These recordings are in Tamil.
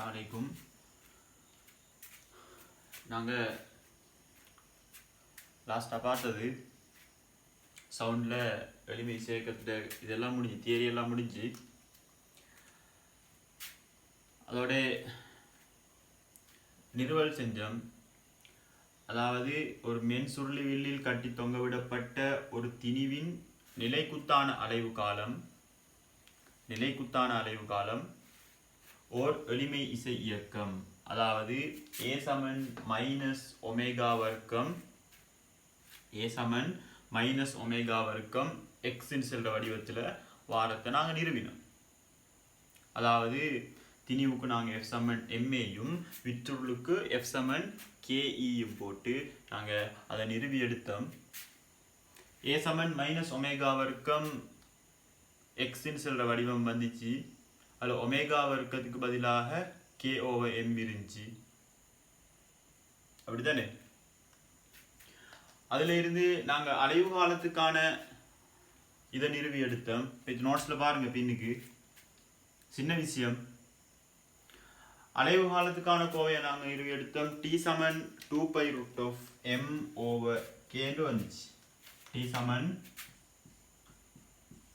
அஸ்ஸலாமு அலைக்கும். நாங்கள் லாஸ்ட்டாக பார்த்தது சவுண்டில் எளிமை சேர்க்கறது இதெல்லாம் முடிஞ்சு, தியரி எல்லாம் முடிஞ்சு, அதோட நிறுவல் செஞ்சோம். அதாவது ஒரு மென் சுருளி வில்லில் கட்டி தொங்கவிடப்பட்ட ஒரு திணிவின் நிலைக்குத்தான அலைவு காலம் ஓர் எளிமை இசை இயக்கம். அதாவது A சமன் மைனஸ் ஒமேகா வர்க்கம் எக்ஸின் செல்ற வடிவத்தில் வாரத்தை நாங்கள் நிறுவினோம். அதாவது திணிவுக்கு நாங்கள் F சமன் MAயும் விற்றுள்ளுக்கு F சமன் KEயும் போட்டு நாங்கள் அதை நிறுவி எடுத்தோம். A சமன் மைனஸ் ஒமேகா வர்க்கம் எக்ஸின் செல்ற வடிவம் வந்துச்சு. அதில் ஒமேகா வர்க்கத்துக்கு பதிலாக K/M இருந்துச்சு, அப்படித்தானே? அதுல இருந்து நாங்கள் அலைவு காலத்துக்கான இதை நிறுவி எடுத்தோம். இப்போ நோட்ஸில் பாருங்க, பின்னுக்கு சின்ன விஷயம். அலைவு காலத்துக்கான கோவையை நாங்கள் நிறுவி எடுத்தோம். T சமன் 2π√M/K வந்துச்சு. T சமன்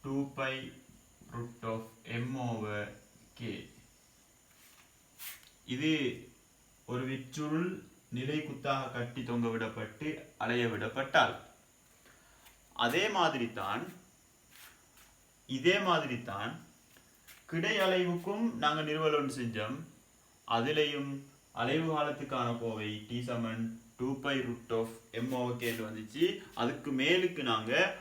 2π√M/K. இது ஒரு விச்சுருள் நிலை குத்தாக கட்டி தொங்க விடப்பட்டு அலைய விடப்பட்டால் இதே மாதிரி தான் கிடை அலைவுக்கும் நாங்கள் நிறுவல் ஒன்று செஞ்சோம். அதிலையும் அலைவு காலத்துக்கான கோவை T சமன் 2π√M/K வந்துச்சு. அதுக்கு மேலுக்கு நாங்கள்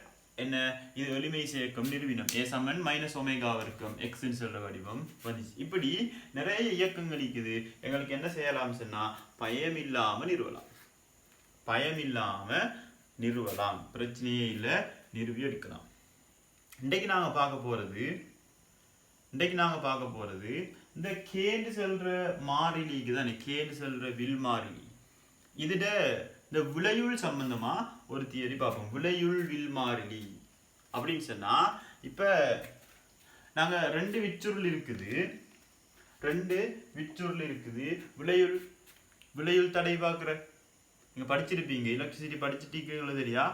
என்ன, இது எளிமை இயக்கம் நிறுவினம். A சமன் மைனஸ் ஒமேகா வர்க்கம் எக்ஸின் சொல்ற வடிவம் வந்துச்சு. இப்படி நிறைய இயக்கங்கள் இருக்குது. எங்களுக்கு என்ன செய்யலாம் சொன்னா, பயமில்லாம நிறுவலாம், பிரச்சனையே இல்லை, நிறுவி எடுக்கலாம். இன்றைக்கு நாங்க பார்க்க போறது இந்த கேண்டு செல்ற மாறிலிக்கு தானே, கேண்டு செல்ற வில் மாறிலி. இதுட இந்த விளையுள் சம்பந்தமா ஒரு தியரி பார்ப்போம். விளையுள் வில் மாறிலி அப்படின்னு சொன்னா, இப்ப நாங்க ரெண்டு விச்சுருள் இருக்குது. விளையுள் தடை பார்க்குற, நீங்க படிச்சிருப்பீங்க, எலக்ட்ரிசிட்டி படிச்சுட்டீங்களோ தெரியா.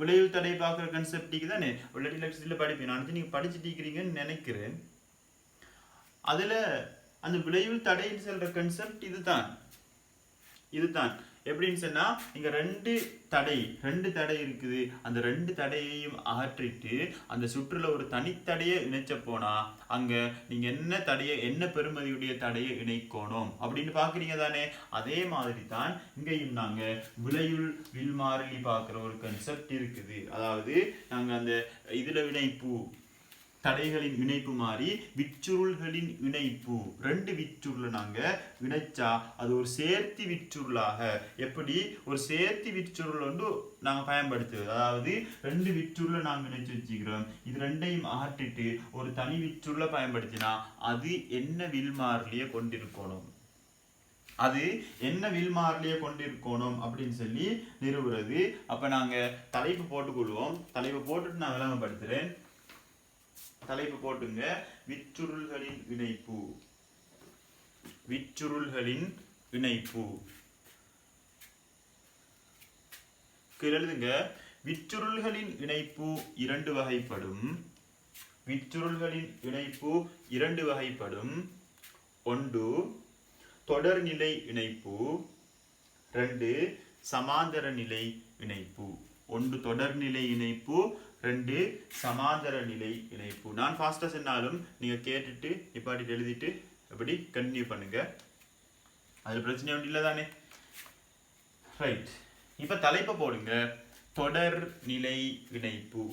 விளையுள் தடை பார்க்குற கன்செப்டிக்கு தானே எலக்ட்ரிசிட்டியில் படிப்பீங்க. நான் நீங்க படிச்சுட்டீங்கிறீங்கன்னு நினைக்கிறேன். அதுல அந்த விளையுள் தடைன்னு சொல்ற கன்செப்ட் இதுதான். எப்படின்னு சொன்னா, இங்க ரெண்டு தடை இருக்குது. அந்த ரெண்டு தடையையும் அகற்றிட்டு அந்த சுற்றுல ஒரு தனித்தடையை இணைச்ச போனா அங்க நீங்க என்ன பெருமதியுடைய தடையை இணைக்கணும் அப்படின்னு பாக்குறீங்க தானே. அதே மாதிரி தான் இங்கேயும் நாங்க விளையுள் வில் மாறிலி பார்க்குற ஒரு கன்செப்ட் இருக்குது. அதாவது நாங்க அந்த இதுல இணைப்பு, தடைகளின் இணைப்பு மாறி விச்சுருள்களின் இணைப்பு, ரெண்டு விச்சுருளை நாங்க இணைச்சா அது ஒரு சேர்த்தி விச்சுருளாக, எப்படி ஒரு சேர்த்தி விச்சுருள் ஒன்று நாங்க பயன்படுத்துவது. அதாவது ரெண்டு விச்சுருளை நாங்க இணைச்சு வச்சுக்கிறோம். இது ரெண்டையும் அகற்றிட்டு ஒரு தனி விச்சுருளை பயன்படுத்தினா அது என்ன வில் மாறிலியை கொண்டிருக்கணும், அப்படின்னு சொல்லி நிறுவுறது. அப்ப நாங்க தலைப்பு போட்டுக்கொள்வோம். தலைப்பு போட்டுட்டு நான் விளங்கப்படுத்துறேன். தலைப்பு போட்டுங்க, விச்சுருள்களின் இணைப்பு. எழுதுங்க. விச்சுருள்களின் இணைப்பு இரண்டு வகைப்படும். ஒன்று தொடர்நிலை இணைப்பு, ரெண்டு சமாந்தர நிலை இணைப்பு. ஒன்று தொடர்நிலை இணைப்பு, ரெண்டு சமாந்தர நிலை இணைப்பு. நான் ஃபாஸ்டா சொன்னாலும் நீங்க கேட்டுட்டு நிப்பாட்டிட்டு எழுதிட்டு எப்படி கண்டினியூ பண்ணுங்க. அது பிரச்சனை ஒன்றும் இல்லை தானே. ரைட், இப்ப தலைப்பை போடுங்க. தொடர்நிலை இணைப்பு.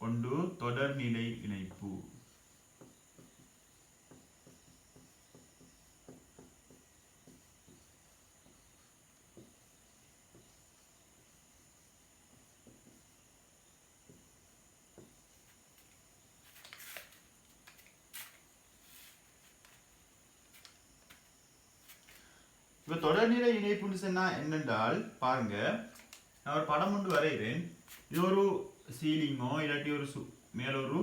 ஒன்று தொடர்நிலை இணைப்பு. இப்ப தொடர்நிலை இணைப்புன்னு சொன்னா என்னென்றால் பாருங்க, நான் ஒரு படம் ஒன்று வரைகிறேன். இது ஒரு சீலிங்கோ இல்லாட்டி ஒரு மேல ஒரு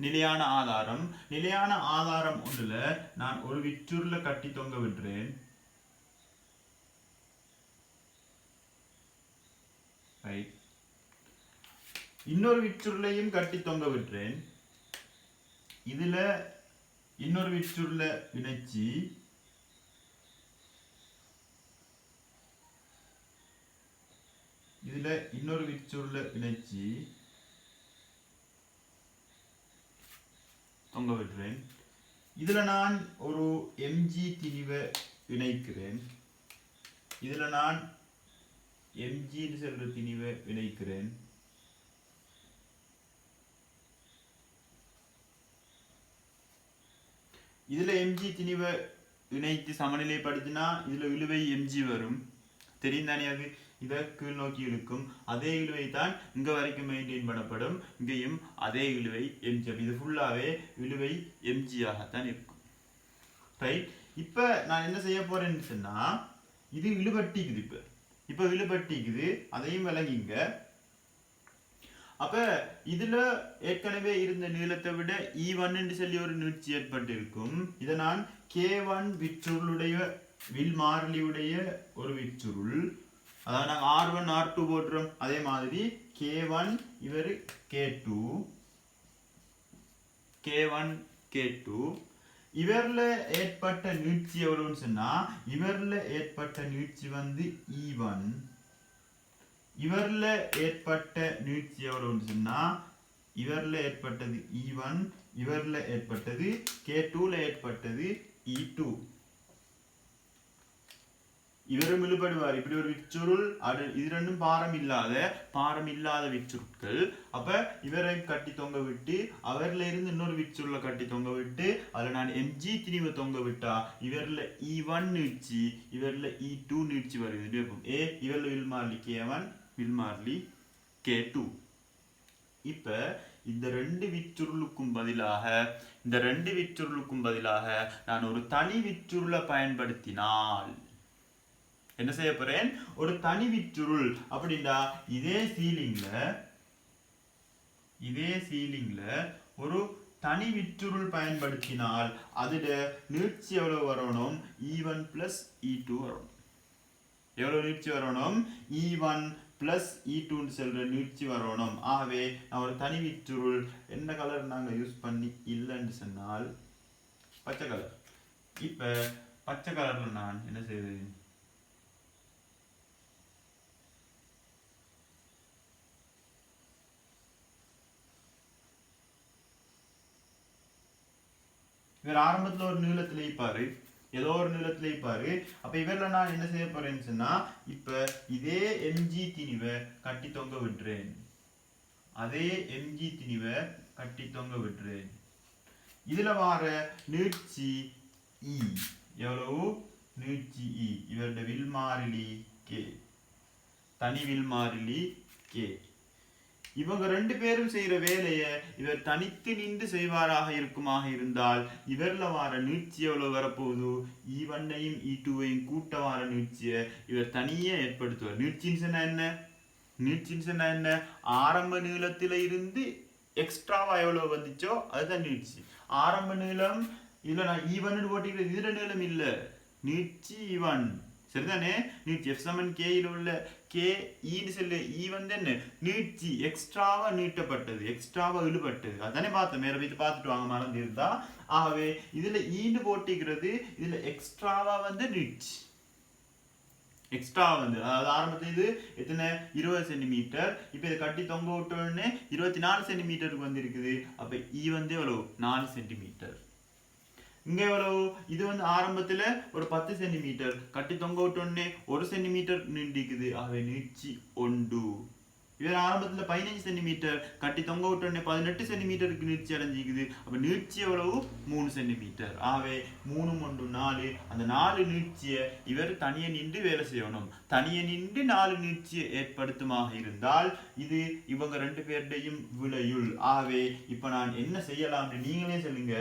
நிலையான ஆதாரம். நிலையான ஆதாரம் ஒன்றுல நான் ஒரு விற்றுருளை கட்டி தொங்க விடுறேன். இன்னொரு விற்றுருளையும் கட்டி தொங்க விடுறேன். இதுல இன்னொரு விற்றுருளை இணைச்சி தொங்க விடுறேன். இதுல நான் ஒரு எம்ஜி திணிவை இணைக்கிறேன். இதுல நான் எம்ஜின்னு சொல்ற திணிவை இணைக்கிறேன். இதுல எம்ஜி திணிவை இணைத்து சமநிலைப்படுத்தினா இதுல இழுவை எம்ஜி வரும். தெரியும் தானே? அது இதை கீழ் நோக்கி இழுக்கும். அதே இழுவை தான் இங்க வரைக்கும் மெயின்டைன் பண்ணப்படும். இங்கேயும் அதே இழுவை எம்ஜி. இது ஃபுல்லாவே இழுவை எம்ஜி ஆகத்தான் இருக்கும். ரைட். இப்ப நான் என்ன செய்ய போறேன்னு சொன்னா, இது இழுபட்டிக்குது. இப்ப இழுபட்டிக்குது, அதையும் விளங்கிங்க. அப்ப இதுல ஏற்கனவே இருந்த நீளத்தை விட E1 என்று சொல்லி ஒரு நீட்சி ஏற்பட்டு இருக்கும். இதை நான் K1 விற்றுருளுடைய வில் மாறிலியுடைய ஒரு விற்றுருள், அதாவது நாங்கள் R1 R2 போட்டுறோம். அதே மாதிரி K1 இவர் K2 இவர்ல ஏற்பட்ட நீட்சி எவ்வளவுன்னு சொன்னா, இவர்ல ஏற்பட்ட நீட்சி வந்து E1. இவர்ல ஏற்பட்ட நீட்சி எவ்வளவுன்னு சொன்னா, இவர்ல ஏற்பட்டது E1, இவர்ல ஏற்பட்டது K2ல ஏற்பட்டது E2. இவரும் இழுபடுவார். இப்படி ஒரு விற்றுருள், இது ரெண்டும் பாரம் இல்லாத விற்றுருட்கள். அப்ப இவரை கட்டி தொங்க விட்டு அவர்ல இருந்து இன்னொரு விற்றுருளை கட்டி தொங்க விட்டு அதுல நான் எம்ஜி திணிவை தொங்க விட்டா இவர்ல E1 நீட்சி, இவர்ல E2 நீட்சி வருது. இவர்ல வில்மார்லி K1, வில்மார்லி K2. இப்ப இந்த ரெண்டு விற்றுருளுக்கும் பதிலாக நான் ஒரு தனி விற்றுருளை பயன்படுத்தினால் என்ன செய்ய போறேன்? ஒரு தனி விற்றுருள் அப்படின்னா இதே சீலிங்ல ஒரு தனி விற்றுருள் பயன்படுத்தினால் அதுல நீட்சி எவ்வளவு வரணும்? E1 plus E2 வரணும். எவ்வளவு நீட்சி வரணும்? E1 plus E2 சொல்ற நீட்சி வரணும். ஆகவே நான் ஒரு தனி விற்றுருள் என்ன கலர் நாங்க யூஸ் பண்ணி இல்லைன்னு சொன்னால் பச்சை கலர். இப்ப பச்சை கலர்ல நான் என்ன செய்வேன்? இவர் ஆரம்பத்துல ஒரு நீளத்துல இருப்பாரு, ஏதோ ஒரு நீளத்துல இருப்பாரு. அப்ப இவர்ல நான் என்ன செய்ய போறேன்னு சொன்னா, இப்ப இதே எம்ஜி திணிவை கட்டி தொங்க விடுறேன். இதுல வார நீட்சி E எவ்வளவு? நீட்சி E. இவருடைய வில் மாறிலி K, தனி வில் மாறிலி K. இவங்க ரெண்டு பேரும் செய்யற வேலையை இவர் தனித்து நின்று செய்வாராக இருக்குமாக இருந்தால் இவர்ல வார நீட்சி எவ்வளவு வரப்போகுது? E1ஐயும் E2ஐயும் கூட்ட வார நீட்சியை இவர் தனியே ஏற்படுத்துவார். நீட்சின்னு சொன்னா என்ன? ஆரம்ப நீளத்தில இருந்து எக்ஸ்ட்ராவா எவ்வளவு வந்துச்சோ அதுதான் நீட்சி. ஆரம்ப நீளம் இதுல நான் E1 போட்டிக்கிறது, இதுல நீளம் இல்ல, நீட்சி E1. சரிதானே? நீட்சி F சமன் K இல் உள்ள K ஈன்னு சொல்லு E வந்து என்ன? நீட்சி எக்ஸ்ட்ராவா நீட்டப்பட்டது, எக்ஸ்ட்ராவா இழுபட்டது. அதானே பார்த்தோம். மேல போய் பார்த்துட்டு வாங்க, மறந்து இருந்தா. ஆகவே இதுல ஈன்னு போட்டிக்கிறது, இதுல எக்ஸ்ட்ராவா வந்து நீட்சி எக்ஸ்ட்ரா வந்து, அதாவது ஆரம்பத்தில் இது எத்தனை 20 சென்டிமீட்டர். இப்ப இதை கட்டி தொங்க விட்ட உடனே 24 சென்டிமீட்டருக்கு வந்து இருக்குது. அப்ப E வந்து எவ்வளவு? 4 சென்டிமீட்டர். இங்க எவ்வளவு? இது வந்து ஆரம்பத்துல ஒரு 10 சென்டிமீட்டர், கட்டி தொங்க விட்ட உடனே 1 சென்டிமீட்டர் நீண்டிக்குது. ஆகவே நீட்சி 1. இவர் ஆரம்பத்துல 15 சென்டிமீட்டர், கட்டி தொங்க விட்ட உடனே 18 சென்டிமீட்டருக்கு நீட்சி அடைஞ்சிக்குது. அப்ப நீட்சி எவ்வளவு? 3 சென்டிமீட்டர். ஆகவே 3 1 4. அந்த 4 நீட்சியை இவர் தனியே நின்று வேலை செய்யணும். தனியே நின்று 4 நீட்சியை ஏற்படுத்துமாக இருந்தால் இது இவங்க ரெண்டு பேருடையும் விளையுள். ஆகவே இப்ப நான் என்ன செய்யலாம்? நீங்களே சொல்லுங்க.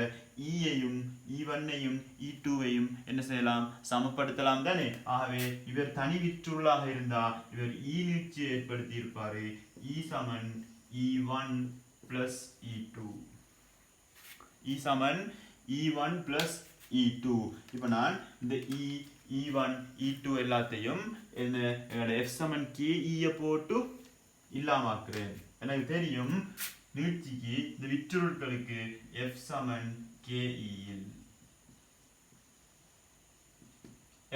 ஈயையும் E1ஐயும் E2ஐயும் என்ன செய்யலாம் சமப்படுத்தலாம் தானே. ஆகவே இவர் தனி விற்றுள்ளாக இருந்தா இவர் நீட்சி ஏற்படுத்தி இருப்பாரு. E சமன் E1 plus E2. E சமன் E1 plus E2. இப்போ நான் இந்த E1 E2 எல்லாத்தையும் என்னோட F சமன் KE போட்டு இல்லாமாக்குறேன். எனக்கு தெரியும் நீட்சிக்கு இந்த விற்றுருட்களுக்கு F சமன் KE இல்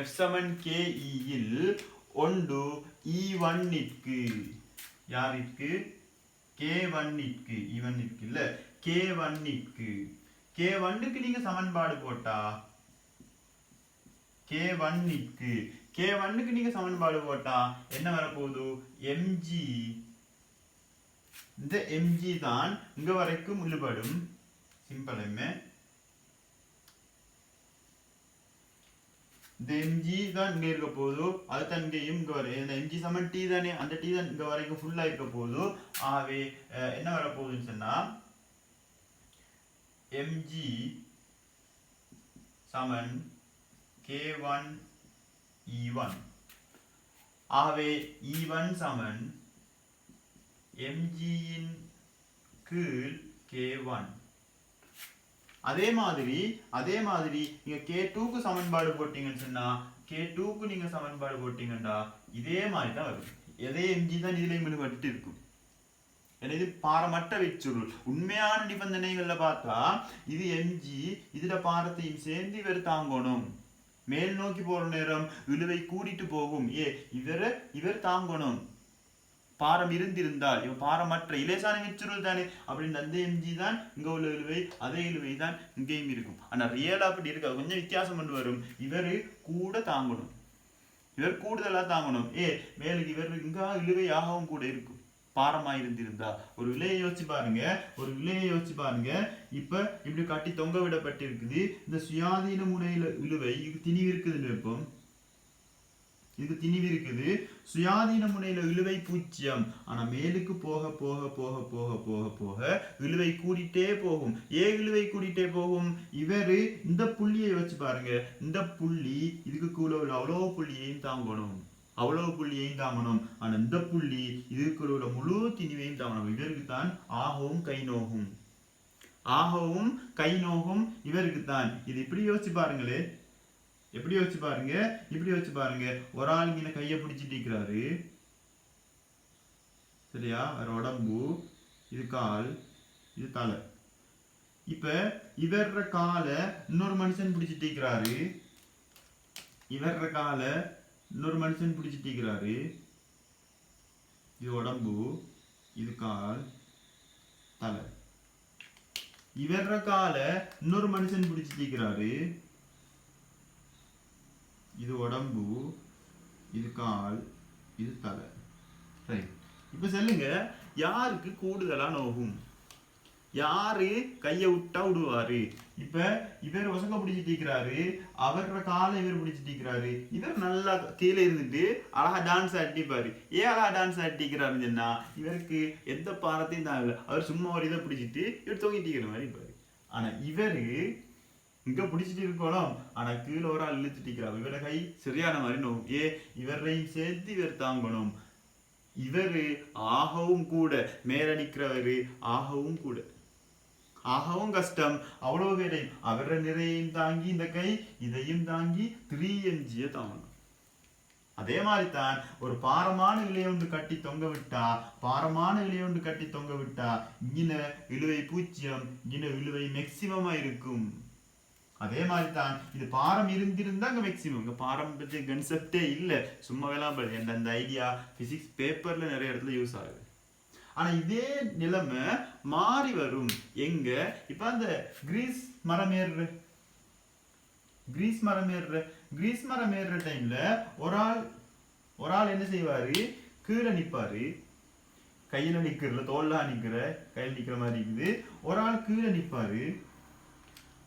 F சமன் KE இல் ஒன்று E1 க்கு யாருக்கு K1 க்கு E1 க்கு இல்ல K1 க்கு K1 க்கு நீங்க சமன்பாடு போட்டா K1 க்கு நீங்க சமன்பாடு போட்டா என்ன வரப்போகுது mg. இந்த mg தான் இங்க வரைக்கும் இழுபடும். சிம்பிள் எம்ஏ இந்த mg தான் இங்க இருக்க போகுது. அதுதான் இங்கேயும் இங்க வரும். இந்த mg சமன் t தானே, அந்த t தான் இங்க வரைக்கும் ஃபுல்லா இருக்க போகுது. ஆகவே என்ன வரப்போகுதுன்னு சொன்னா mg சமன் K1 E1. ஆகவே E1 சமன் mg இன் கீழ் K1. அதே மாதிரி நீங்க K2 க்கு சமன்பாடு போட்டீங்கன்னு சொன்னா K2 க்கு நீங்க சமன்பாடு போட்டீங்கடா இதே மாதிரி தான் வரும். அதே mg தான் இதுலயும் விழுபட்டு இருக்கும். இது பாரமற்ற விற்றுருள். உண்மையான நிபந்தனைகள்ல பார்த்தா இது mg இதுல பாரத்தையும் சேர்ந்து இவர் தாங்கணும். மேல் நோக்கி போற நேரம் இழுவை கூடிட்டு போகும். இவர் தாங்கணும். பாரம் இருந்திருந்தால் இவன் பாரமற்ற இலேசான விற்றுருள் தானே. அப்படின்னு அந்த mg தான் இங்க உள்ள இழுவை, அதே இழுவை தான் இங்கேயும் இருக்கும். ஆனா ரியலா அப்படி இருக்காது, கொஞ்சம் வித்தியாசம் கொண்டு வரும். இவரு கூட தாங்கணும், இவர் கூடுதலா தாங்கணும். மேலுக்கு இவர் இங்க இழுவையாகவும் கூட இருக்கும் பாரமா இருந்திருந்தா. ஒரு விலையை யோசிச்சு பாருங்க. இப்ப இப்படி கட்டி தொங்க விடப்பட்டிருக்குது. இந்த சுயாதீன முனையில இழுவை இது திணிவு இருக்குதுன்னு வைப்போம். இதுக்கு திணிவு இருக்குது. சுயாதீன முனையில இழுவை 0. ஆனா மேலுக்கு போக போக போக போக போக போக இழுவை கூடிட்டே போகும். இழுவை கூடிட்டே போகும். இவரு இந்த புள்ளியை வச்சு பாருங்க. இந்த புள்ளி இதுக்கு கூட உள்ள அவ்வளவு புள்ளியையும் தாங்கணும். ஆனா இந்த புள்ளி இதுக்கு உள்ள முழு திணிவையும் தாங்கணும். இவருக்கு தான் ஆகவும் கை நோகும் இவருக்கு தான். இது இப்படி யோசிச்சு பாருங்களே. எப்படி யோசிச்சு பாருங்க. ஒரு ஆள் இங்க கையை பிடிச்சிட்டு இருக்கிறாரு சரியா. வேற உடம்பு, இது கால், இது தலை. இப்ப இவர காலை இன்னொரு மனுஷன் பிடிச்சிட்டு இருக்கிறாரு. இது உடம்பு, இது கால், தலை. இவர காலை இன்னொரு மனுஷன் பிடிச்சிட்டு இருக்கிறாரு. இது உடம்பு, இது கால், இது தலை. ரைட். இப்ப சொல்லுங்க, யாருக்கு கூடுதலா நோகும்? யாரு கையை விட்டா விடுவாரு? இப்ப இவர் ஒசங்க பிடிச்சிட்டு இருக்கிறாரு, அவர காலை இவர் பிடிச்சிட்டு இருக்கிறாரு. இவர் நல்லா கீழே இருந்துட்டு அழகா டான்ஸ் ஆட்டிப்பாரு. அழகா டான்ஸ் ஆட்டிக்கிறாருன்னு சொன்னா இவருக்கு எந்த பாரத்தையும் தான் இல்லை. அவர் சும்மா ஒரு இதை பிடிச்சிட்டு இவர் தொங்கிட்டு இருக்கிற மாதிரி இருப்பாரு. ஆனா இவரு இங்க பிடிச்சிட்டு இருக்கணும். ஆனா கீழே ஒரு ஆள் இழுத்துட்டு இருக்கிறார். இவர கை சரியான மாதிரி நோக்கும். இவரையும் சேர்த்து இவர் தாங்கணும். இவரு ஆகவும் கூட, மேல நிக்கிறவரு ஆகவும் கஷ்டம். அவ்வளவு பேரையும் அவர நிறையையும் தாங்கி இந்த கை இதையும் தாங்கி 3mg தாங்கணும். அதே மாதிரி தான் ஒரு பாரமான இலையொன்று கட்டி தொங்க விட்டா இங்கின இழுவை 0, இங்கின இழுவை மேக்சிமமா இருக்கும். அதே மாதிரி தான் இது பாரம் இருந்திருந்தா அங்க மேக்சிமம். இங்க பாரம் பற்றி கன்செப்டே இல்லை, சும்மா வேளாம். அந்த ஐடியா பிசிக்ஸ் பேப்பர்ல நிறைய இடத்துல யூஸ் ஆகுது. ஆனா இதே நிலைமை மாறி வரும் எங்க? இப்ப அந்த கிரீஸ் மரம் ஏறுற டைம்ல ஒரு ஆள் என்ன செய்வாரு? கீழே நிப்பாரு. கையில நிக்கிறல, தோல்ல கையில நிக்கிற மாதிரி இருக்குது. ஒரு ஆள் கீழே நிப்பாரு.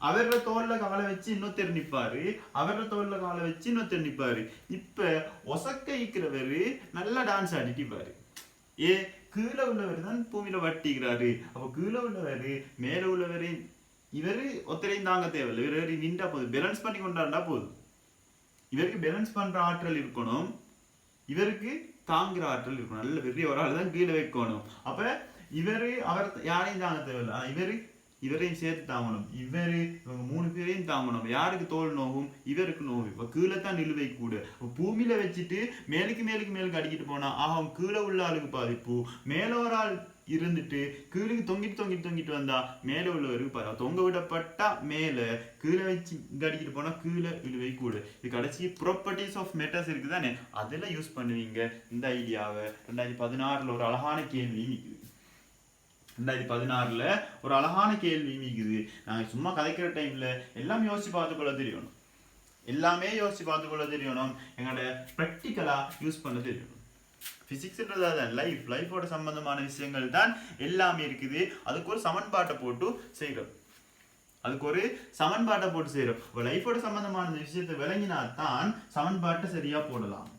அவர தோல்ல காலை வச்சு இன்னொருத்தர் நிப்பாரு. இப்ப ஒசக்கைக்கிறவரு நல்லா டான்ஸ் ஆடிட்டிப்பாரு. கீழே உள்ளவர் தான் பூமியில வட்டிக்கிறாரு. அப்ப கீழே உள்ளவரு மேல உள்ளவரை இவரு ஒத்தரையும் தாங்க தேவையில்லை, இவர் நின்றா போதும், பேலன்ஸ் பண்ணி கொண்டாண்டா போதும். இவருக்கு பேலன்ஸ் பண்ற ஆற்றல் இருக்கணும், இவருக்கு தாங்குற ஆற்றல் இருக்கணும். நல்ல பெரிய ஒரு ஆள் தான் கீழே வைக்கணும். அப்ப இவரு அவர் யாரையும் தாங்க தேவையில்லை, இவரையும் சேர்த்து தாங்கணும். இவங்க 3 பேரையும் தாங்கணும். யாருக்கு தோல் நோகும்? இவருக்கு நோகும். இப்ப கீழே தான் நிலுவை கூட. பூமியில வச்சுட்டு மேலுக்கு அடிக்கிட்டு போனா ஆகும் கீழே உள்ள ஆளுக்கு பாதிப்பு. மேல ஒரு ஆள் இருந்துட்டு கீழுக்கு தொங்கிட்டு வந்தா மேல உள்ளவருக்கு பாரு. தொங்க விடப்பட்டா மேல, கீழே வச்சு அடிக்கிட்டு போனா கீழே இழுவை கூட. இது கடைசி ப்ராப்பர்ட்டிஸ் ஆஃப் மெட்டர்ஸ் இருக்குதானே, அதெல்லாம் யூஸ் பண்ணுவீங்க. இந்த ஐடியாவை 2016 ஒரு அழகான கேள்வி நிக்குது. 2016 ஒரு அழகான கேள்வி நிக்குது. நாங்க சும்மா கதைக்கிற டைம்ல எல்லாம் யோசிச்சு பார்த்துக்கொள்ள தெரியணும், எல்லாமே யோசிச்சு பார்த்துக்கொள்ள தெரியணும், எங்களோட ப்ராக்டிக்கலா யூஸ் பண்ண தெரியணும். பிசிக்ஸ்ன்றது அதான், லைஃபோட சம்பந்தமான விஷயங்கள் தான் எல்லாமே இருக்குது. அதுக்கு ஒரு சமன்பாட்டை போட்டு செய்கிறோம், லைஃபோட சம்பந்தமான விஷயத்தை விளங்கினா தான் சமன்பாட்டை சரியா போடலாம்.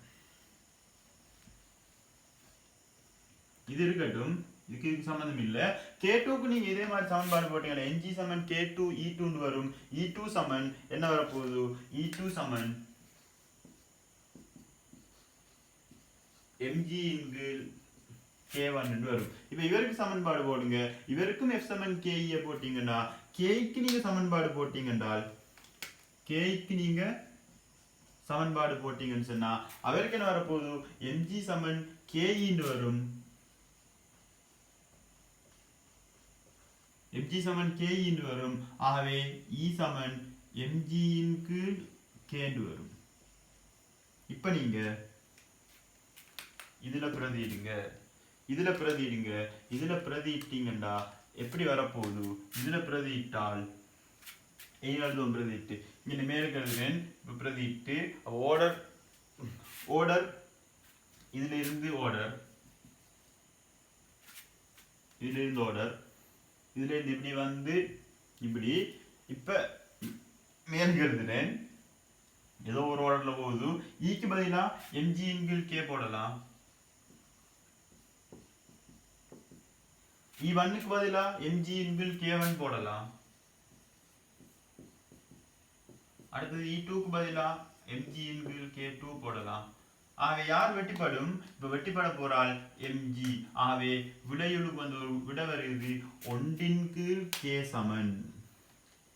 இது இருக்கட்டும், இதுக்கு சம்பந்தம் இல்லை. K2க்கு நீங்க இதே மாதிரி சமன்பாடு போட்டீங்கன்னா NG சமன் K2 E2 வரும். E2 சமன் என்ன வரப்போகுது? E2 சமன் mg K1 வரும். இப்ப இவருக்கு சமன்பாடு போடுங்க. இவருக்கும் F சமன் Ke போட்டீங்கன்னா, Kக்கு நீங்க சமன்பாடு போட்டீங்கன்னு சொன்னா அவருக்கு என்ன வரப்போகுது? mg சமன் Ke வரும். mg சமன் Ke வரும். ஆகவே E சமன் mg K வரும். இப்ப நீங்க இதுல பிரதியிட்டீங்கன்னா எப்படி வரப்போகுது? இதுல பிரதியிட்டால் பிரதியிட்டு இங்க மேலுக்கு எழுதுறேன். இப்ப பிரதியிட்டு ஓர்டர் இதுல இருந்து ஓர்டர் இப்படி வந்து இப்படி. இப்ப மேலுக்கு எழுதுறேன், ஏதோ ஒரு ஆர்டர்ல போகுது. ஈக்கு பதிலா mg K போடலாம், E1க்கு பதிலா mg K1 போடலாம். அடுத்தது E2க்கு பதிலா mg K2 போடலாம். ஆகவே யார் வெட்டிப்படும்? இப்ப வெட்டிப்பட போறால் mg. ஆகவே விளையுளுக்கு வந்து ஒரு விட வருது 1 K சமன்.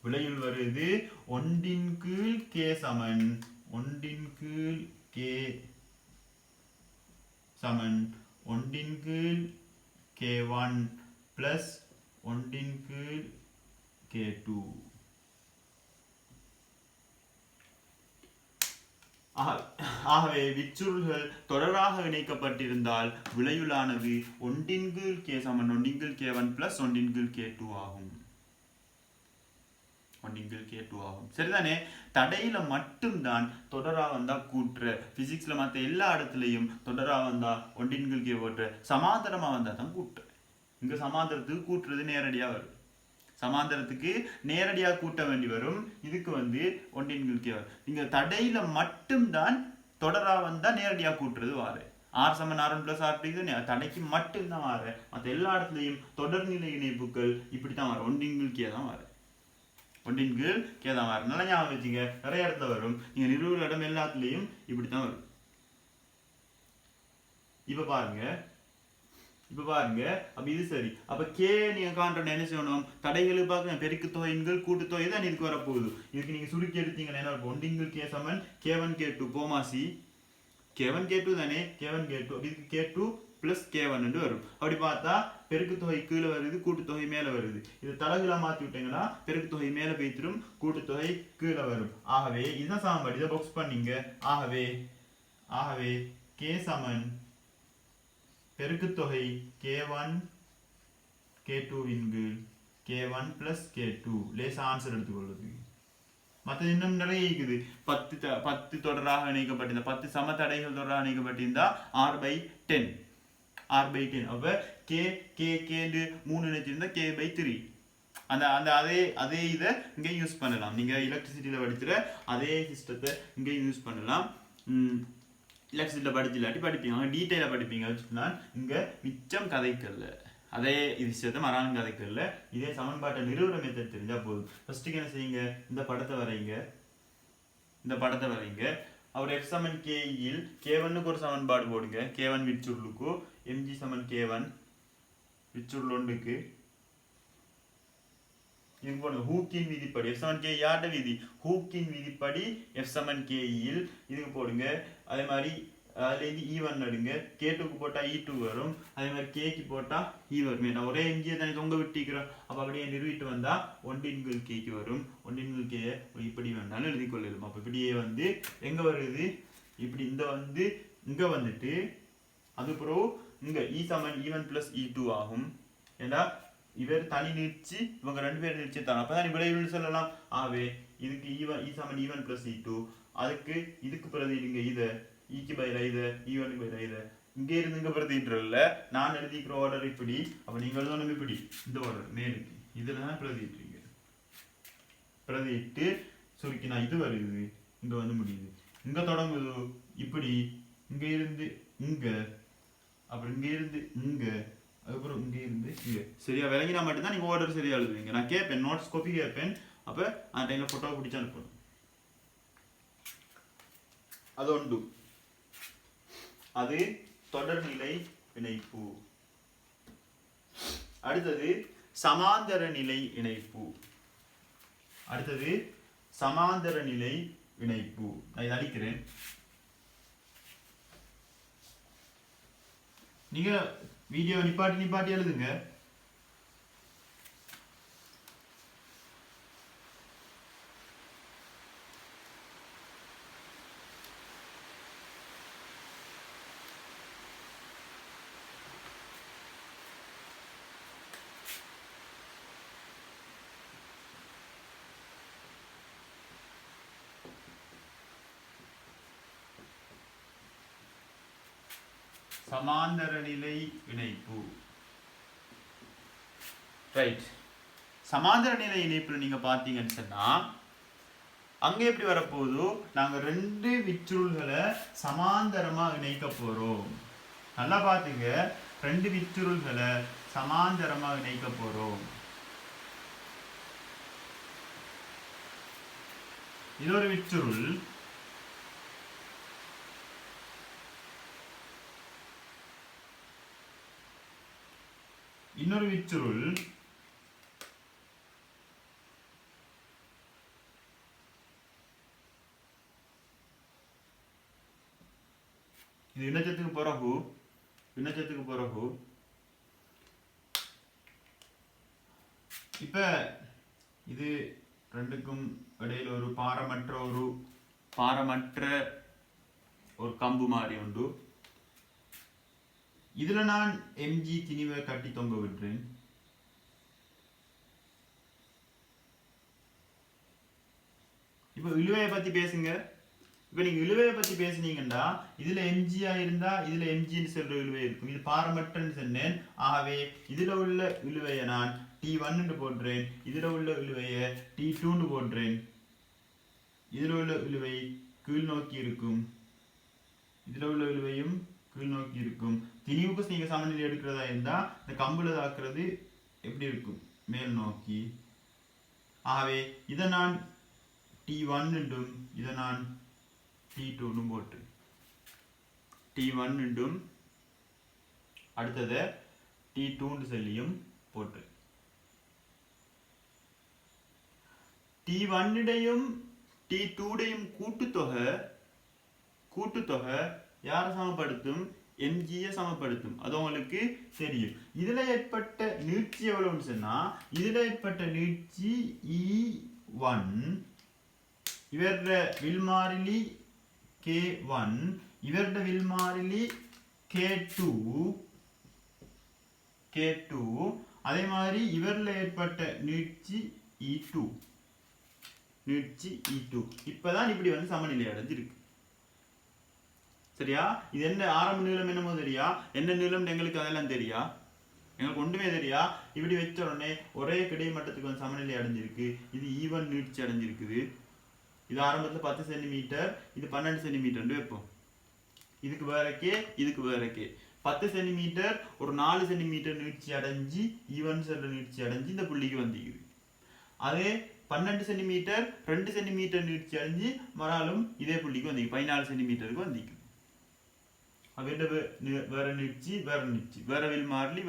விளையுள் வருது 1 K சமன். 1 K சமன் 1 K1 plus 1 K2. ஆகவே விச்சுருள்கள் தொடராக இணைக்கப்பட்டிருந்தால் விளையுளானது 1 K சமன் 1 K1 plus 1 K2 ஆகும். 1 K2 ஆகும். சரிதானே? தடையில மட்டும்தான் தொடரா வந்தா கூட்டுற. பிசிக்ஸ்ல மற்ற எல்லா இடத்துலையும் தொடரா வந்தா 1 K போட்டுற. சமாந்தரமா வந்தா தான் கூட்டுற. இங்க சமாந்தரத்துக்கு கூட்டுறது நேரடியா வரும். சமாந்தரத்துக்கு நேரடியா கூட்ட வேண்டி வரும். இதுக்கு வந்து 1 K வரும். நீங்க தடையில மட்டும்தான் தொடரா வந்தா நேரடியா கூட்டுறது வாரு. R சமன் R1 plus R2 தடைக்கு மட்டும்தான் வாரு. மற்ற எல்லா இடத்துலையும் தொடர்நிலை இணைப்புகள் இப்படித்தான் வரும். 1 K தான் வரும். 1 K தான் வரும். நல்லா ஞாபகம் வச்சுங்க, நிறைய இடத்துல வரும். நீங்க நிறுவன இடம் எல்லாத்துலயும் இப்படித்தான் வரும். இப்ப பாருங்க, அப்ப இது சரி. அப்ப K நீங்க காண்ற என்ன செய்யணும்? தடைகளுக்கு பார்க்க பெருக்கு தொகைகள் கூட்டு தொகை தான் இதுக்கு வரப்போகுது. இதுக்கு நீங்க சுருக்கி எடுத்தீங்கன்னா என்ன இருக்கும்? 1 K சமன் K1 K2 போமாசி. K1 K2 தானே? K1 K2 இதுக்கு K2 plus K1 வரும். அப்படி பார்த்தா பெருக்கு தொகை கீழே வருது, கூட்டு தொகை மேல வருது. இது தலகுலா மாத்தி விட்டீங்கன்னா பெருக்கு தொகை மேல போய்த்திரும், கூட்டு தொகை கீழே வரும். ஆகவே இதுதான் சமன்பாடு. இதை பாக்ஸ் பண்ணீங்க. ஆகவே K சமன் பெருக்குத்தொகை K1 K2 K1 plus K2. லேசா ஆன்சர் எடுத்துக்கொள்வது. மற்ற இன்னும் நிறைய இருக்குது. 10 தொடராக இணைக்கப்பட்டிருந்தா, 10 சம தடைகள் தொடராக இணைக்கப்பட்டிருந்தா R/10. அப்ப K 3 இணைச்சிருந்தா K/3. அதே இதை இங்கே யூஸ் பண்ணலாம். நீங்க எலக்ட்ரிசிட்டியில படிக்கிற அதே சிஸ்டத்தை இங்கே யூஸ் பண்ணலாம். எலக்ட்ரிசிட்டியில படிச்சு இல்லாட்டி படிப்பீங்க, டீட்டெயிலாக படிப்பீங்க. வச்சுன்னா இங்க மிச்சம் கதைக்கல்ல. அதே விஷயத்தை மறாங்க கதைக்கல. இதே சமன்பாட்டை நிறுவுற மெத்தட் தெரிஞ்சா போதும். ஃபர்ஸ்ட்டுக்கு என்ன செய்யுங்க, இந்த படத்தை வரைங்க. அவர் f சமன் k இல் k1க்கு ஒரு சமன்பாடு போடுங்க. k1 விச்சுருளுக்கு mg சமன் k1 விச்சுருள் ஒன்றுக்கு இது போடுங்க. ஹூக்கின் விதிப்படி f சமன் k யார்ட விதி, ஹூக்கின் விதிப்படி f சமன் k இல் இதுக்கு போடுங்க. அதே மாதிரி அதுலேருந்து E1 எடுங்க. K2க்கு போட்டால் E2 வரும். அதே மாதிரி Kக்கு போட்டால் E வரும். நான் ஒரே எங்கேயே தானே தொங்க விட்டிக்கிறோம். அப்போ அப்படியே நிறுவிட்டு வந்தால் 1 Kக்கு வரும். 1 K இப்படி வேண்டாலும் எழுதி கொள்ளலாம். அப்போ இப்படியே வந்து எங்கே வருது, இப்படி இந்த வந்து இங்கே வந்துட்டு அதுக்கப்புறம் இங்கே E சமன் E1 + E2 ஆகும். ஏன்னா இவர் தனி நீட்சி, இவங்க 2 பேர் நீட்சி தான். அப்போ தான் விளைவு சொல்லலாம். ஆவே இதுக்கு E சமன் E1 + E2, அதுக்கு இதுக்கு பிறகு இங்கே இதை ஈக்கு பதிலா இதை, E1க்கு பதிலா இதை, இங்கே இருந்து இங்கே பிரதின்றல நான் எழுதிக்கிற ஆர்டர் இப்படி. அப்போ நீங்கள் எழுதணும் இப்படி, இந்த ஆர்டர் மேலுக்கு இதில் தான் பிரதிட்டுறீங்க. பிரதிட்டு சுருக்கினா இது வருது, இங்கே வந்து முடியுது. இங்கே தொடங்குது இப்படி, இங்கே இருந்து இங்கே, அப்புறம் இங்கே இருந்து இங்கே, அதுக்கப்புறம் இங்கே இருந்து இங்கே. சரியா விளங்கினா மட்டும்தான் நீங்கள் ஆர்டர் சரியா எழுதுவீங்க. நான் கேட்பேன், நோட்ஸ் காப்பி கேட்பேன். அப்போ அந்த டைமில் ஃபோட்டோ பிடிச்சா அனுப்பணும். அது உண்டு. அது தொடர்நிலை இணைப்பு. அடுத்தது சமாந்தர நிலை இணைப்பு. நான் இதை அடிக்கிறேன். நீங்க வீடியோ நிப்பாட்டி எழுதுங்க. சமாந்தர நிலை இணைப்பு. ரைட். சமாந்தர நிலை இணைப்புல நீங்க பாத்தீங்கன்னு சொன்னா அங்க எப்படி வரப்போகுதோ, நாங்க 2 விச்சுருள்களை சமாந்தரமா இணைக்க போறோம். நல்லா பாத்துங்க, 2 விச்சுருள்களை சமாந்தரமா இணைக்க போறோம். இது ஒரு விச்சுருள், இன்னொரு விச்சுருள், இது இணைச்சத்துக்கு பிறகு இப்ப இது ரெண்டுக்கும் இடையில ஒரு பாரமற்ற ஒரு கம்பு மாதிரி உண்டு. இதுல நான் mg திணிவை கட்டி தொங்க விடுறேன். இப்ப இழுவையை பத்தி பேசுங்க. இப்ப நீங்க இழுவையை பத்தி பேசுனீங்கன்னா இதுல mg இருந்தா இதுல mg சொல்ற இழுவை இருக்கும். இது பாரமற்றன்னு சொன்னேன். ஆகவே இதுல உள்ள இழுவையை நான் T1 போடுறேன், இதுல உள்ள இழுவையை T2 போடுறேன். இதுல உள்ள இழுவை கீழ் நோக்கி இருக்கும், இதுல உள்ள இழுவையும் கீழ் நோக்கி இருக்கும். திணிவுக்கு நீங்க சமநிலை எடுக்கிறதா இருந்தா இந்த கம்புல தாக்குறது எப்படி இருக்கும், மேல் நோக்கி. ஆகவே இதை நான் T1 என்றும் இதை நான் T2 போட்டு T1 என்றும் அடுத்ததை T2 சொல்லியும் போட்டு T1 T2 கூட்டுத்தொகை யாரை சமப்படுத்தும், mg சமப்படுத்தும். அது உங்களுக்கு தெரியும். இதுல ஏற்பட்ட நீட்சி எவ்வளவுன்னு சொன்னா, இதுல ஏற்பட்ட நீட்சி E1, இவருடைய வில்மாறிலி K1, இவருடைய வில்மாறிலி K2, அதே மாதிரி இவர்ல ஏற்பட்ட நீட்சி E2. இப்பதான் இப்படி வந்து சமநிலை அடைஞ்சிருக்கு. சரியா? இது என்ன ஆரம்ப நீளம் என்னமோ தெரியா, என்ன நீளம் எங்களுக்கு அதெல்லாம் தெரியா, எங்களுக்கு ஒன்றுமே தெரியா. இப்படி வச்ச உடனே ஒரே கிடைமட்டத்துக்கு வந்து சமநிலை அடைஞ்சிருக்கு. இது E1 நீட்சி அடைஞ்சிருக்குது. இது ஆரம்பத்துல 10 சென்டிமீட்டர், இது 12 சென்டிமீட்டர் வைப்போம். இதுக்கு வேற கே, இதுக்கு வேற கே. 10 சென்டிமீட்டர் ஒரு 4 சென்டிமீட்டர் நீட்சி அடைஞ்சு ஈவன் செல்ல நீட்சி அடைஞ்சு இந்த புள்ளிக்கு வந்திக்குது. அதே 12 சென்டிமீட்டர் 2 சென்டிமீட்டர் நீட்சி அடைஞ்சு மறாலும் இதே புள்ளிக்கு வந்திக்கு 14 சென்டிமீட்டருக்கு வந்திக்குது. அவட வேற நீட்சி வேற வில் மாறலி.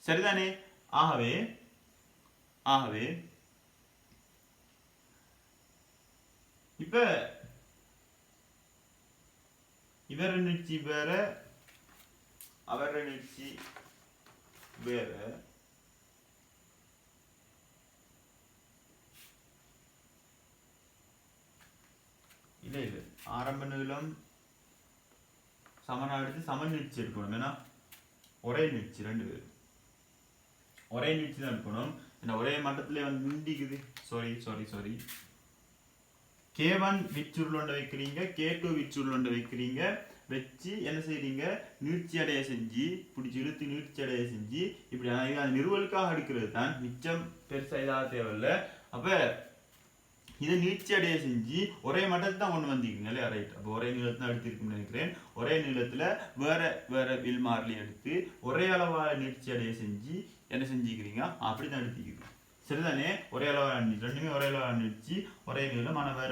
சரிதானே? ஆகவே இப்ப இவர நீட்சி வேற அவர நீட்சி வேற. இல்ல ஆரம்ப நீளம் சமனா எடுத்து சம நீட்சி எடுக்கணும். ஏன்னா ஒரே நீட்சி ரெண்டு பேரும் ஒரே நீட்சி தான் எடுக்கணும். ஏன்னா ஒரே மட்டத்திலே வந்து நின்றுக்குது. சாரி K1 விச்சுருளொண்ட வைக்கிறீங்க, K2 விச்சுருளொண்ட வைக்கிறீங்க. வச்சு என்ன செய்றீங்க, நீட்சி அடைய செஞ்சு பிடிச்சி இழுத்து நீட்சி அடைய செஞ்சு இப்படி அது நிறுவலுக்காக எடுக்கிறது தான், மிச்சம் பெருசா இதாக தேவையில்லை. அப்ப இதை நீட்சி அடைய செஞ்சு ஒரே மட்டத்தை தான் கொண்டு வந்திருக்கீங்க இல்லையா? ரைட். அப்போ ஒரே நீளத்தை தான் எடுத்திருக்குன்னு நினைக்கிறேன். ஒரே நீளத்துல வேற வில் மாறலி எடுத்து ஒரே அளவாக நீட்சி அடைய செஞ்சு என்ன செஞ்சுக்கிறீங்க, அப்படிதான் எடுத்துக்கிறீங்க. சரிதானே? ஒரே அளவாக ரெண்டுமே ஒரே அளவாக நீட்சி ஒரே நீளம், ஆனால் வேற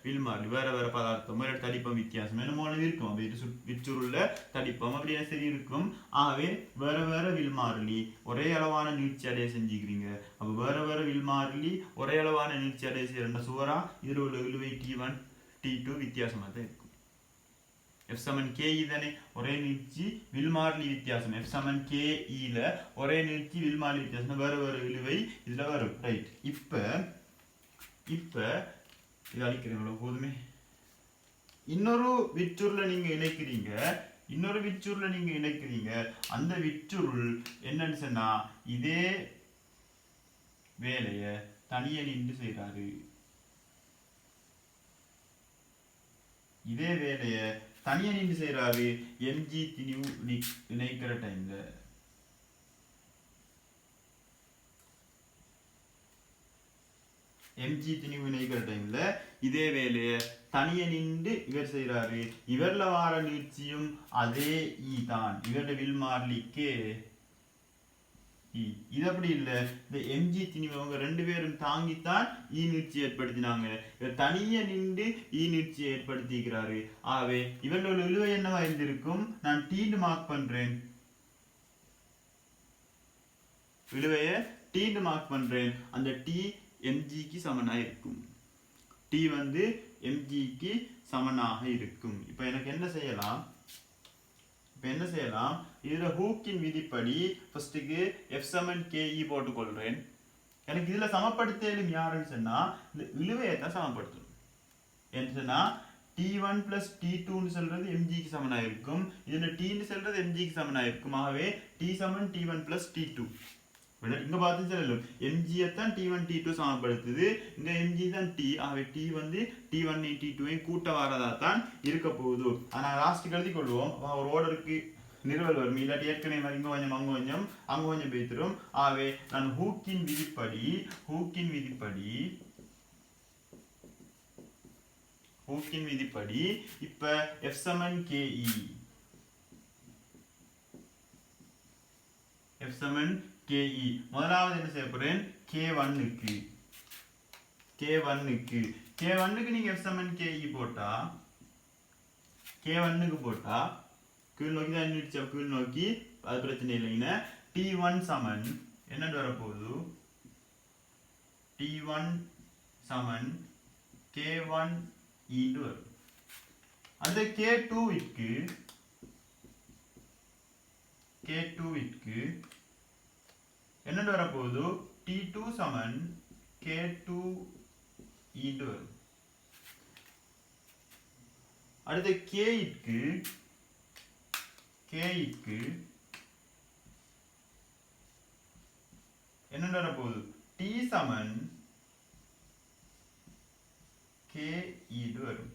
வில் மாறலி வேற பதார்த்தம் வேற தடிப்பம் வித்தியாசம் என்னமோனது இருக்கும். அப்படி விச்சுருள்ள தடிப்பம் அப்படியே சரி இருக்கும். ஆகவே வேற வில் மாறலி ஒரே அளவான நீட்சி அடைய செஞ்சுக்கிறீங்க. அப்போ வேற வில் மாறலி ஒரே அளவான நீட்சி அடைய செய்யற சுவரா இதில் உள்ள இழுவை T1 T2 வித்தியாசமாக தான் இருக்கும். F சமன் KE தானே, ஒரே நீட்சி வில் மாறலி வித்தியாசம். F சமன் KE ல ஒரே நீட்சி வில் மாறலி வித்தியாசம் வேற இழுவை இதுல வரும். ரைட். இப்ப இது அழிக்கிறீங்களோ போதுமே. இன்னொரு விச்சுருளை நீங்க இணைக்கிறீங்க. அந்த விச்சுருள் என்னன்னு சொன்னா இதே வேலைய தனியே நின்று செய்யறாரு. mg திணிவு இணைக்கிற டைம்ல. இதே வேலைய தனிய நின்று இவர் செய்யறாரு. இவர்ல வார நீட்சியும் அதே தான். இவருடைய வில் மாறலிக்கு இது அப்படி இல்லை. இந்த mg திணிவு அவங்க ரெண்டு பேரும் தாங்கித்தான் நீட்சி ஏற்படுத்தினாங்க. இவர் தனிய நின்று நீட்சி ஏற்படுத்திக்கிறாரு. ஆகவே இவர்களோட இழுவை என்னவா இருந்திருக்கும், நான் டீன்னு மார்க் பண்றேன். இழுவைய டீன்னு மார்க் பண்றேன். அந்த டி mgக்கு சமனாக இருக்கும். டி வந்து mgக்கு சமனாக இருக்கும். இப்ப எனக்கு என்ன செய்யலாம், இதுல ஹூக்கின் விதிப்படி ஃபர்ஸ்ட்டுக்கு F சமன் KE போட்டுக்கொள்றேன். எனக்கு இதுல சமப்படுத்தலும் யாருன்னு சொன்னா இந்த இழுவையை தான் சமப்படுத்தணும். என்ன சொன்னா T1 plus T2 சொல்றது mgக்கு சமனா இருக்கும். இதுல T சொல்றது mgக்கு சமனா இருக்கும். ஆகவே T சமன் T1 plus T2. இங்க பார்த்து சொல்லலாம் mg தான் T1 T2 சமப்படுத்துது. இங்க mg தான் T. ஆகவே T வந்து T1 T2 கூட்ட வரதா தான் இருக்க போகுது. ஆனா லாஸ்ட் எழுதி கொள்வோம். ஒரு ஓர்டருக்கு நிறுவல் வரும். இல்லாட்டி ஏற்கனவே இங்க கொஞ்சம் அங்க கொஞ்சம் பேத்துரும். ஆகவே நான் ஹூக்கின் விதிப்படி இப்ப F சமன் KE முதலாவது என்ன செய்ய போறேன், K1க்கு நீங்க F சமன் KE போட்டா கீழ் நோக்கி தான் நீட்சி, கீழ் நோக்கி அது பிரச்சனை இல்லைங்க. T1 சமன் என்னன்னு வரப்போகுது, T1 சமன் K1 ஈண்டு வரும். அந்த K2க்கு என்னன்னு வரப்போகுது, T2 சமன் K2 ஈண்டு வரும். அடுத்த K என்ன வரப்போகுது, T சமன் K ஈடு வரும்.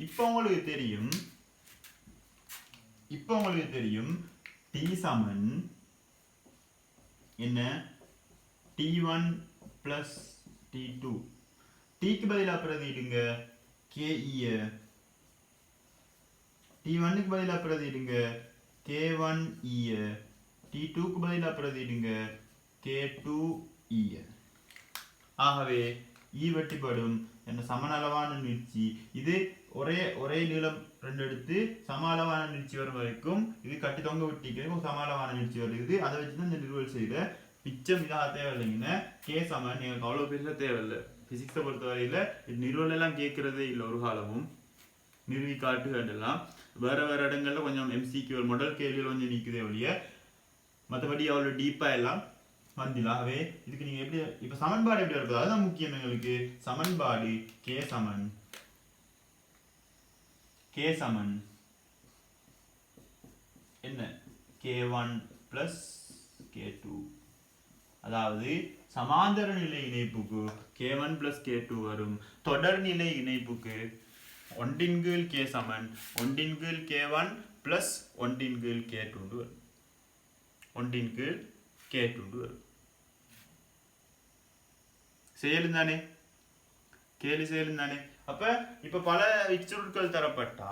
இப்போ உங்களுக்கு தெரியும் T சமன் என்ன, T1 plus T2. Tக்கு பதிலா பிரதியிடுங்க KE. T1க்கு பதிலா பிரதியிடுங்க K1E. T2க்கு பதிலா பிரதியிடுங்க K2E. ஆகவே E வெட்டிப்படும் என்ற சமநளவான நீட்சி. இது ஒரே நீளம் 2 எடுத்து சம அளவான நீட்சி வரும் வரைக்கும் இது கட்டி தொங்க விட்டிக்கு சம அளவான நீட்சி வருது. அதை வச்சுதான் இந்த நிறுவல் செய்த மிச்சம் இதாக தேவையில்லைங்கன்னா கே சமன் நீங்கள் அவ்வளோ பெருசாக தேவையில்லை. பிசிக்ஸை பொறுத்தவரையில் இது நிறுவல் எல்லாம் கேட்கறதே இல்லை ஒரு காலமும். நிறுவி காட்டுகள்லாம் வேற இடங்கள்ல கொஞ்சம் எம்சிக்கு ஒரு மாடல் கேள்வியில் கொஞ்சம் நிற்குதே ஒழிய மற்றபடி அவ்வளோ டீப்பாக எல்லாம் வந்தில. ஆகவே இதுக்கு நீங்கள் எப்படி இப்போ சமன்பாடு எப்படி இருப்பது அதுதான் முக்கியம் எங்களுக்கு. சமன்பாடு கே சமன் என்ன K1 plus K2. அதாவது சமாந்தர நிலை இணைப்புக்கு K1 plus K2 வரும். தொடர்நிலை இணைப்புக்கு 1 K சமன் 1 K1 plus 1 K2 வரும். 1 K2 வரும். செயலும் தானே, கேலி செயலும் தானே. அப்ப இப்ப பல விச்சுருட்கள் தரப்பட்டா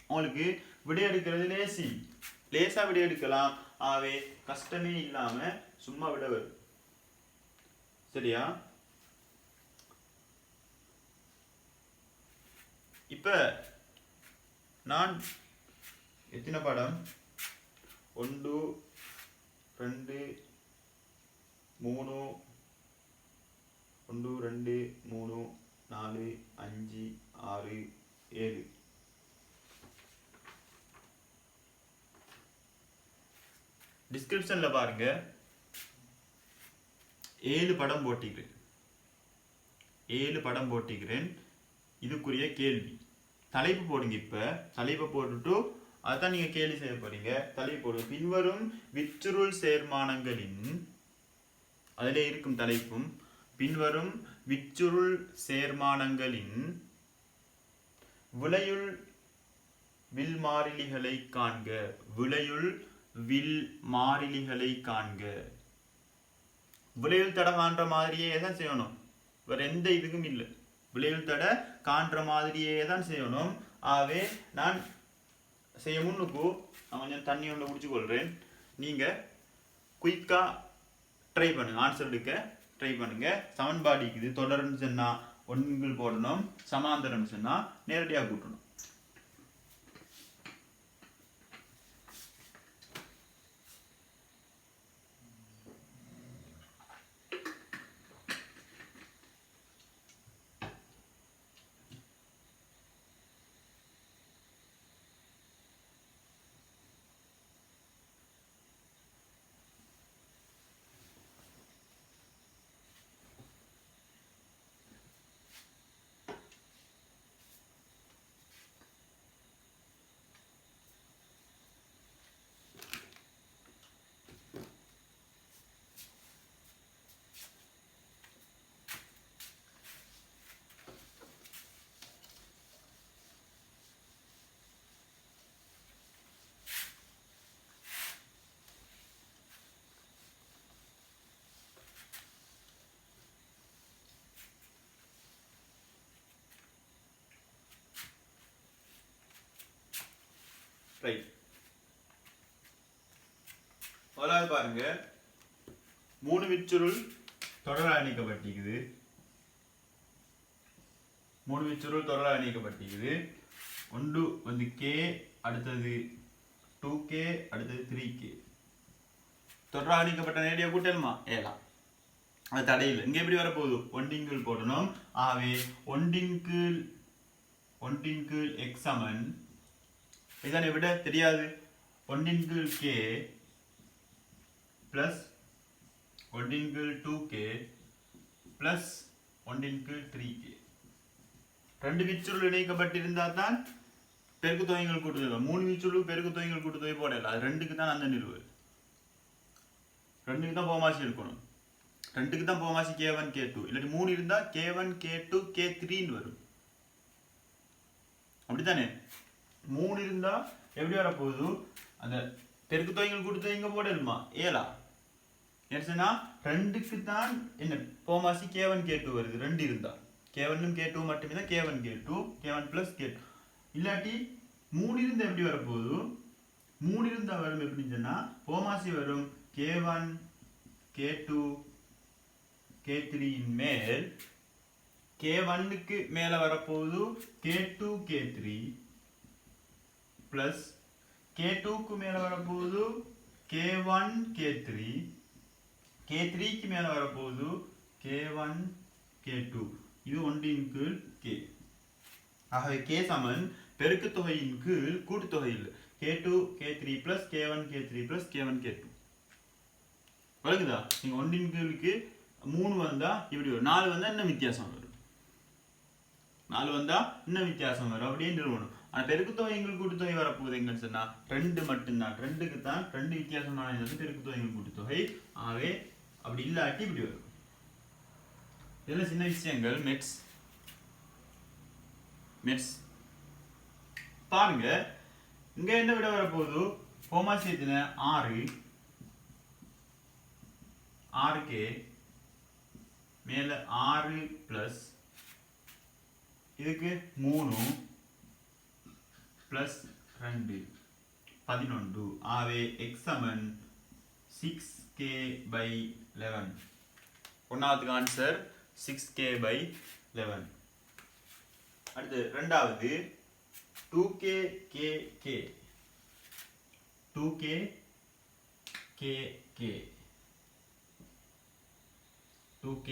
உங்களுக்கு விடையெடுக்கிறது லேசா விடையெடுக்கலாம். ஆகவே கஷ்டமே இல்லாம சும்மா விட வரும். சரியா? இப்ப நான் எத்தனை படம் 1 2 3 1 2 3 4 5 6 7 டிஸ்கிரிப்ஷன்ல பாருங்க 7 படம் போட்டிக்கிறேன். இதுக்குரிய கேள்வி தலைப்பு போடுங்க. இப்ப தலைப்பை போட்டுட்டு அதான் நீங்க கேள்வி செய்ய போறீங்க. தலைப்பு போடுங்க. பின்வரும் விச்சுருள் சேர்மானங்களின் அதிலே இருக்கும் தலைப்பும் பின்வரும் விச்சுருள் சேர்மானங்களின் விளையுள் வில் மாறிலிகளை காண்க. விளையுள் தட காண்ற மாதிரியே தான் செய்யணும். வேற எந்த இதுக்கும் இல்லை. விளையுள் தட காண்ற மாதிரியே தான் செய்யணும். ஆகவே நான் செய்ய முன்னுக்கு நான் கொஞ்சம் தண்ணி ஒன்று குடிச்சு கொள்றேன். நீங்க குயிக்கா ட்ரை பண்ணுங்க, ஆன்சர் எடுக்க ட்ரை பண்ணுங்க. சமன்பாடிக்கு இது தொடர்ன்னு சொன்னா 1 போடணும், சமாந்தரம் சொன்னா நேரடியாக கூட்டணும். முதலாவது பாருங்க, 3 விச்சுருள் தொடராக இணைக்கப்பட்டிருக்குது. 3 விச்சுருள் தொடராக இணைக்கப்பட்டிருக்குது. ஒன்று வந்து K, அடுத்தது 2K, அடுத்தது 3K. தொடராக இணைக்கப்பட்ட நேரடியாக கூட்டலுமா ஏலாம், அது தடையில். இங்க எப்படி வரப்போகுது? 1 போடணும். ஆகவே 1 x சமன் இதானே விட தெரியாது. 1 K plus 1 2K plus 1 3K. 2 விச்சுருள் இணைக்கப்பட்டிருந்தால் தான் பெருக்கு தொகைகள் கூட்டுத்தொகை. 3 விச்சுருள் பெருக்கு தொகைகள் கூட்டுத்தொகை போடல. அது 2க்கு தான் அந்த நிறுவல். 2க்கு தான் போமாசி இருக்கணும். 2க்கு தான் போமாசி K1 K2. இல்லாட்டி 3 இருந்தா K1 K2 K3 வரும். அப்படித்தானே? 3 இருந்தா எப்படி வர போகுது? அந்த பெருக்கு தொகைகள் கூட்டுத்தொகை போடலுமா ஏலா. ஏன்னா 2க்கு தான் என்ன போமாசி K1 K2 வருது. 2 இருந்தா K1 K2 மட்டுமே தான் K1 K2 K1 plus K2 இல்லாட்டி 3 இருந்து எப்படி வரப்போகுது 3 இருந்தா வரும் எப்படின்னு சொன்னா போமாசி வரும் K1 K2 K3 இன் மேல் K1 க்கு மேல வரப்போகுது K2 K3 plus K2 க்கு மேல வரப்போகுது K1 K3 K3 க்கு மேல வரப்போகுது K1 K2 இது ஒன்றின் கீழ் K ஆகவே K சமன் பெருக்கு தொகையின் கீழ் கூட்டுத்தொகையில் K2 K3 plus K1 K3 plus K1 K2 வழங்குதா நீங்க ஒன்றின் கீழுக்கு 3 வந்தா இப்படி வரும் 4 வந்தா இன்னும் வித்தியாசம் வரும் 4 வந்தா இன்னும் வித்தியாசம் வரும் அப்படியே நிறுவனம் ஆனா பெருக்கு தொகைகள் கூட்டுத்தொகை வரப்போகுது எங்கன்னு சொன்னா 2 மட்டும்தான் 2க்கு தான் 2 வித்தியாசமான பெருக்கு தொகைகள் கூட்டுத்தொகை ஆகவே அப்படி இல்லாட்டி இப்படி வரும் இதெல்லாம் சின்ன விஷயங்கள் மெட்ஸ் பாருங்க இங்க என்ன விட வரப்போகுது போமாசியத்துல 6K மேல 6 பிளஸ் இதுக்கு 3 பிளஸ் 2 11 ஆகவே x சமன் 6K by 11 ஒன்னாவதுக்கு ஆன்சர் 6K by 11 அடுத்து ரெண்டாவது 2K K 2K K 2K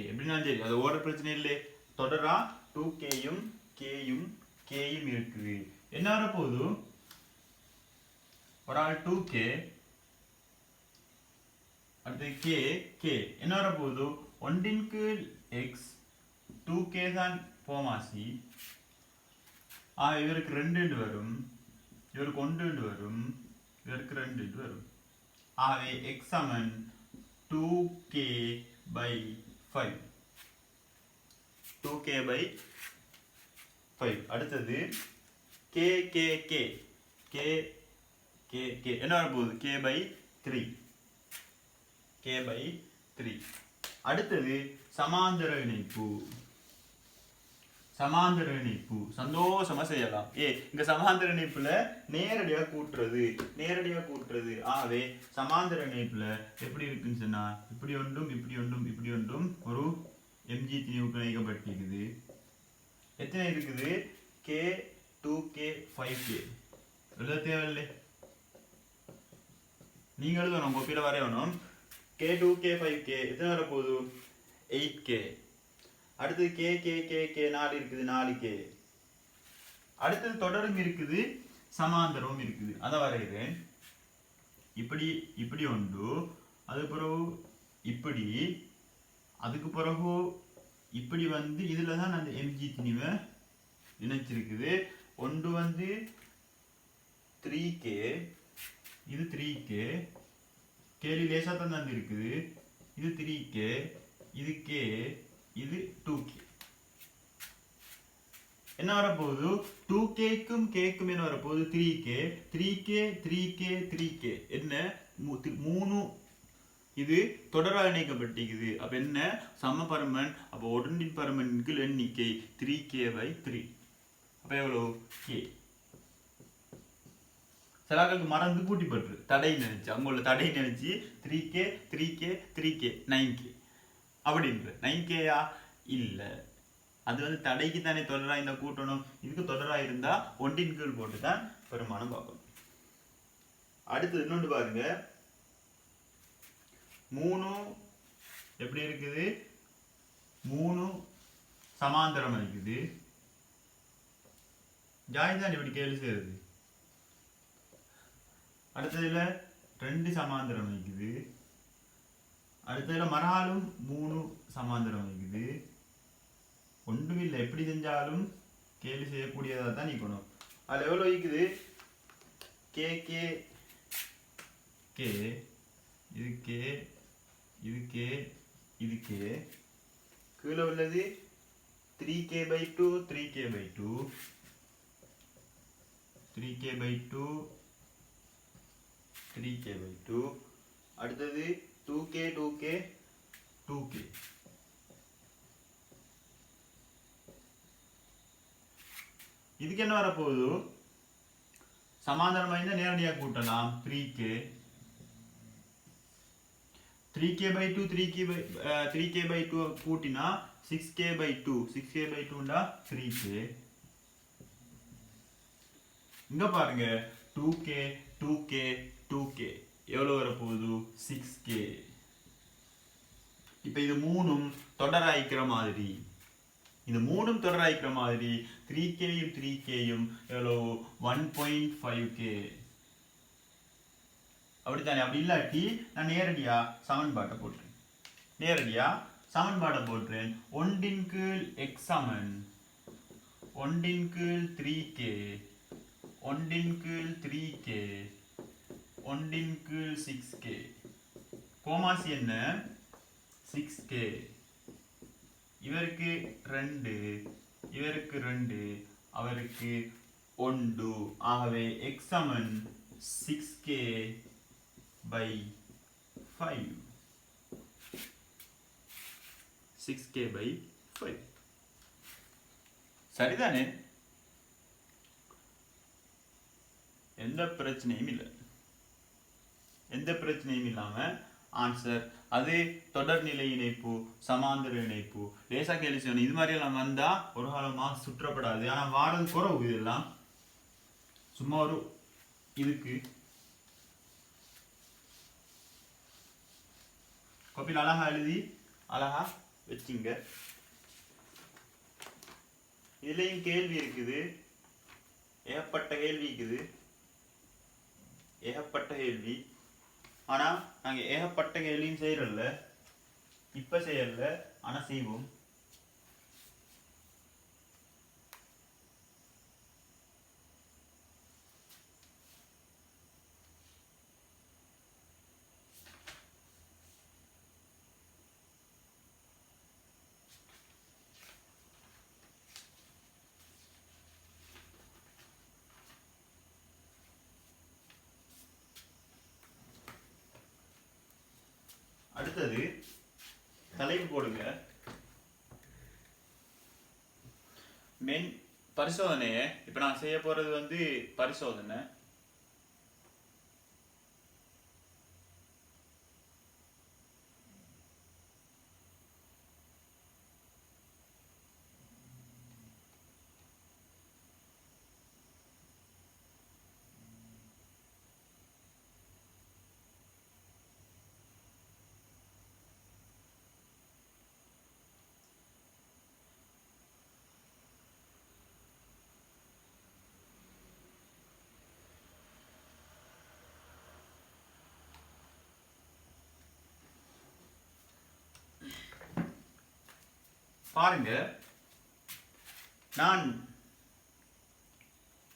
எப்படின்னாலும் சரி அது ஓடுற பிரச்சனை இல்லை தொடரா 2Kயும் Kயும் இருக்குது என்ன வரப்போகுது ஒரு ஆள் 2K அடுத்து K என்ன வரப்போகுது ஒன்றின் கீழ் X 2K தான் போமாசி இவருக்கு 2 வரும் இவருக்கு 1 வரும் இவருக்கு 2 வரும் ஆகவே X Saman 2K by 5 2K by 5 அடுத்தது K என்ன வரப்போகுது K by 3 அடுத்தது சமாந்தர இணைப்பு சந்தோஷமா செய்யலாம் இங்க சமாந்தர இணைப்புல நேரடியா கூட்டுறது ஆகவே சமாந்தர இணைப்புல எப்படி இருக்குன்னு சொன்னா இப்படி ஒன்றும் ஒரு mg திணிவுக்கு இணைக்கப்பட்டிருக்குது எத்தனை இருக்குது K 2K 5K எழுத தேவையில்லை நீங்க எழுதணும் கோப்பில வரையணும் K 2K 5K எத்தனை வரப்போகுது 8K அடுத்து K 4 இருக்குது 4K அடுத்தது தொடரும் இருக்குது சமாந்தரமும் இருக்குது அதை வரைகிறேன் இப்படி ஒன்று அதுக்கு பிறகு அதுக்கு பிறகு இப்படி வந்து இதுல தான் அந்த mg திணிவை இணைச்சிருக்குது ஒன்று வந்து 3K இது 3K கேலி லேசா தான் இருக்குது இது 3K இது K இது 2K என்ன வரப்போகுது 2Kக்கும் Kக்கும் என்ன வரப்போகுது 3K என்ன 3 இது தொடரா இணைக்கப்பட்டிருக்குது அப்ப என்ன சம பருமன் அப்ப ஒன்றின் பருமனுக்கு எண்ணிக்கை 3K by 3 அப்ப எவ்வளவு K சிலாக்களுக்கு மறந்து கூட்டி பற்று தடை நினைச்சு அவங்களோட தடை நினைச்சு 3K 9K அப்படின்ற 9Kயா இல்ல அது வந்து தடைக்கு தானே தொடரா இந்த கூட்டணும் இதுக்கு தொடரா இருந்தா ஒன்றின் கீழ் போட்டுதான் பெருமானம் பார்க்கணும் அடுத்து இன்னொன்று பாருங்க 3 எப்படி இருக்குது 3 சமாந்தரம் இருக்குது ஜாயிதான் இப்படி கேள்வி செய்யுது அடுத்ததுல 2 சமாந்தரம் இருக்குது அடுத்ததுல மறாலும் 3 சமாந்தரம் இருக்குது ஒன்றும் இல்லை எப்படி செஞ்சாலும் கேள்வி செய்யக்கூடியதா தான் நீக்கணும் அதுல எவ்வளவு இருக்குது K இது K இது K இது K கீழே உள்ளது 3K by 2 3K by 2 3K by 2 3K by 2 அடுத்தது 2K இதுக்கு என்ன வரப்போகுது? சமாந்தரமா இருந்தால் நேரடியாக கூட்டலாம். 3k/2 3k/2 கூட்டினா 6k/2 6k/2ண்டா 3k. இங்க பாருங்க 2k 2k 2k எவ்வளவு வரப்போகுது? 6k. இப்ப இது மூணும் தொடராய்க்கிற மாதிரி, இந்த மூணும் தொடராய்க்கிற மாதிரி 3kயும் 3kயும் எவ்வளவு? 1.5k. அப்படித்தானே? அப்படி இல்லாட்டி நான் நேரடியா சமன்பாட்டை போட்டுறேன். நேரடியா சமன்பாட்டை போட்டுறேன். 1 x சமன் 1 3k 1 3k 1 6k. கோமாசி என்ன? 6k. இவருக்கு 2, இவருக்கு 2, அவருக்கு 1. ஆகவே x சமன் 6k/5. 6k/5. சரிதானே? எந்த பிரச்சனையும் இல்லை. எந்த பிரச்சனையும் இல்லாம ஆன்சர். அது தொடர்நிலை இணைப்பு, சமாந்தர இணைப்பு, லேசா கேள்வி செய்யணும். இது மாதிரி எல்லாம் வந்தா ஒரு காலமா சுற்றப்படாது. ஆனா வாடகை குறவு. இதெல்லாம் சும்மா ஒரு இதுக்கு காப்பியில் அழகா எழுதி அழகா வச்சுங்க. இதுலயும் கேள்வி இருக்குது, ஏகப்பட்ட கேள்வி இருக்குது, ஏகப்பட்ட கேள்வி. ஆனா நாங்க ஏகப்பட்ட கேள்வியும் செய்யறல்ல, இப்ப செய்யல, ஆனா செய்வோம். அடுத்தது தலைப்பு போடுங்க. மென் பரிசோதனைய இப்ப நான் செய்ய போறது வந்து பரிசோதனை. பாருங்க, நான்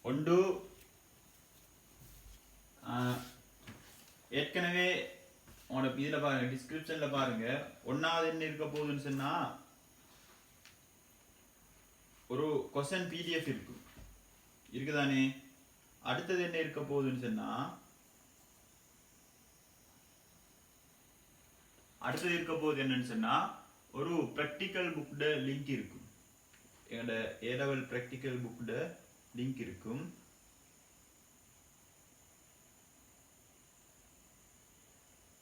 ஒன்று ஏற்கனவே உனக்கு இதுல பாருங்க, டிஸ்கிரிப்ஷன்ல பாருங்க, ஒன்னாவது என்ன இருக்க போகுதுன்னு சொன்னா ஒரு கொஸ்டின் பிடிஎஃப் இருக்குதானே. அடுத்தது என்ன இருக்க போகுதுன்னு சொன்னா, அடுத்தது இருக்க போகுது என்னன்னு சொன்னா ஒரு பிராக்டிக்கல் புக்ட லிங்க் இருக்கும். என்னோட ஏலெவல் பிராக்டிக்கல் புக்ட லிங்க் இருக்கும்.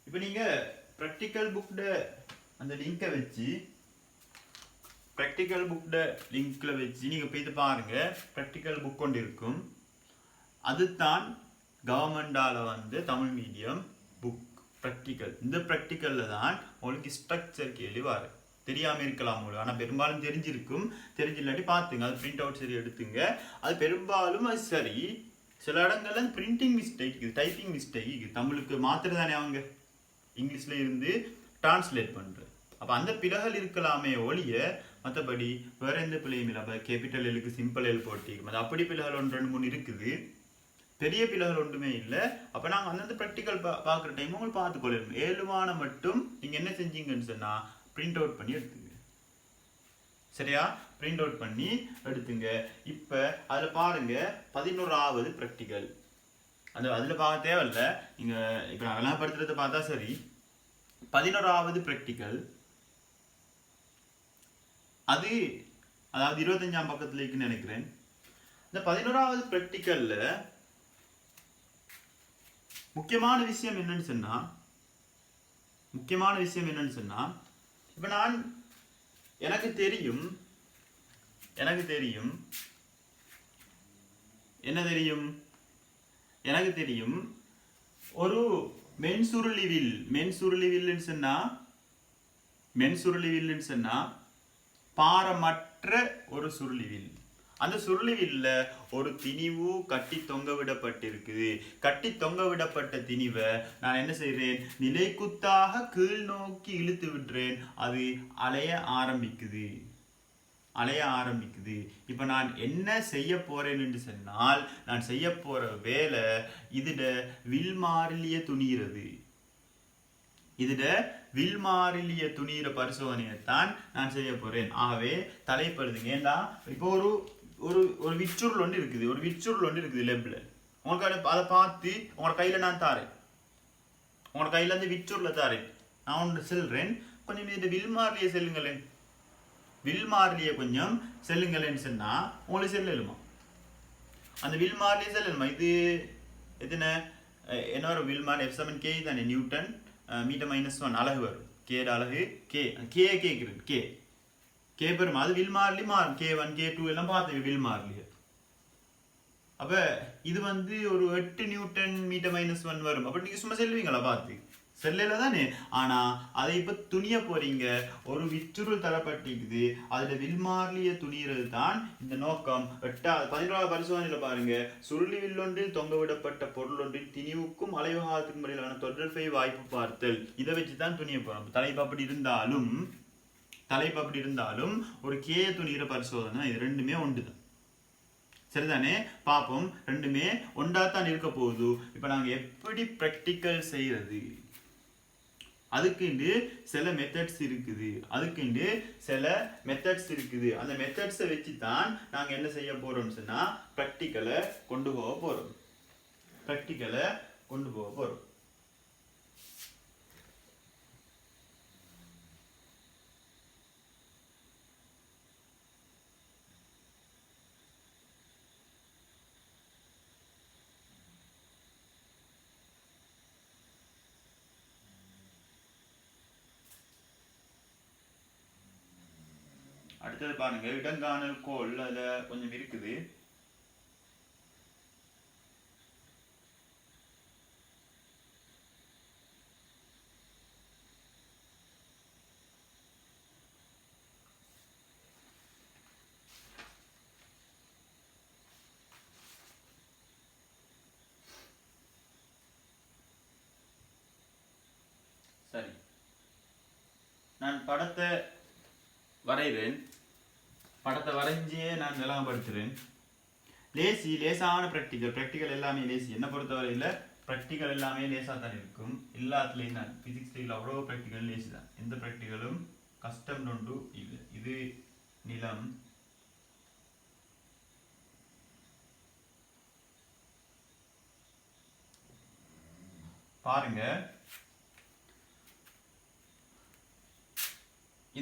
இப்போ நீங்க பிராக்டிக்கல் புக்ட அந்த லிங்கை வச்சு, பிராக்டிக்கல் புக்ட லிங்க்ல வச்சு நீங்க போய் பாருங்க. பிராக்டிக்கல் புக் கொண்டு இருக்கும். அதுதான் கவர்மெண்டால வந்து தமிழ் மீடியம் புக் பிராக்டிக்கல். இந்த பிராக்டிக்கல்ல தான் உங்களுக்கு ஸ்ட்ரக்சர் கேள்வி வரும். தெரியாம இருக்கலாம் உங்களுக்கு, ஆனா பெரும்பாலும் தெரிஞ்சிருக்கும். தெரிஞ்சில்லாட்டி பார்த்துங்க, அது பிரிண்ட் அவுட் சரி எடுத்துங்க. அது பெரும்பாலும் அது சரி. சில இடங்கள்ல பிரிண்டிங் மிஸ்டேக், டைப்பிங் மிஸ்டேக், தமிழுக்கு மாத்திரதானே அவங்க இங்கிலீஷ்ல இருந்து டிரான்ஸ்லேட் பண்ற. அப்ப அந்த பிழைகள் இருக்கலாமே ஒழிய மற்றபடி வேற எந்த பிழையும் இல்லை. அப்ப கேபிட்டல் எலுக்கு சிம்பிள் எல் போட்டிருக்கும். அது அப்படி பிழைகள் 1 2 3 இருக்குது, பெரிய பிழைகள் ஒன்றுமே இல்லை. அப்ப நாங்க அந்தந்த ப்ராக்டிக்கல் பார்க்குற டைம் உங்களுக்கு பார்த்துக்கொள்ளணும். ஏழுமான மட்டும் நீங்க என்ன செஞ்சீங்கன்னு சொன்னா பிரிண்ட் அவுட் பண்ணி எடுத்துங்க. சரியா? பிரிண்ட் அவுட் பண்ணி எடுத்துங்க. இப்ப அதுல பாருங்க 11வது ப்ராக்டிக்கல். அதுல பார்க்க தேவையில்ல, நீங்க இப்ப நான் விளம்பரப்படுத்துறத பார்த்தா சரி. 11வது ப்ராக்டிக்கல் அது, அதாவது 25ஆம் பக்கத்துல இருக்குன்னு நினைக்கிறேன். இந்த இந்த 11வது பிராக்டிக்கல்ல முக்கியமான விஷயம் என்னன்னு சொன்னா இப்ப நான் எனக்கு தெரியும் என்ன தெரியும் எனக்கு தெரியும் ஒரு மென்சுருளிவில்னு சொன்னா பாரமற்ற ஒரு சுருளிவில். அந்த சுருளிவில்ல ஒரு திணிவு கட்டி தொங்க விடப்பட்டிருக்குது. கட்டி தொங்க விடப்பட்ட திணிவை நான் என்ன செய்கிறேன், நிலைக்குத்தாக கீழ் நோக்கி இழுத்து விடுறேன். அது அலைய ஆரம்பிக்குது. இப்ப நான் என்ன செய்ய போறேன் என்று சொன்னால், நான் செய்ய போற வேலை இதுல வில்மாறிலிய துணியிற பரிசோதனையைத்தான் நான் செய்ய போறேன். ஆகவே தலைப்படுதுங்க. ஏன்னா இப்போ ஒரு விச்சுருள் ஒன்று இருக்குது லெப்ல. உங்களுக்கு அதை பார்த்து உங்களோட கையில நான் தாரேன், உங்களோட கையில இருந்து விச்சுருள தாரேன். நான் ஒன்று செல்றேன், கொஞ்சம் இந்த வில்மாறிலிய செல்லுங்களேன், கொஞ்சம் செல்லுங்களேன்னு சொன்னா உங்களுக்கு செல்லுமா? அந்த வில்மாறிலிய செல்லுமா? இது எத்தனை என்ன வரும்? வில்மார் F7K தானே, நியூட்டன் மீட்டர் -1 அலகு வரும். கேட அலகு கேக்குறது கே பெருமா. அது வில்மாறிலி மாறும். K1 K2 எல்லாம் பார்த்து வில்மாறிலிய. அப்ப இது ஒரு 8 நியூட்டன் மீட்டர் -1 வரும். அப்ப நீங்க சும்மா செல்வீங்களா? பார்த்து செல்லையில தானே. ஆனா அதை இப்ப துணிய போறீங்க, ஒரு விச்சுருள் தரப்பட்டிருக்குது, அதுல வில்மாறிலிய துணியிறது தான் இந்த நோக்கம். 11வது பரிசோதனையில பாருங்க, சுருளி வில்லொன்றில் தொங்கவிடப்பட்ட பொருள் ஒன்றின் திணிவுக்கும் அலைவகாலத்துக்கும் இடையிலான தொடர்பை வாய்ப்பு பார்த்தல். இதை வச்சுதான் துணிய போறோம். தலைப்பு அப்படி இருந்தாலும் ஒரு கேய துணியிற பரிசோதனை. இது ரெண்டுமே ஒன்றுதான், சரிதானே? பார்ப்போம், ரெண்டுமே ஒன்றாத்தான் இருக்க போகுது. இப்ப நாங்க எப்படி பிராக்டிக்கல் செய்யறது, அதுக்கு சில மெத்தட்ஸ் இருக்குது. அந்த மெத்தட்ஸை வச்சு தான் நாங்க என்ன செய்ய போறோம்னு சொன்னா பிராக்டிக்கலை கொண்டு போக போறோம். அடுத்தது பாருங்க, இடங்காணல் கோல். அதுல கொஞ்சம் இருக்குது. சரி, நான் படத்தை வரைஞ்சே நான் விளங்கப்படுத்துறேன். லேசான பிராக்டிக்கல் எல்லாமே லேசி. என்ன பொறுத்தவரையில் பிராக்டிக்கல் எல்லாமே லேசாக தான் இருக்கும். எல்லாத்துலேயும் தான் பிசிக்ஸ் அவ்வளோ பிராக்டிக்கல் லேசி தான். எந்த பிராக்டிக்கலும் கஷ்டம் ஒன்று இல்லை. இது நிலம், பாருங்க.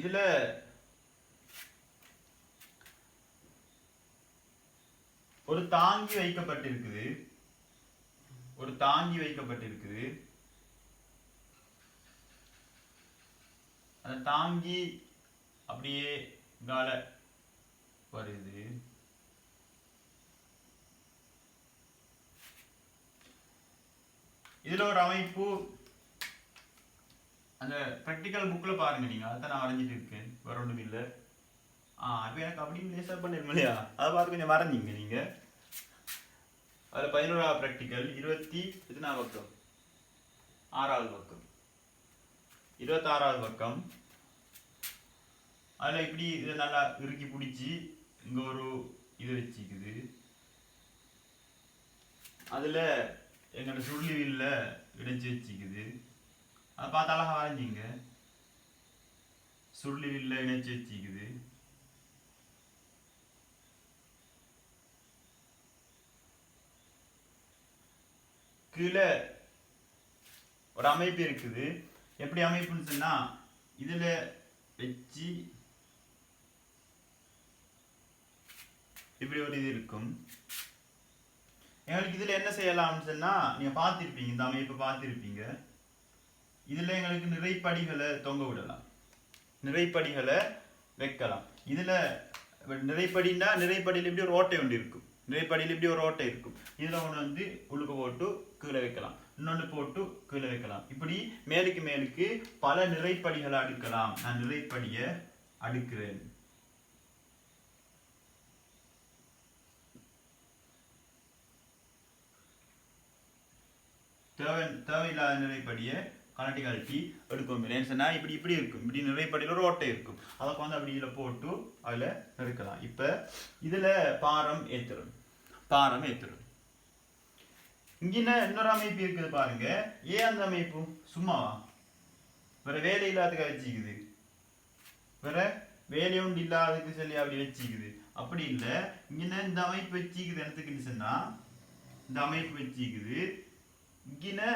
இதுல ஒரு தாங்கி வைக்கப்பட்டிருக்குது. அந்த தாங்கி அப்படியே கால வருது. இதுல ஒரு அமைப்பு அந்த பிராக்டிக்கல் புக்ல பாருங்க, நீங்க அதான் நான் வரைஞ்சிட்டு இருக்கேன், வேற ஒன்றும் இல்லை. அப்ப எனக்கு அப்படின்னு லேசா பண்ணிருக்கோம் இல்லையா? அதை பார்த்து கொஞ்சம் வரைஞ்சிங்க நீங்க. அதுல 11வது பிராக்டிக்கல் 26வது பக்கம் 26வது பக்கம். அதுல இப்படி இதை நல்லா இறுக்கி பிடிச்சி இங்க ஒரு இது வச்சுக்குது. அதுல எங்களோட சுருளிவில்ல இணைச்சு வச்சுக்குது. அதை பார்த்து அழகா வரைஞ்சிங்க. சுருளிவில்ல இணைச்சு வச்சுக்குது. கீழே ஒரு அமைப்பு இருக்குது. எப்படி அமைப்புன்னு சொன்னா, இதுல வச்சு இப்படி ஒரு இது இருக்கும். எங்களுக்கு இதுல என்ன செய்யலாம்னு சொன்னா நீங்க பார்த்திருப்பீங்க, இந்த அமைப்பை பார்த்திருப்பீங்க. இதுல எங்களுக்கு நிறைப்படிகளை தொங்க விடலாம், நிறைப்படிகளை வைக்கலாம். இதுல நிறைப்படினா நிறைப்படியில் இப்படி ஒரு ஓட்டை ஒன்று இருக்கும், நிறைப்படியில் இப்படி ஒரு ஓட்டை இருக்கும். இதுல ஒன்று வந்து உள்ளுக்கு போட்டு கீழே வைக்கலாம், இன்னொன்று போட்டு கீழே வைக்கலாம். இப்படி மேலுக்கு மேலுக்கு பல நிறைப்படிகளை அடுக்கலாம். நான் நிறைப்படியை அடுக்கிறேன். தேவையில்லாத நிறைப்படியை கலட்டி கழட்டி எடுக்கும். சொன்னா இப்படி இப்படி இருக்கும், இப்படி நிறைப்படியில் ஒரு ஓட்டை இருக்கும். அதை வந்து அப்படி இதில் போட்டு அதில் நெருக்கலாம். இப்போ இதில் பாரம் ஏற்றுறோம், பாரம் ஏற்றுறோம். இங்கே இன்னொரு அமைப்பு இருக்குது பாருங்க. ஏன் அந்த அமைப்பு சும்மாவா? வேற வேலை இல்லாததுக்காக வச்சுக்குது, வேற வேலையும் இல்லாததுக்கு சொல்லி அப்படி வச்சுக்குது. அப்படி இல்லை, இங்கே இந்த அமைப்பு வச்சுக்குது. என்னத்துக்குன்னு சொன்னா இந்த அமைப்பு வச்சுக்குது. இங்கே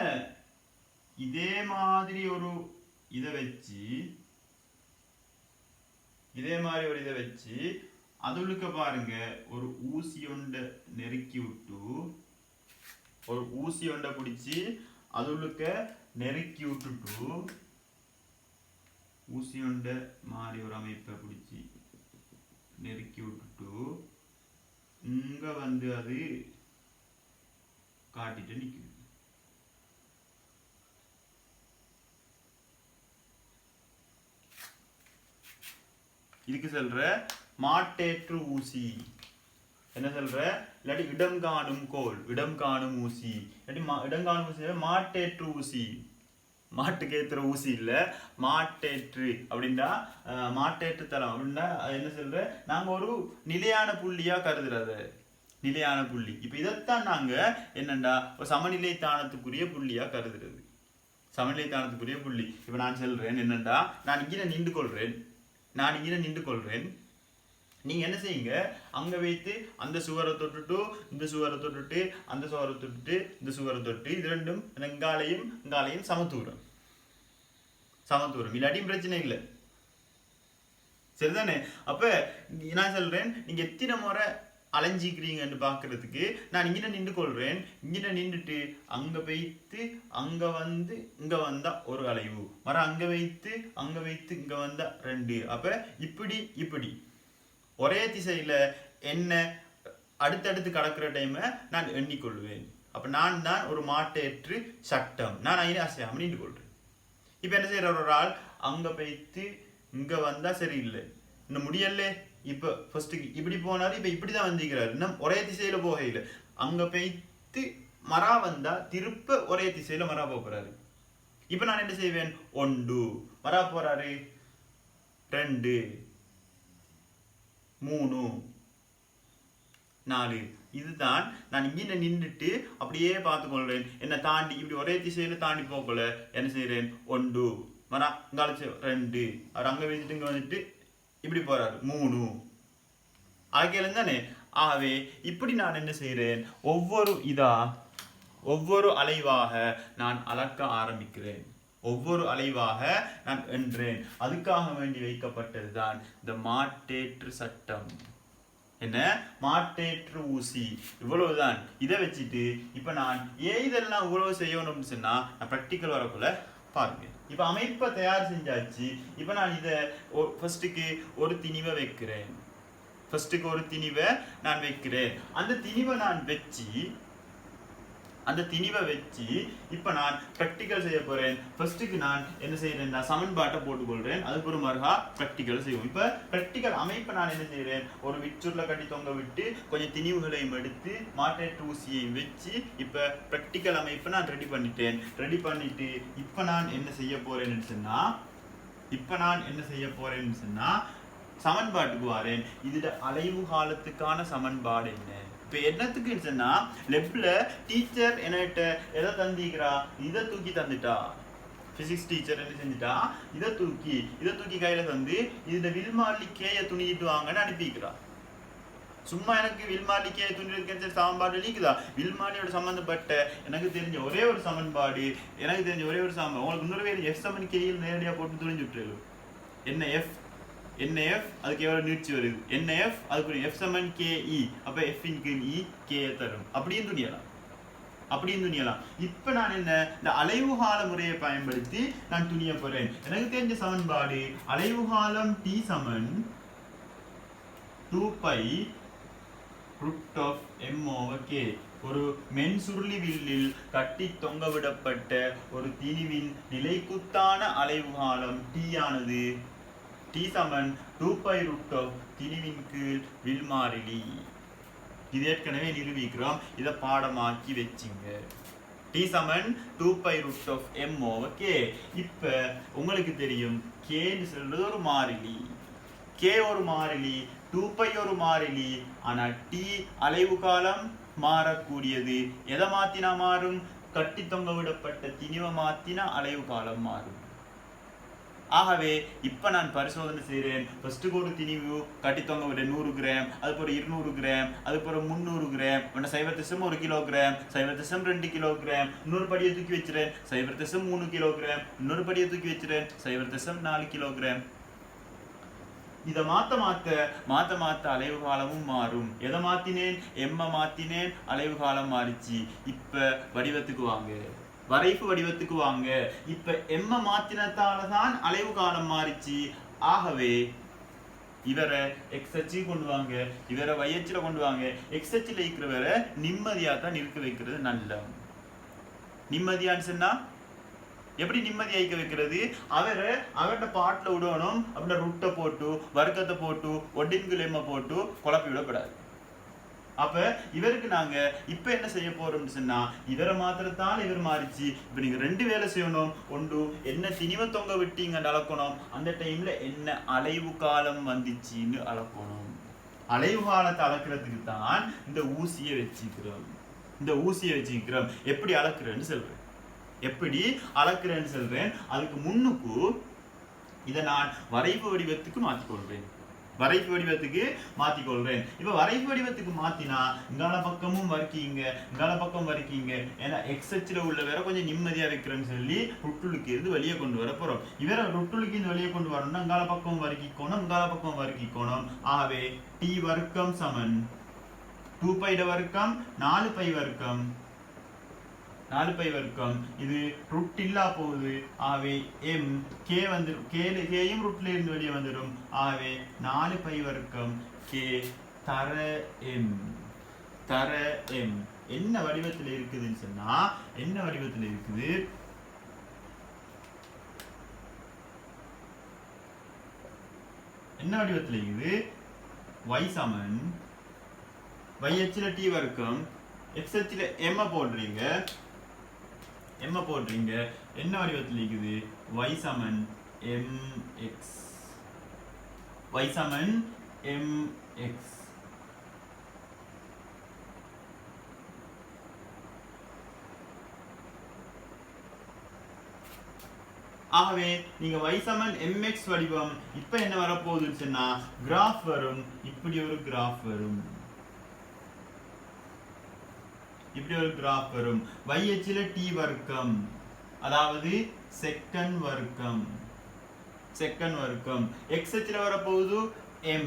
இதே மாதிரி ஒரு இதை வச்சு, இதே மாதிரி ஒரு இதை வச்சு அதுளுக்க பாருங்க ஒரு ஊசி ஒன்றை நெருக்கி விட்டு, ஒரு ஊசி ஒன்றை பிடிச்சி அதுளுக்க நெருக்கி விட்டுட்டு, ஊசி ஒன்றை மாதிரி ஒரு அமைப்பை பிடிச்சி நெருக்கி விட்டுட்டு இங்க வந்து அது காட்டிட்டு நிக்குது. இதுக்கு சொல்ற மாட்டேற்று ஊசி. என்ன சொல்ற? இல்லாட்டி இடம் காணும் கோல், இடம் காணும் ஊசி. இல்லாட்டி இடம் காணும் ஊசி மாட்டேற்று ஊசி. மாட்டுக்கு ஏற்றுற ஊசி இல்ல, மாட்டேற்று அப்படின்னா மாட்டேற்று தளம் அப்படின்னா என்ன சொல்ற? நாங்க ஒரு நிலையான புள்ளியா கருதுறத, நிலையான புள்ளி. இப்ப இதைத்தான் நாங்க என்னண்டா ஒரு சமநிலை தானத்துக்குரிய புள்ளியா கருதுறது, சமநிலை தானத்துக்குரிய புள்ளி. இப்ப நான் சொல்றேன் என்னண்டா, நான் இங்கே நின்று கொள்றேன், நான் இங்கே நின்று கொள்றேன். நீங்க என்ன செய்யுங்க, அங்க வைத்து அந்த சுவரை தொட்டுட்டு இந்த சுவரை தொட்டுட்டு அந்த சுவரை தொட்டுட்டு இந்த சுவரை தொட்டு இது ரெண்டும் இங்காலையும் இங்காலையும் சமத்தூரம், சமத்தூரம். இல்லாட்டியும் பிரச்சனை இல்லை, சரிதானே? அப்ப நான் சொல்றேன், நீங்க எத்தனை முறை அலைஞ்சிக்கிறீங்கன்னு பாக்குறதுக்கு நான் இங்கே நின்று கொள்றேன். இங்கே நின்றுட்டு அங்க வைத்து அங்க வந்து இங்க வந்தா ஒரு அலைவு, மர அங்க வைத்து இங்க வந்தா ரெண்டு. அப்ப இப்படி இப்படி ஒரே திசையில என்ன அடுத்தடுத்து கடக்கிற டைமை நான் எண்ணிக்கொள்வேன். அப்ப நான் தான் ஒரு மாட்டேற்று சட்டம், நான் ஐநா அசையாம நின்று கொள்றேன். இப்ப என்ன செய்யற, ஒரு ஆள் அங்க வைத்து இங்க வந்தா சரியில்லை, இன்னும் முடியல. இப்ப ஃபர்ஸ்ட் இப்படி போனாரு, இப்ப இப்படிதான் வந்திருக்கிறாரு, இன்னும் ஒரே திசையில போகையில. அங்க வைத்து மரா வந்தா திருப்ப ஒரே திசையில மரா போறாரு. இப்ப நான் என்ன செய்வேன், ஒன்று மரா போறாரு, 2 3 4. இதுதான் நான் இங்கே நின்றுட்டு அப்படியே பார்த்துக்கொள்றேன். என்ன தாண்டி இப்படி ஒரே திசையில தாண்டி போகல என்ன செய்யறேன், 1 மரா இங்காலச்சு 2, அவர் அங்க வச்சுட்டு இங்க வந்துட்டு இப்படி போறாரு 3 ஆகியலும் தானே. ஆகவே இப்படி நான் என்ன செய்யறேன், ஒவ்வொரு அலைவாக நான் அளக்க ஆரம்பிக்கிறேன், ஒவ்வொரு அலைவாக நான் என்றேன். அதுக்காக வேண்டி வைக்கப்பட்டதுதான் இந்த மாட்டேற்று சட்டம். என்ன, மாட்டேற்று ஊசி. இவ்வளவுதான். இதை வச்சுட்டு இப்ப நான் இதெல்லாம் இவ்வளவு செய்யணும்னு சொன்னா நான் பிராக்டிக்கல் வரக்குள்ள பாருங்க. இப்ப அமைப்பை தயார் செஞ்சாச்சு. இப்ப நான் இதை ஃபர்ஸ்ட்டுக்கு ஒரு திணிவை வைக்கிறேன், ஃபர்ஸ்ட்டுக்கு ஒரு திணிவை நான் வைக்கிறேன். அந்த திணிவை நான் வச்சு இப்ப நான் பிராக்டிக்கல் செய்ய போறேன். ஃபர்ஸ்ட்டுக்கு நான் என்ன செய்யறேன், நான் சமன்பாட்டை போட்டுக்கொள்றேன். அதுக்கு ஒரு மறுகா பிராக்டிக்கல் செய்வோம். இப்ப பிராக்டிக்கல் அமைப்பை நான் என்ன செய்யறேன், ஒரு விச்சுருளை கட்டி தொங்க விட்டு கொஞ்சம் திணிவுகளையும் எடுத்து மாட்டேற்று ஊசியையும் வச்சு இப்ப பிராக்டிக்கல் அமைப்பை நான் ரெடி பண்ணிட்டு இப்ப நான் என்ன செய்ய போறேன்னு சொன்னா சமன்பாட்டுக்கு வரேன். இதுல அலைவு காலத்துக்கான சமன்பாடு என்ன? இப்ப என்னத்துக்கு சொன்னா, லெப்ல டீச்சர் என்கிட்ட எதை தந்திக்கிறா, இதை தூக்கி தந்துட்டா. பிசிக்ஸ் டீச்சர் என்ன செஞ்சுட்டா, இதை தூக்கி கையில தந்து இதுல வில்மாலி கேய துணிட்டு வாங்கன்னு அனுப்பிக்கிறா. சும்மா எனக்கு வில்மாலி கேய துணி சமன்பாடு நீக்குதா? வில்மாலியோட சம்பந்தப்பட்ட எனக்கு தெரிஞ்ச ஒரே ஒரு சமன்பாடு, உங்களுக்கு இன்னொரு பேர் எஃப் சமன் கேயில் நேரடியா போட்டு துணிஞ்சு விட்டுரு. என்ன NF அதுக்கு எவ்வளவு நீட்சி வருது NF அதுக்கு F சமன் KE அப்ப F இன் கீழ் E K தரும் அப்படியும் துணியலாம் இப்ப நான் என்ன இந்த அலைவுகால முறையை பயன்படுத்தி நான் துணிய போறேன் எனக்கு தெரிஞ்ச சமன்பாடு அலைவுகாலம் T சமன் 2 pi root of m over k ஒரு மென் சுருளி வில்லில் கட்டி தொங்கவிடப்பட்ட ஒரு திணிவின் நிலைக்குத்தான அலைவுகாலம் T ஆனது T சமன் 2 பை root of திணிவின் கீழ் வில் மாறிலி இது ஏற்கனவே நிரூபிக்கிறோம் இதை பாடமாக்கி வச்சிங்க T சமன் 2 pi root of m over k இப்ப உங்களுக்கு தெரியும் k ன்னு சொல்றது ஒரு மாறிலி k ஒரு மாறிலி 2 பை ஒரு மாறிலி ஆனா T அலைவு காலம் மாறக்கூடியது எதை மாத்தினா மாறும் கட்டி தொங்க விடப்பட்ட திணிவை மாத்தினா அலைவு காலம் மாறும் ஆகவே இப்ப நான் பரிசோதனை செய்கிறேன் ஃபர்ஸ்ட்டுக்கு ஒரு திணிவு கட்டி தொங்க விட 100 கிராம் அதுக்கு ஒரு 200 கிராம் அதுக்கு ஒரு 300 கிராம் உடனே 0.1 கிலோகிராம் 0.2 கிலோகிராம் இன்னொரு படியை தூக்கி வச்சுறேன் 0.3 கிலோகிராம் இன்னொரு படியை தூக்கி வச்சுறேன் 0.4 கிலோகிராம் இதை மாத்த அலைவு காலமும் மாறும் எதை மாத்தினேன் எம்ம மாத்தினேன் அலைவு காலம் மாறிச்சு இப்ப வடிவத்துக்கு வாங்க வரைப்பு வடிவத்துக்கு வாங்க இப்ப எம்ம மாத்தினத்தாலதான் அலைவு காலம் மாறிச்சு ஆகவே இவரை எக்ஸ் அச்சு கொண்டு வாங்க இவரை y அச்சுல கொண்டு வாங்க எக்ஸ் அச்சுல இருக்கிறவரை நிம்மதியா தான் இருக்க வைக்கிறது நல்ல நிம்மதியான்னு சொன்னா எப்படி நிம்மதி ஐக்க வைக்கிறது அவர்கிட்ட பாட்டில் விடணும் அப்படின்னா ருட்டை போட்டு வர்க்கத்தை போட்டு ஒட்டின்குலேம போட்டு குழப்பி விடக்கூடாது அப்ப இவருக்கு நாங்க இப்ப என்ன செய்ய போறோம்னு சொன்னா இவரை மாத்திரத்தால் இவர் மாறிச்சு இப்ப நீங்க 2 வேலை செய்யணும் ஒன்று என்ன திணிவை தொங்க விட்டீங்கன்னு அளக்கணும் அந்த டைம்ல என்ன அலைவு காலம் வந்துச்சுன்னு அளக்கணும் அலைவு காலத்தை அளக்கிறதுக்கு தான் இந்த ஊசியை வச்சுக்கிறோம் எப்படி அளக்குறேன்னு சொல்றேன் எப்படி அளக்குறேன்னு சொல்றேன் அதுக்கு முன்னுக்கு இதை நான் வரைப்பு வடிவத்துக்கு மாத்திக்கொள்றேன் இப்ப வரைப்பு வடிவத்துக்கு மாத்தினா இங்கால பக்கமும் வர்க்கீங்க இங்கால பக்கம் வர்க்கீங்க ஏன்னா எக்ஸ் அச்சுல உள்ள வேற கொஞ்சம் நிம்மதியா வைக்கிறேன்னு சொல்லி ருட்டுலுக்கு இருந்து வெளியே கொண்டு வர போறோம் இவரை ருட்டுலுக்கு இருந்து வெளியே கொண்டு வரணும்னா இங்கால பக்கம் வர்க்கிக்கோணும் ஆகவே டி வர்க்கம் சமன் 2 பை வர்க்கம் 4 பை வர்க்கம் இது ரூட் இல்லா போகுது ஆகவே எம் கே வந்துடும் கேயும் ரூட்ல இருந்து வெளியே வந்துடும் ஆகவே 4 பை வர்க்கம் கே தர எம் என்ன வடிவத்தில் இருக்குதுன்னு சொன்னா என்ன வடிவத்தில் இருக்குது y சமன் y அச்சுல t வர்க்கம் x அச்சுல m போடுறீங்க என்ன வடிவத்தில் இருக்குது y சமன் mx ஆகவே நீங்க y சமன் mx வடிவம் இப்ப என்ன வரப்போகுதுன்னு சொன்னா கிராஃப் வரும் இப்படி ஒரு கிராஃப் வரும் y அச்சுல t வர்க்கம் அதாவது செகண்ட் வர்க்கம் x அச்சுல வரப்போகுது m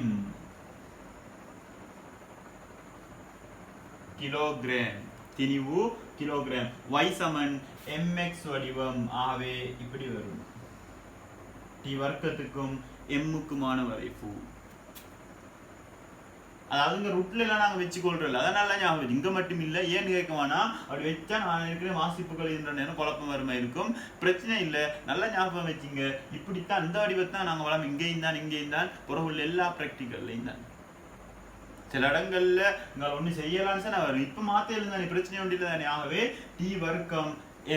கிலோகிராம் திணிவு கிலோகிராம் y சமன் mx வடிவம் ஆகவே இப்படி வரும் t வர்க்கத்துக்கும் m க்குமான வரைப்பு அதாவது இங்க ரூட்ல எல்லாம் நாங்க வச்சுக்கொள்றோம் அதனால ஞாபகம் இங்க மட்டும் இல்ல ஏன்னு கேட்கவானா அப்படி வச்சா நான் இருக்கிற வாசிப்புகள் என்ற நேரம் குழப்பம் வருமா இருக்கும் பிரச்சனை இல்ல நல்லா ஞாபகம் வச்சுங்க இப்படித்தான் இந்த வடிவத்தான் நாங்க வளம் இங்கேயும் தான் புறவுள்ள எல்லா பிராக்டிகல்லையும் தான் சில இடங்கள்ல இங்க ஒண்ணு செய்யலாம்னு சொன்னா வரும் இப்ப மாத்த இருந்தானே பிரச்சனை ஒன்று இல்லை தானே ஆகவே டி வர்க்கம்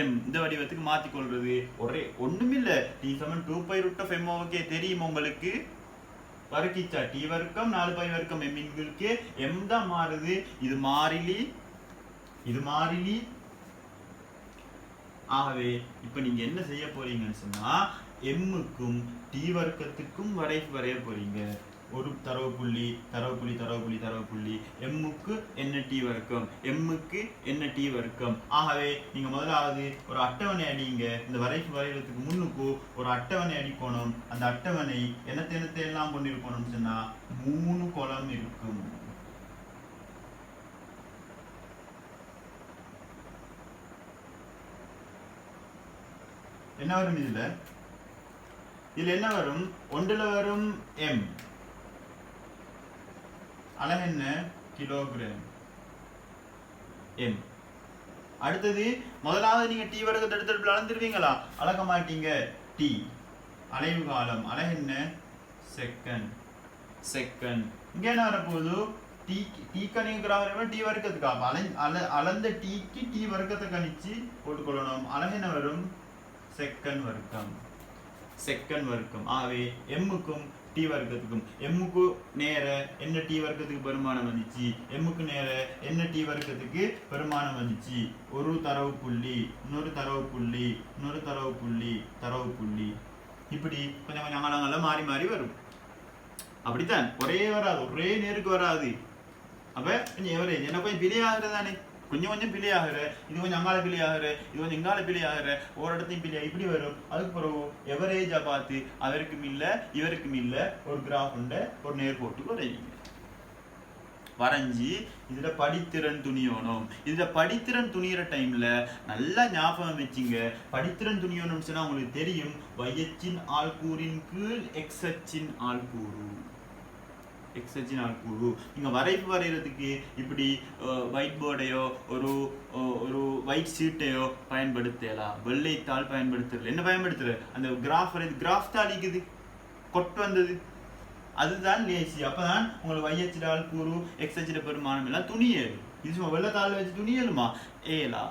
m இந்த வடிவத்துக்கு மாத்திக்கொள்றது ஒண்ணுமில்ல t சமன் 2 pi root of m okay தெரியும் உங்களுக்கு வர்க்கிச்சா t வர்க்கம் 4 பை வர்க்கம் m இன் கீழ் k m தான் மாறுது இது மாறிலி ஆகவே இப்ப நீங்க என்ன செய்ய போறீங்கன்னு சொன்னா m க்கும் t வர்க்கத்துக்கும் வரைய போறீங்க ஒரு தரவு புள்ளி தரவு புள்ளி தரவு புள்ளி தரவு புள்ளி எம்முக்கு என்ன டி வர்க்கம் எம்முக்கு என்ன டி வர்க்கம். ஆகவே நீங்க முதலாவது ஒரு அட்டவணை அடிங்க. இந்த வரைகிறதுக்கு முன்னுக்கு ஒரு அட்டவணை அடிக்கணும். அந்த அட்டவணை என்னத்தை எல்லாம் கொண்டிருக்கணும்னு சொன்னா 3 column இருக்கும். என்ன வரும் இதுல என்ன வரும்? ஒன்றுல வரும் m, அலகு என்ன? Kilogram m. அடுத்தது முதலாவது நீங்க டி வர்க்கத்தை எடுத்து அளந்துருவீங்களா? அளக்க மாட்டீங்க. டி அலைவு காலம், அலகு என்ன? செகண்ட். இங்க என்ன வரப்போகுது? டி கணிக்கிறாங்க டி வர்க்கத்துக்கு அளந்த டீக்கு டி வர்க்கத்தை கணிச்சு போட்டுக்கொள்ளணும். அலகு என்ன வரும்? செகண்ட் வர்க்கம். ஆகவே எம்முக்கும் டி வர்க்கத்துக்கும் எம்முக்கு நேர என்ன டி வர்க்கத்துக்கு பெருமானம் வந்துச்சு, எம்முக்கு நேர என்ன டி வர்க்கத்துக்கு பெருமானம் வந்துச்சு. ஒரு தரவு புள்ளி, இன்னொரு தரவு புள்ளி, இன்னொரு தரவு புள்ளி, தரவு புள்ளி, இப்படி கொஞ்சம் கொஞ்சம் அங்கலங்கள்லாம் மாறி மாறி வரும். அப்படித்தான், ஒரே வராது, ஒரே நேருக்கு வராது. அப்ப கொஞ்சம் எவரேஜ் என்ன கொஞ்சம் பிழை ஆகுறதானே, கொஞ்சம் கொஞ்சம் பிழை ஆகுற, இது கொஞ்சம் அங்கால பிழை ஆகுற, இது கொஞ்சம் இங்கால பிழை ஆகுற, ஒரு இடத்தையும் பிழை, இப்படி வரும். அதுக்கு பிறகு எவரேஜா பார்த்து அவருக்கும் இல்லை இவருக்கும் இல்லை ஒரு கிராஃப் உண்ட ஒரு நேர் போட்டு வரைவீங்க. வரைஞ்சி இதுல படித்திறன் துணியணும். இதுல படித்திறன் துணியிற டைம்ல நல்லா ஞாபகம் வச்சுங்க. படித்திறன் துணியணும்னு சொன்னா உங்களுக்கு தெரியும், y-அச்சின் ஆள்கூறின் கீழ் x-அச்சின் ஆள்கூறு. எக்ஸச்சின் ஆள்கூறு. நீங்க வரைப்பு வரைகிறதுக்கு இப்படி ஒயிட் போர்டையோ ஒரு ஒயிட் ஷீட்டையோ பயன்படுத்தலாம். வெள்ளைத்தாள் பயன்படுத்துறது. என்ன பயன்படுத்துற? அந்த கிராஃப் தான் அடிக்குது, கொட்டு வந்தது, அதுதான் லேசி. அப்பதான் உங்களுக்கு y-அச்சின் ஆள்கூறு x-அச்சின் பெருமானம் எல்லாம் துணியேறும். இது சும்மா வெள்ளத்தாள் வச்சு துணியலுமா? ஏலா.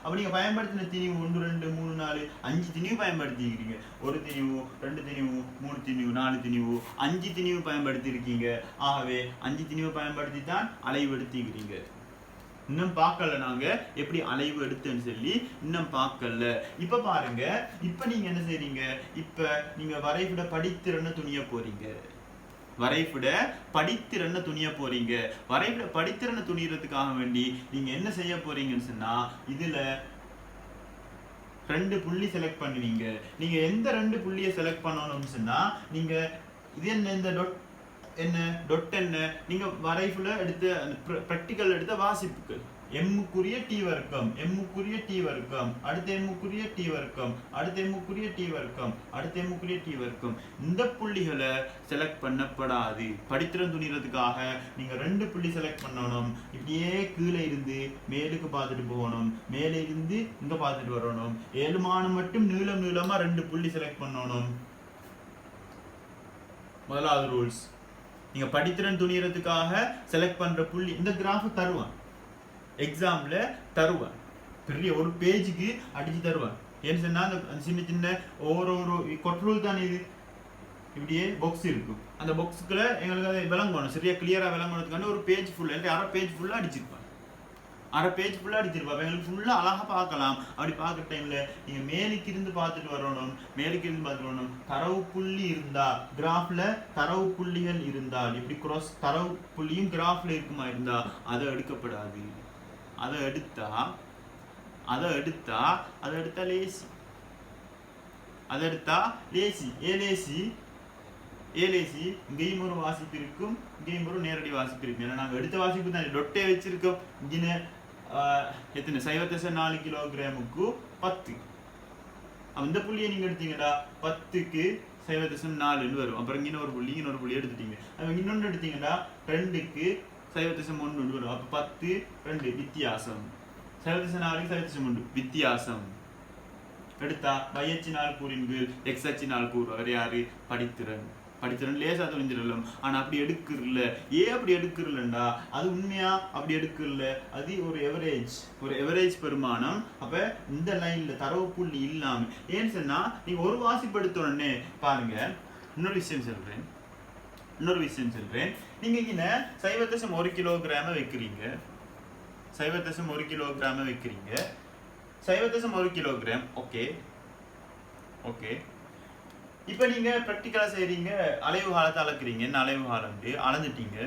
அப்ப நீங்க பயன்படுத்தின திணிவு 1 2 3 4 5 திணிவு பயன்படுத்திக்கிறீங்க. ஒரு திணிவு, 2 திணிவு, 3 திணிவு, 4 திணிவு, 5 திணிவு பயன்படுத்தி இருக்கீங்க. ஆகவே 5 திணிவு பயன்படுத்தி தான் அலைவு எடுத்திக்கிறீங்க. இன்னும் பார்க்கல நாங்க எப்படி அலைவு எடுத்துன்னு சொல்லி இன்னும் பார்க்கல. இப்ப பாருங்க, இப்ப நீங்க என்ன செய்றீங்க? இப்ப நீங்க வரைபட படித்திறன துணிய போறீங்க. வரைபட படித்திறன துணிய போறீங்க. வரைபட படித்திறன துணியறதுக்காக வேண்டி நீங்க என்ன செய்ய போறீங்கன்னு சொன்னா, இதுல 2 புள்ளி செலக்ட் பண்ணுவீங்க. நீங்க எந்த 2 புள்ளியை செலக்ட் பண்ணணும்னு சொன்னா, நீங்க இது என்ன, இந்த டொட் என்ன, நீங்க வரைபட எடுத்த பிராக்டிகல் எடுத்த வாசிப்புகள் எம்முக்குரிய டி வர்க்கம், எம்முக்குரிய டி வர்க்கம், அடுத்த எம்முக்குரிய டி வர்க்கம், அடுத்த எம்முக்குரிய டி வர்க்கம், அடுத்த எம்முக்குரிய டி வர்க்கம். இந்த புள்ளிகளை செலக்ட் பண்ணப்படாது. படித்திறன் துணிறதுக்காக நீங்க 2 புள்ளி செலக்ட் பண்ணணும். இப்படியே கீழே இருந்து மேலுக்கு பார்த்துட்டு போகணும், மேலே இருந்து இங்க பார்த்துட்டு வரணும். 7 மானம் மட்டும் நீளமா 2 புள்ளி செலக்ட் பண்ணணும். முதலாவது ரூல்ஸ். நீங்க படித்திறன் துணிறதுக்காக செலக்ட் பண்ற புள்ளி இந்த கிராஃப் தருவான், எக்ஸாம்ல தருவான், பெரிய ஒரு பேஜுக்கு அடிச்சு தருவான். ஏன்னு சொன்னா அந்த சின்ன சின்ன ஒரு கொட்ரூல் தான் இது. இப்படியே பாக்ஸ் இருக்கும். அந்த பாக்ஸுக்குள்ள எங்களுக்கு அதை விளங்கணும், சரியா கிளியரா விளங்கணுக்கான ஒரு பேஜ் ஃபுல்லா, அரை பேஜ் ஃபுல்லா அடிச்சிருப்பான். அரை பேஜ் ஃபுல்லா அடிச்சிருப்பாங்க. எங்களுக்கு ஃபுல்லா அழகா பார்க்கலாம். அப்படி பார்க்குற டைம்ல நீங்க மேலுக்கு இருந்து பார்த்துட்டு வரணும், மேலுக்கு இருந்து பார்த்துட்டு வரணும். தரவு புள்ளி இருந்தா, கிராஃப்ல தரவு புள்ளிகள் இருந்தால், இப்படி கிராஸ் தரவு புள்ளியும் கிராஃப்ல இருக்குமா இருந்தா அதை எடுக்கப்படாது. அதை எடுத்தா லேசி. அதை எடுத்தா லேசி. ஏலேசி இங்கேயும் ஒரு வாசிப்பு இருக்கும், இங்கேயும் ஒரு நேரடி வாசிப்பு இருக்கும். ஏன்னா நாங்கள் எடுத்த வாசிப்பு தான் டொட்டே வச்சிருக்கோம். இங்கே எத்தனை 0.4 கிலோகிராமுக்கு 10. அந்த புள்ளியை நீங்க எடுத்தீங்கடா 10க்கு 0.4 வரும். அப்புறம் இன்னொரு புள்ளி எடுத்துட்டீங்க. இன்னொன்று எடுத்தீங்கடா 2க்கு 0.1 வரும். அப்ப 10 2 வித்தியாசம். 0.4க்கு 0.3 வித்தியாசம். எடுத்தா y-அச்சின் ஆள்கூறின் கீழ் x-அச்சின் ஆள்கூறு. அவர் யாரு? படித்திறன் லேசா தெரிஞ்சிடலாம். ஆனா அப்படி எடுக்கிறல்ல. ஏன் அப்படி எடுக்கிறல்லண்டா, அது உண்மையா அப்படி எடுக்கிறல்ல, அது ஒரு எவரேஜ் பெருமானம். அப்ப இந்த லைன்ல தரவு புள்ளி இல்லாம, ஏன்னு சொன்னா நீங்க ஒரு வாசிப்படுத்தோடனே பாருங்க. இன்னொரு விஷயம் சொல்றேன். நீங்க இங்க 0.1 கிலோகிராம வைக்கிறீங்க. 0.1 கிலோகிராம வைக்கிறீங்க. 0.1 கிலோகிராம் ஓகே. இப்போ நீங்க ப்ராக்டிக்கலா செய்றீங்க, அலைவு காலத்தை அளக்குறீங்க. என்ன அலைவு காலம் அளந்துட்டீங்க.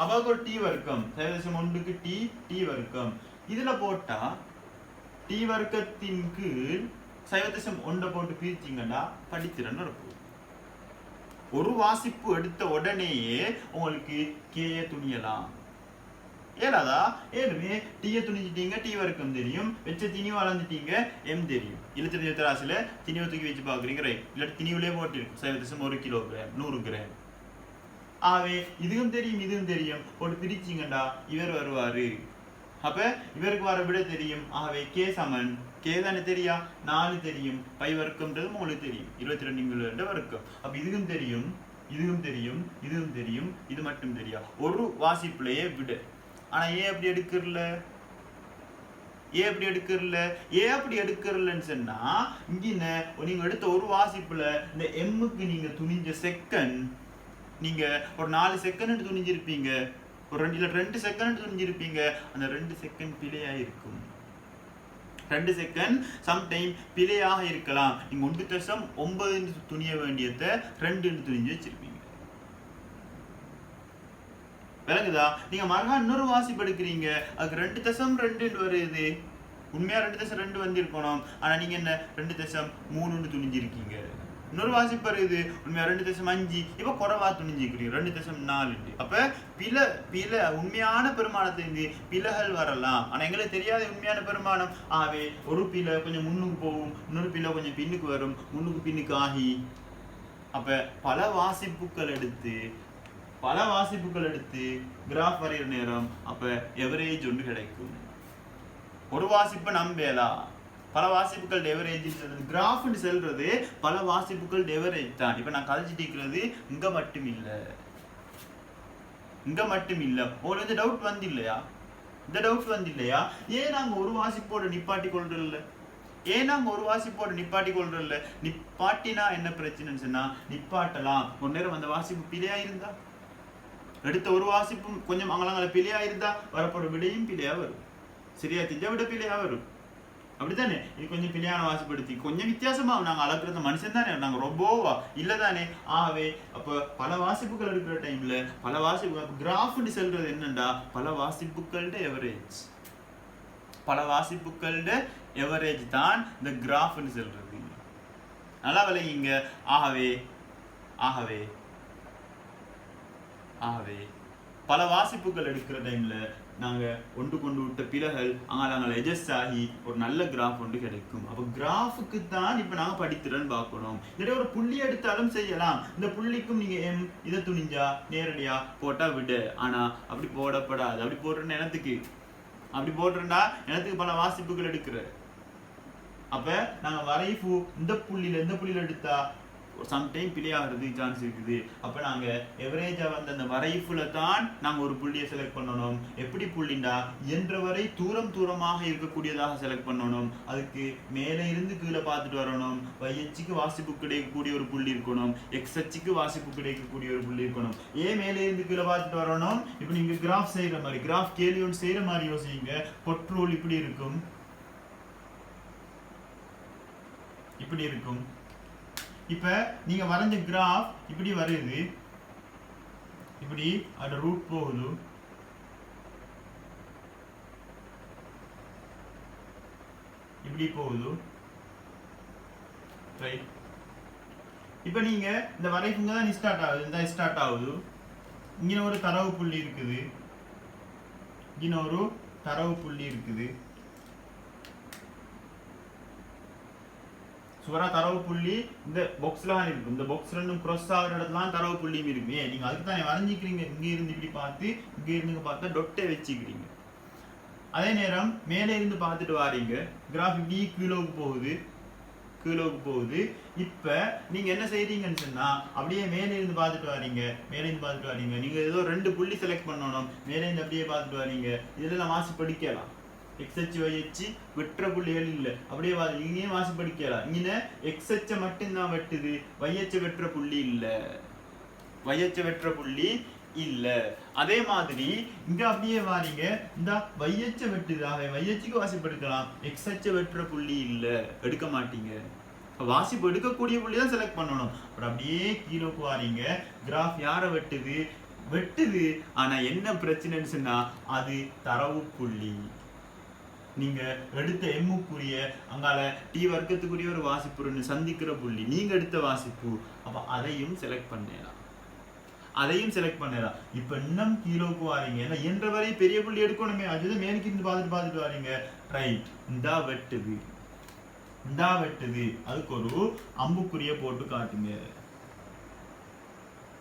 அவாக்கு ஒரு டி வர்க்கம் 0.1க்கு டி வர்க்கம். இதுல போட்டா டி வர்க்கத்தின் கீழ் 0.1 போட்டு பிரிச்சிங்கன்னா படித்திறன் நடக்கும். ஒரு வாசிப்பு எடுத்த உடனேயே உங்களுக்கு கேய துணியலாம். ஏலாதா ஏழுமே டீயை துணிச்சிட்டீங்க, டி வர்க்கம் தெரியும், வச்ச திணிவு அளந்துட்டீங்க, எம் தெரியும். இழுத்து தராசில திணிவை தூக்கி வச்சு பாக்குறீங்க, ரைட். இல்லாட்டி திணிவுலேயே போட்டிருக்கும் 0.1 கிலோகிராம் 100 கிராம். ஆகவே இதுவும் தெரியும் இதுவும் தெரியும் போட்டு பிரிச்சிங்கண்டா இவர் வருவாரு. அப்ப இவருக்கு வர விட தெரியும். ஆகவே கே சமன் கே தானே தெரியா, 4 தெரியும், பை வர்க்கம்ன்றது உங்களுக்கு தெரியும், 22 வர்க்கம். அப்ப இதுவும் தெரியும் இதுவும் தெரியும் இதுவும் தெரியும், இது மட்டும் தெரியா. ஒரு வாசிப்புலையே விட. ஆனா ஏன் அப்படி எடுக்கிறல, ஏன் அப்படி எடுக்கிறல, ஏன் அப்படி எடுக்கிறலன்னு சொன்னா இங்க நீங்க எடுத்த ஒரு வாசிப்புல இந்த எம்முக்கு நீங்க துணிஞ்ச செகண்ட் நீங்க ஒரு 4 செகண்ட் துணிஞ்சிருப்பீங்க, ஒரு 2 செகண்ட் துணிஞ்சிருப்பீங்க. அந்த 2 செகண்ட் பிழையா இருக்கும். 2 செகண்ட் சம்டைம் பிழையாக இருக்கலாம். நீங்க 1.9 துணிய வேண்டியதை 2 துணிஞ்சு வச்சிருப்பீங்க. விளங்குதா? நீங்க மறுகா இன்னொரு வாசிப்பு எடுக்கிறீங்க, அதுக்கு 2.2 வருது. உண்மையா 2.2 வந்திருக்கணும். ஆனா நீங்க என்ன 2.3 துணிஞ்சிருக்கீங்க. இன்னொரு வாசிப்பு வருது, உண்மையா 2.5, இப்ப குறைவா துணிஞ்சிருக்கிறீங்க 2.4. அப்ப பில உண்மையான பெருமானத்திலிருந்து பிழைகள் வரலாம். ஆனா எங்களுக்கு தெரியாத உண்மையான பெருமானம். ஆகவே ஒரு பிழை கொஞ்சம் முன்னுக்கு போகும், இன்னொரு பிழை கொஞ்சம் பின்னுக்கு வரும், முன்னுக்கு பின்னுக்கு ஆகி. அப்ப பல வாசிப்புகள் எடுத்து கிராஃப் வரைகிற நேரம் அப்ப எவரேஜ் ஒன்று கிடைக்கும். ஒரு வாசிப்பை நம்பேலா, பல வாசிப்புகள் எவரேஜ் கிராஃப்னு செல்றது பல வாசிப்புகள் எவரேஜ் தான். இப்ப நான் கதைச்சிட்டு இருக்கிறது இங்க மட்டும் இல்ல. உங்களுக்கு டவுட் வந்து இல்லையா? இந்த டவுட் வந்து இல்லையா? ஏன் நாங்க ஒரு வாசிப்போட நிப்பாட்டி கொள்றதில்ல? நிப்பாட்டினா என்ன பிரச்சனைன்னு சொன்னா, நிப்பாட்டலாம். ஒரு நேரம் அந்த வாசிப்பு பிழையா இருந்தா, எடுத்த ஒரு வாசிப்பும் கொஞ்சம் அங்கலங்கள பிழையா இருந்தா வரப்போற விடையும் பிழையா வரும். சரியா தெரிஞ்ச விட பிழையா வரும். அப்படித்தானே? இது கொஞ்சம் பிழையான வாசிப்படுத்தி கொஞ்சம் வித்தியாசமா நாங்க அளக்குறது மனுஷன் தானே, நாங்க ரொம்பவா இல்லதானே. ஆகவே அப்ப பல வாசிப்புகள் எடுக்கிற டைம்ல பல வாசிப்பு கிராஃப்னு சொல்றது என்னண்டா, பல வாசிப்புகளோட எவரேஜ் தான் இந்த கிராஃப்னு சொல்றது. நல்லா விளையுங்க. ஆகவே பல வாசிப்புகள் எடுக்கிற டைம்ல நாங்க ஒன்று கொண்டு விட்ட பிழைகள் நாங்கள் எஜஸ்ட் ஆகி ஒரு நல்ல கிராஃப் ஒன்று கிடைக்கும். அப்ப கிராஃபுக்கு தான் இப்ப நாங்க படித்திறன் பார்க்கணும். இதே ஒரு புள்ளி எடுத்தாலும் செய்யலாம். இந்த புள்ளிக்கும் நீங்க எம் இதை துணிஞ்சா நேரடியா போட்டா விடு. ஆனா அப்படி போடப்படாது. அப்படி போடுற எனத்துக்கு பல வாசிப்புகள் எடுக்கிற. அப்ப நாங்க வரைஃபு இந்த புள்ளியில எடுத்தா சம்டைம் பிழையாகிறது சான்ஸ் இருக்குது. அப்ப நாங்க எவரேஜா வந்து அந்த வரைஃபுல தான் நாங்க ஒரு புள்ளியை செலக்ட் பண்ணணும். எப்படி புள்ளிண்டா என்றவரை தூரமாக இருக்கக்கூடியதாக செலக்ட் பண்ணணும். அதுக்கு மேலே இருந்து கீழே பார்த்துட்டு வரணும். y-அச்சுக்கு வாசிப்பு கிடைக்கக்கூடிய ஒரு புள்ளி இருக்கணும், x-அச்சுக்கு வாசிப்பு கிடைக்கக்கூடிய ஒரு புள்ளி இருக்கணும். ஏன் மேலே இருந்து கீழே பார்த்துட்டு வரணும்? இப்ப நீங்க கிராஃப் செய்யற மாதிரி, கிராஃப் கேள்வி ஒன்று செய்யற மாதிரி யோசிங்க. பொட்ரோல் இப்படி இருக்கும். இப்ப நீங்க வரைஞ்ச கிராஃப் இப்படி வருது, இப்படி அதோட ரூட் போகுது, இப்படி போகுது, ரைட். இப்ப நீங்க இந்த வரைக்குங்க தான் ஸ்டார்ட் ஆகுது. இங்க ஒரு தரவு புள்ளி இருக்குது, சுவரா தரவு புள்ளி இந்த பாக்ஸ்ல இருக்கும். இந்த பாக்ஸ் ரெண்டும் கிராஸ் ஆகிற இடத்துல தரவு புள்ளியும் இருக்கு. நீங்க அதுக்கு தானே வரைஞ்சிக்கிறீங்க. இங்க இருந்து இப்படி பார்த்து இங்க இருந்து பார்த்தா டொட்டை வச்சுக்கிறீங்க. அதே நேரம் மேலே இருந்து பார்த்துட்டு வாரீங்க, கிராஃப் இப்படி கீழோக்கு போகுது. இப்ப நீங்க என்ன செய்றீங்கன்னு சொன்னா, அப்படியே மேலே இருந்து பார்த்துட்டு வாரீங்க. நீங்க ஏதோ 2 புள்ளி செலக்ட் பண்ணணும். மேலே இருந்து அப்படியே பார்த்துட்டு வாரீங்க. இதெல்லாம் வாசி படிக்கலாம். x-அச்சு y-அச்சு வெற்ற புள்ளிகள் இல்ல. அப்படியே இங்கேயும் வாசி படிக்கலாம். இங்க x-அச்ச மட்டும்தான் வெட்டுது, y-அச்ச வெற்ற புள்ளி இல்ல. அதே மாதிரி இங்க அப்படியே வாரீங்க, இந்த y-அச்ச வெட்டுது. ஆக y-அச்சுக்கு வாசிப்படுத்தலாம், x-அச்ச வெற்ற புள்ளி இல்ல, எடுக்க மாட்டீங்க. வாசிப்பு எடுக்கக்கூடிய புள்ளி தான் செலக்ட் பண்ணணும். அப்புறம் அப்படியே கீழோக்கு வாரீங்க, கிராஃப் யாரை வெட்டுது. ஆனா என்ன பிரச்சனைன்னு சொன்னா அது தரவு புள்ளி. நீங்க எடுத்த எம்முக்குரிய அங்கால டி வர்க்கத்துக்குரிய ஒரு வாசிப்பு சந்திக்கிற புள்ளி நீங்க எடுத்த வாசிப்பு. அப்ப அதையும் செலக்ட் பண்ணலாம். இப்ப இன்னும் கீழோக்கு வாரீங்க, ஏன்னா என்ற வரை பெரிய புள்ளி எடுக்கணுமே, அதுதான் மேலுக்கு இருந்து பார்த்துட்டு வாரீங்க. ரைட், இந்தா வெட்டுது, அதுக்கு ஒரு அம்புக்குரிய போட்டு காட்டுங்க.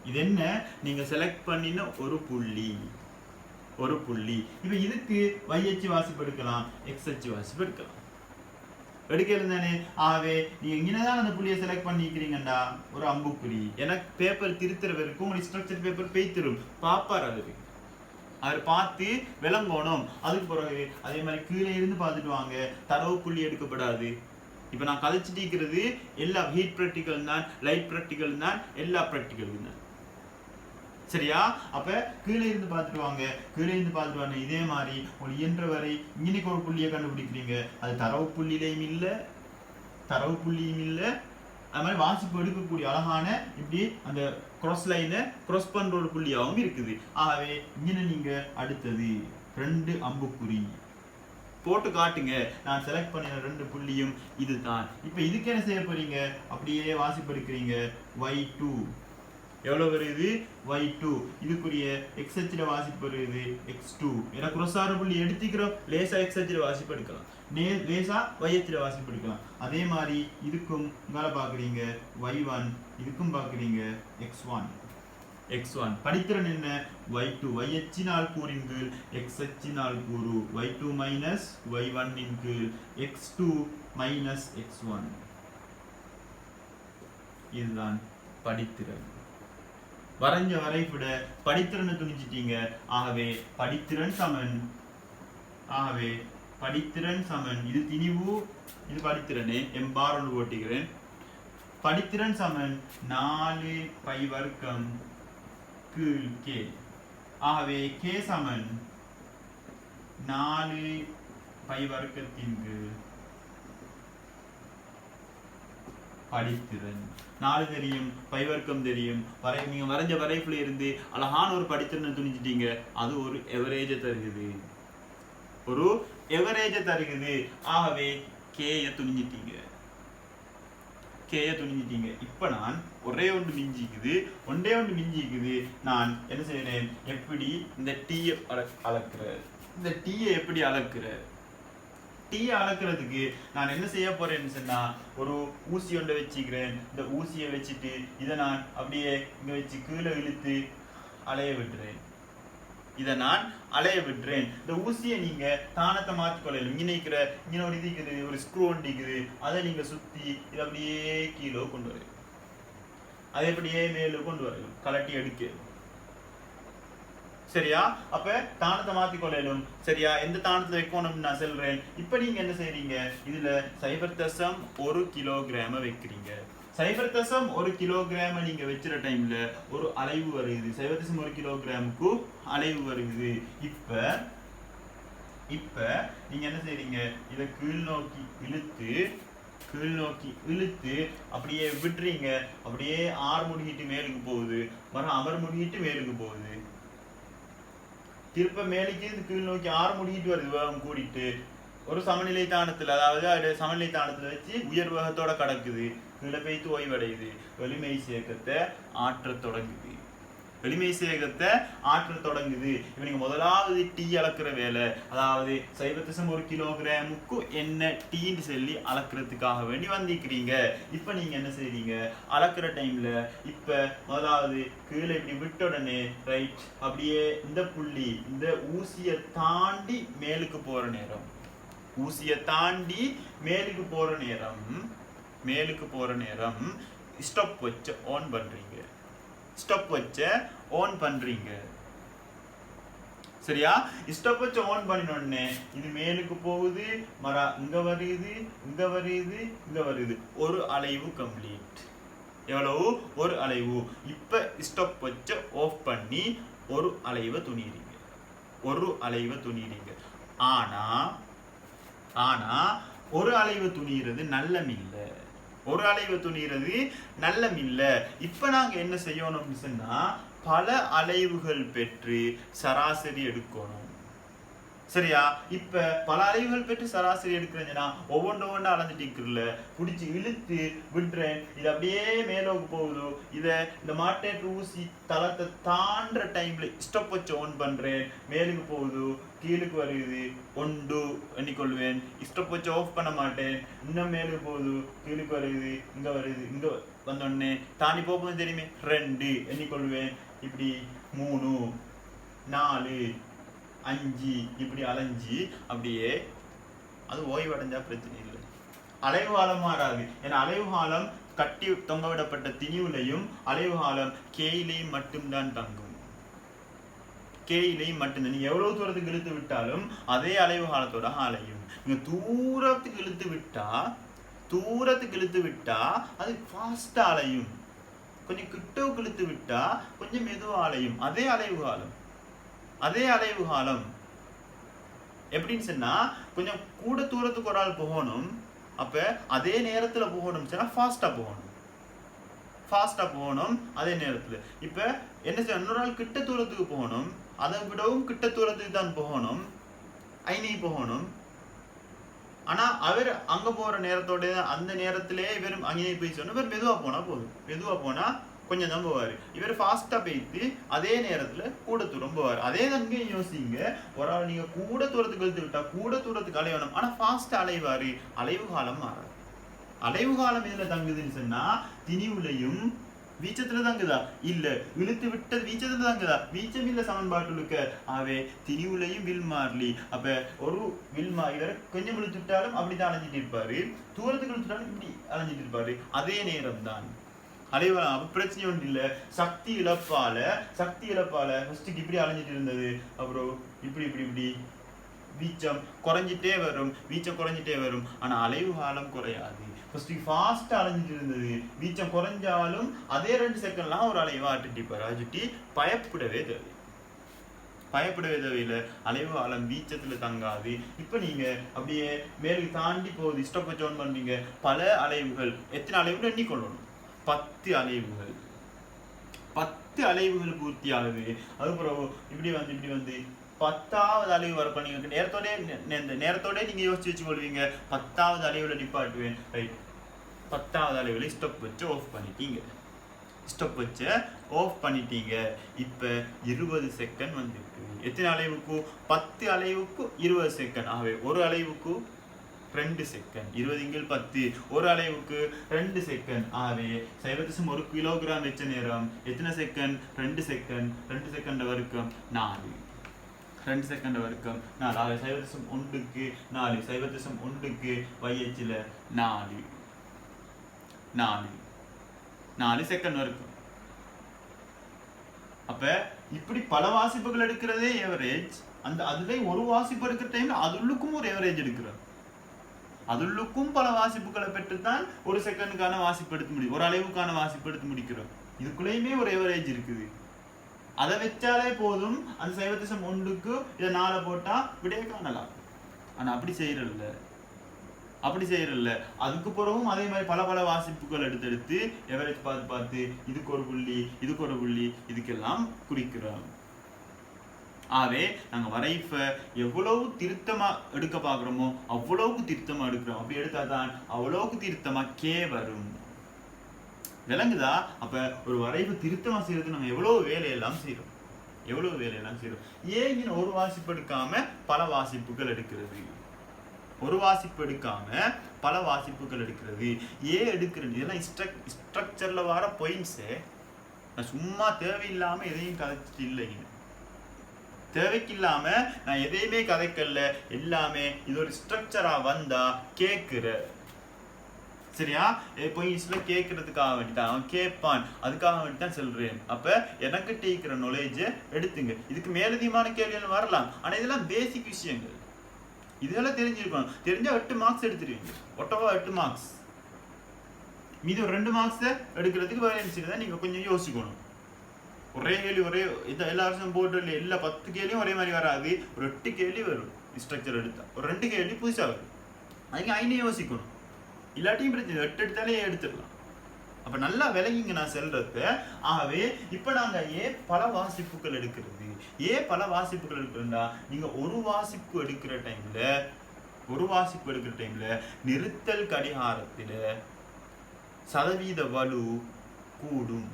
இது என்ன, நீங்க செலக்ட் பண்ணின ஒரு புள்ளி. இப்ப இதுக்கு y அச்சு வாசிப்பு எடுக்கலாம், x அச்சு வாசிப்பு எடுக்கலாம் தானே. ஆகவே நீங்க இங்கதான் அந்த புள்ளியை செலக்ட் பண்ணிக்கிறீங்கடா, ஒரு அம்புக்குறி. எனக்கு பேப்பர் திருத்துற வரைக்கும் உங்களுக்கு ஸ்ட்ரக்சர் பேப்பர் பேய்த்திரும், பாப்பார் அவர் பார்த்து விளங்கணும். அதுக்கு பிறகு அதே மாதிரி கீழே இருந்து பார்த்துட்டு வாங்க, தரவு புள்ளி எடுக்கப்படாது. இப்ப நான் கதைச்சிட்டு இருக்கிறது எல்லா ஹீட் ப்ராக்டிக்கல் தான், லைட் ப்ராக்டிக்கல் தான், எல்லா ப்ராக்டிக்கலும் தான். சரியா? அப்ப கீழே இருந்து பார்த்துட்டு வாங்க. இதே மாதிரி ஒரு இயன்ற வரை இன்னைக்கு ஒரு புள்ளியை கண்டுபிடிக்கிறீங்க, அது தரவு புள்ளியிலையும் இல்லை, அது மாதிரி வாசிப்பு எடுக்கக்கூடிய அழகான இப்படி அந்த கிராஸ் லைனை கிராஸ் பண்ற ஒரு புள்ளியாகவும் இருக்குது. ஆகவே இங்கே நீங்க அடுத்தது 2 அம்புக்குறி போட்டு காட்டுங்க. நான் செலக்ட் பண்ணின 2 புள்ளியும் இதுதான். இப்ப இதுக்கு என்ன செய்ய போறீங்க, அப்படியே வாசிப்பு எடுக்கிறீங்க. y2 எவ்வளவு வருது, y2. இதுக்குரிய x அச்சுல வாசிப்பு வருது x2. ஏன்னா குரோசார புள்ளி எடுத்துக்கிறோம், லேசா x அச்சுல வாசிப்பு எடுக்கலாம், லேசா y அச்சுல வாசிப்பு எடுக்கலாம். அதே மாதிரி இதுக்கும் இங்கால பாக்குறீங்க y1, இதுக்கும் பாக்குறீங்க x1. படித்திறன் என்ன, y2 y அச்சினால் கூறின் கீழ் x அச்சினால் கூறு, y2 மைனஸ் y1 இன் கீழ் x2 மைனஸ் x1. இதுதான் படித்திறன். வரைஞ்ச வரைபட படித்திறனை துணிச்சிட்டீங்க. ஆகவே படித்திறன் சமன் இது திணிவு, இது படித்திறனே, எம்பார் ஒன்று போட்டிக்கிறேன். படித்திறன் சமன் 4 பை வர்க்கம் கீழ் k. ஆகவே k சமன் 4 பை வர்க்கத்தின் கீழ் படித்திறன். 4 தெரியும், பை வர்க்கம் தெரியும், நீங்க வரைஞ்ச வரைப்புல இருந்து அழகான ஒரு படித்திறனை துணிச்சிட்டீங்க. அது ஒரு எவரேஜை தருகிறது. ஆகவே கேய துணிஞ்சிட்டீங்க. இப்ப நான் ஒன்றே ஒன்று மிஞ்சிக்குது. நான் என்ன செய்யறேன், எப்படி இந்த டீயை அளக்குற, டீயை அளக்கிறதுக்கு நான் என்ன செய்ய போறேன்னு சொன்னா, ஒரு ஊசி ஒன்றை வச்சுக்கிறேன். இந்த ஊசியை வச்சுட்டு இதை நான் அப்படியே இங்க வச்சு கீழே இழுத்து அலைய விட்டுறேன். இந்த ஊசியை நீங்க தானத்தை மாற்றிக்கொள்ளலாம். இங்கே ஒரு இது ஒரு ஸ்க்ரூ ஒண்டிக்குது, அதை நீங்க சுத்தி இதை அப்படியே கீழே கொண்டு வர, அதை அப்படியே மேலே கொண்டு வர, கலட்டி எடுக்க. சரியா? அப்ப தானத்தை மாத்திக்கொள்ளலும். சரியா? எந்த தானத்துல வைக்கணும்னு நான் சொல்றேன். இப்ப நீங்க என்ன செய்றீங்க, இதுல 0.1 கிலோகிராம வைக்கிறீங்க. 0.1 கிலோகிராம நீங்க வச்சிர டைம்ல ஒரு அலைவு வருது, 0.1 கிலோகிராமுக்கு அலைவு வருது. இப்ப நீங்க என்ன செய்றீங்க, இதை கீழ் நோக்கி இழுத்து அப்படியே விட்டுறீங்க. அப்படியே ஆர் முடிக்கிட்டு மேலுக்கு போகுது, மரம் அமர் முடிக்கிட்டு மேலுக்கு போகுது, திருப்ப மேலுக்கு கீழ் நோக்கி 6 முடிக்கிட்டு வருது, வேகம் கூடிட்டு ஒரு சமநிலை தானத்துல, அதாவது சமநிலை தானத்துல வச்சு உயர் வேகத்தோட கடக்குது, கீழே பெய்த்து ஓய்வடையுது. வலிமை சேகத்தை ஆற்றத் தொடங்குது. இப்ப நீங்க முதலாவது டீ அளக்குற வேலை, அதாவது 0.1 கிலோகிராமுக்கு என்ன டீன்னு சொல்லி அளக்குறதுக்காக வேண்டி வந்திருக்கிறீங்க. இப்ப நீங்க என்ன செய்றீங்க, அளக்குற டைம்ல இப்ப முதலாவது கீழே இப்படி விட்ட உடனே ரைட், அப்படியே இந்த புள்ளி இந்த ஊசியை தாண்டி மேலுக்கு போற நேரம் ஸ்டாப் வச்சு ஆன் பண்றீங்க. சரியா? ஸ்டாப் வச்சு ஆன் பண்ணின உடனே இது மேலுக்கு போகுது, இங்க வருது, ஒரு அலைவு கம்ப்ளீட். எவ்வளவு? ஒரு அலைவு. இப்ப ஸ்டாப் வச்சு ஆஃப் பண்ணி ஒரு அலைவை துணிறீங்க. ஆனா ஒரு அலைவு துணிகிறது நல்லமில்லை. ஒரு அலைவை துணிகிறது நல்லமில்ல. இப்ப நாங்க என்ன செய்யணும்னு சொன்னா பல அலைவுகள் பெற்று சராசரி எடுக்கணும். சரியா? இப்ப பல அலைவுகள் பெற்று சராசரி எடுக்கிறேன்னா ஒவ்வொன்றா அலைஞ்சிட்டு பிடிச்சி இழுத்து விட்டுறேன். இது அப்படியே மேலோக்கு போகுது. இந்த மாட்டேற்று ஊசி தளத்தை தாண்டுற டைம்ல ஸ்டாப் வச்சு ஆன் பண்றேன். மேலுக்கு போகுது, கீழுக்கு வருது, 1 எண்ணிக்கொள்வேன். ஸ்டாப் வச்சு ஆஃப் பண்ண மாட்டேன். இன்னும் மேலுக்கு போகுது, கீழுக்கு வருது, இங்க வருது, இங்க வந்தோடனே தாண்டி போகும்போது தெரியுமே 2 எண்ணிக்கொள்வேன். இப்படி 3 4 5 இப்படி அலைஞ்சி அப்படியே அது ஓய்வடைஞ்சா பிரச்சனை இல்லை. அலைவு காலம் மாறாது. ஏன்னா அலைவு காலம் கட்டி தொங்கவிடப்பட்ட திணிவுலையும் அலைவு காலம் கேயிலையும் மட்டும்தான் தங்கும். கேயிலையும் மட்டும்தான். நீங்க எவ்வளவு தூரத்துக்கு இழுத்து விட்டாலும் அதே அலைவு காலத்தோட அலையும். நீங்க தூரத்துக்கு இழுத்து விட்டா அது ஃபாஸ்டா அலையும். கொஞ்சம் கிட்டவுக்கு இழுத்து விட்டா கொஞ்சம் மெதுவா அலையும். அதே அலைவு காலம் எப்படின்னு சொன்னா கொஞ்சம் கூட தூரத்துக்கு ஒரு ஆள் போகணும். அப்ப அதே நேரத்துல போகணும் சொன்னா ஃபாஸ்டா போகணும் அதே நேரத்துல. இப்ப என்ன செய்ய, இன்னொரு ஆள் கிட்ட தூரத்துக்கு போகணும், அதை விடவும் கிட்ட தூரத்துக்கு தான் போகணும், போகணும். ஆனா அவர் அங்க போற நேரத்தோட அந்த நேரத்திலே இவரும் அங்கே போய் சொன்ன இவர் மெதுவா போனா கொஞ்சம் தான் போவாரு. இவர் ஃபாஸ்டா போயிட்டு அதே நேரத்துல கூட தூரம் போவார். அதே தான் யோசிங்க. ஒரு ஆள் நீங்க கூட தூரத்துக்கு இழுத்து விட்டா கூட தூரத்துக்கு அலையணும், ஆனா ஃபாஸ்டா அலைவாரு. அலைவு காலம் மாறாது. அலைவு காலம் இதுல தங்குதுன்னு சொன்னா திணிவுலையும் வீச்சத்துல தங்குதா இல்ல, இழுத்து விட்டது வீச்சத்துல தங்குதா, வீச்சம் இல்ல சமன்பாட்டுலுக்க. ஆவே திணிவுலையும் வில் மாறலி. அப்ப ஒரு வில் இவர் கொஞ்சம் இழுத்து விட்டாலும் அப்படித்தான் அலைஞ்சிட்டு இருப்பாரு, தூரத்துக்கு இழுத்துட்டாலும் இப்படி அலைஞ்சிட்டு இருப்பாரு. அதே நேரம் தான் அலைவலாம். பிரச்சனை ஒன்றும் இல்லை. சக்தி இழப்பால ஃபர்ஸ்ட்டுக்கு இப்படி அலைஞ்சிட்டு இருந்தது, அப்புறம் இப்படி வீச்சம் குறைஞ்சிட்டே வரும். ஆனா அலைவு காலம் குறையாது. ஃபர்ஸ்ட்டுக்கு ஃபாஸ்டா அலைஞ்சிட்டு இருந்தது, வீச்சம் குறைஞ்சாலும் அதே 2 செகண்ட்லாம் ஒரு அலைவா அட்டுட்டிப்பாரு. அச்சுட்டி பயப்படவே தேவையில்லை. அலைவு காலம் வீச்சத்துல தங்காது. இப்ப நீங்க அப்படியே மேலுக்கு தாண்டி போகுது, ஸ்டாப் வச்சு ஆன் பண்றீங்க. பல அலைவுகள், எத்தனை அலைவுகள் எண்ணிக்கொள்ளணும்? 10 அலைவுகள் பூர்த்தி ஆகுது. அதுக்கப்புறம் இப்படி வந்து 10வது அலைவு வரப்ப நீங்க நேரத்தோட நீங்க யோசிச்சு வச்சுக்கொள்வீங்க. 10வது அலைவுல நிப்பாட்டுவேன். ரைட், 10வது அலைவுல ஸ்டாப் வச்சு ஆஃப் பண்ணிட்டீங்க. இப்ப 20 செகண்ட் வந்துருக்கு. எத்தனை அலைவுக்கு? 10 அலைவுக்கு 20 செகண்ட். ஆகவே ஒரு அலைவுக்கு 2 செகண்ட். 20 இங்கில் 10, ஒரு அலைவுக்கு 2 செகண்ட். ஆகவே 0.1 கிலோகிராம் வெச்ச நேரம் எத்தனை செகண்ட்? 2 செகண்ட். 2 செகண்ட் வரைக்கும் 4. 2 செகண்ட் வரைக்கும் 4. ஆகவே 0.1க்கு 4, 0.1க்கு YHல 4 செகண்ட் வரைக்கும். அப்ப இப்படி பல வாசிப்புகள் எடுக்கிறதே எவரேஜ். அதுல ஒரு வாசிப்பு எடுக்கிற டைம்ல அதுள்ளுக்கும் ஒரு எவரேஜ் எடுக்கிறோம். அதுள்ளுக்கும் பல வாசிப்புகளை பெற்றுத்தான் ஒரு செகண்டுக்கான வாசிப்பு எடுத்து முடியும், ஒரு அலைவுக்கான வாசிப்பு எடுத்து முடிக்கிறோம். இதுக்குள்ளேயுமே ஒரு எவரேஜ் இருக்குது. அதை வச்சாலே போதும். அந்த 0.1க்கு இதை 4 போட்டா விடைய காணலாம். ஆனா அப்படி செய்யறதில்ல. அதுக்கு பிறகும் அதே மாதிரி பல வாசிப்புகள் எடுத்து எவரேஜ் பார்த்து இதுக்கு ஒரு புள்ளி இதுக்கெல்லாம் குறிக்கிறோம். ஆகவே நாங்க வரைஃப எவ்வளவு திருத்தமா எடுக்க பாக்குறோமோ அவ்வளவுக்கு திருத்தமா எடுக்கிறோம். அப்படி எடுத்தாதான் அவ்வளவுக்கு திருத்தமா கே வரும். விளங்குதா? அப்ப ஒரு வரைவு திருத்தமா செய்யறது நம்ம எவ்வளவு வேலையெல்லாம் செய்யறோம். ஏன் ஒரு வாசிப்பு எடுக்காம பல வாசிப்புகள் எடுக்கிறது? ஒரு வாசிப்பு எடுக்காம பல வாசிப்புகள் எடுக்கிறது ஏன் எடுக்கிறது? இதெல்லாம் ஸ்ட்ரக்சர்ல வர பாயிண்ட்ஸ். நான் சும்மா தேவையில்லாம எதையும் கதைச்சிட்டு இல்லைங்க. தேவைக்கு இல்லாம நான் எதையுமே கதைக்கல. எல்லாமே இது ஒரு ஸ்ட்ரக்சரா வந்தா கேட்கிற. சரியா? பொய்ஸ்ல கேட்கறதுக்காக வேண்டிதான் அவன் கேட்பான். அதுக்காக வேண்டிதான் சொல்றேன். அப்ப எனக்கு டீக்கிற நாலேஜ் எடுத்துங்க. இதுக்கு மேலதிகமான கேள்விகள் வரலாம். ஆனா இதெல்லாம் பேசிக் விஷயங்கள். இதெல்லாம் தெரிஞ்சிருக்கணும். தெரிஞ்சா 8 மார்க்ஸ் எடுத்துருவீங்க. Ottawa 8 marks. மீது ஒரு 2 மார்க்ஸ் எடுக்கிறதுக்கு வேற நீங்க கொஞ்சம் யோசிக்கணும். ஒரே கேள்வி எல்லா வருஷம் போட்டு எல்லா 10 கேள்வியும் ஒரே மாதிரி வராது. ஒரு 8 கேள்வி வரும் ஸ்ட்ரக்சர் எடுத்தா. ஒரு 2 கேள்வி புதுசா வரும். அதுக்கு ஐனே யோசிக்கணும். இல்லாட்டியும் பிரச்சனை 8 எடுத்தாலே எடுத்துடலாம். அப்ப நல்லா விளங்கிங்க நான் சொல்றது. ஆகவே இப்ப நாங்க ஏன் பல வாசிப்புகள் எடுக்கிறது, ஏன் பல வாசிப்புகள் எடுக்கிறோம்னா, நீங்க ஒரு வாசிப்பு எடுக்கிற டைம்ல நிறுத்தல் கடிகாரத்தில சதவீத வலு கூடும்.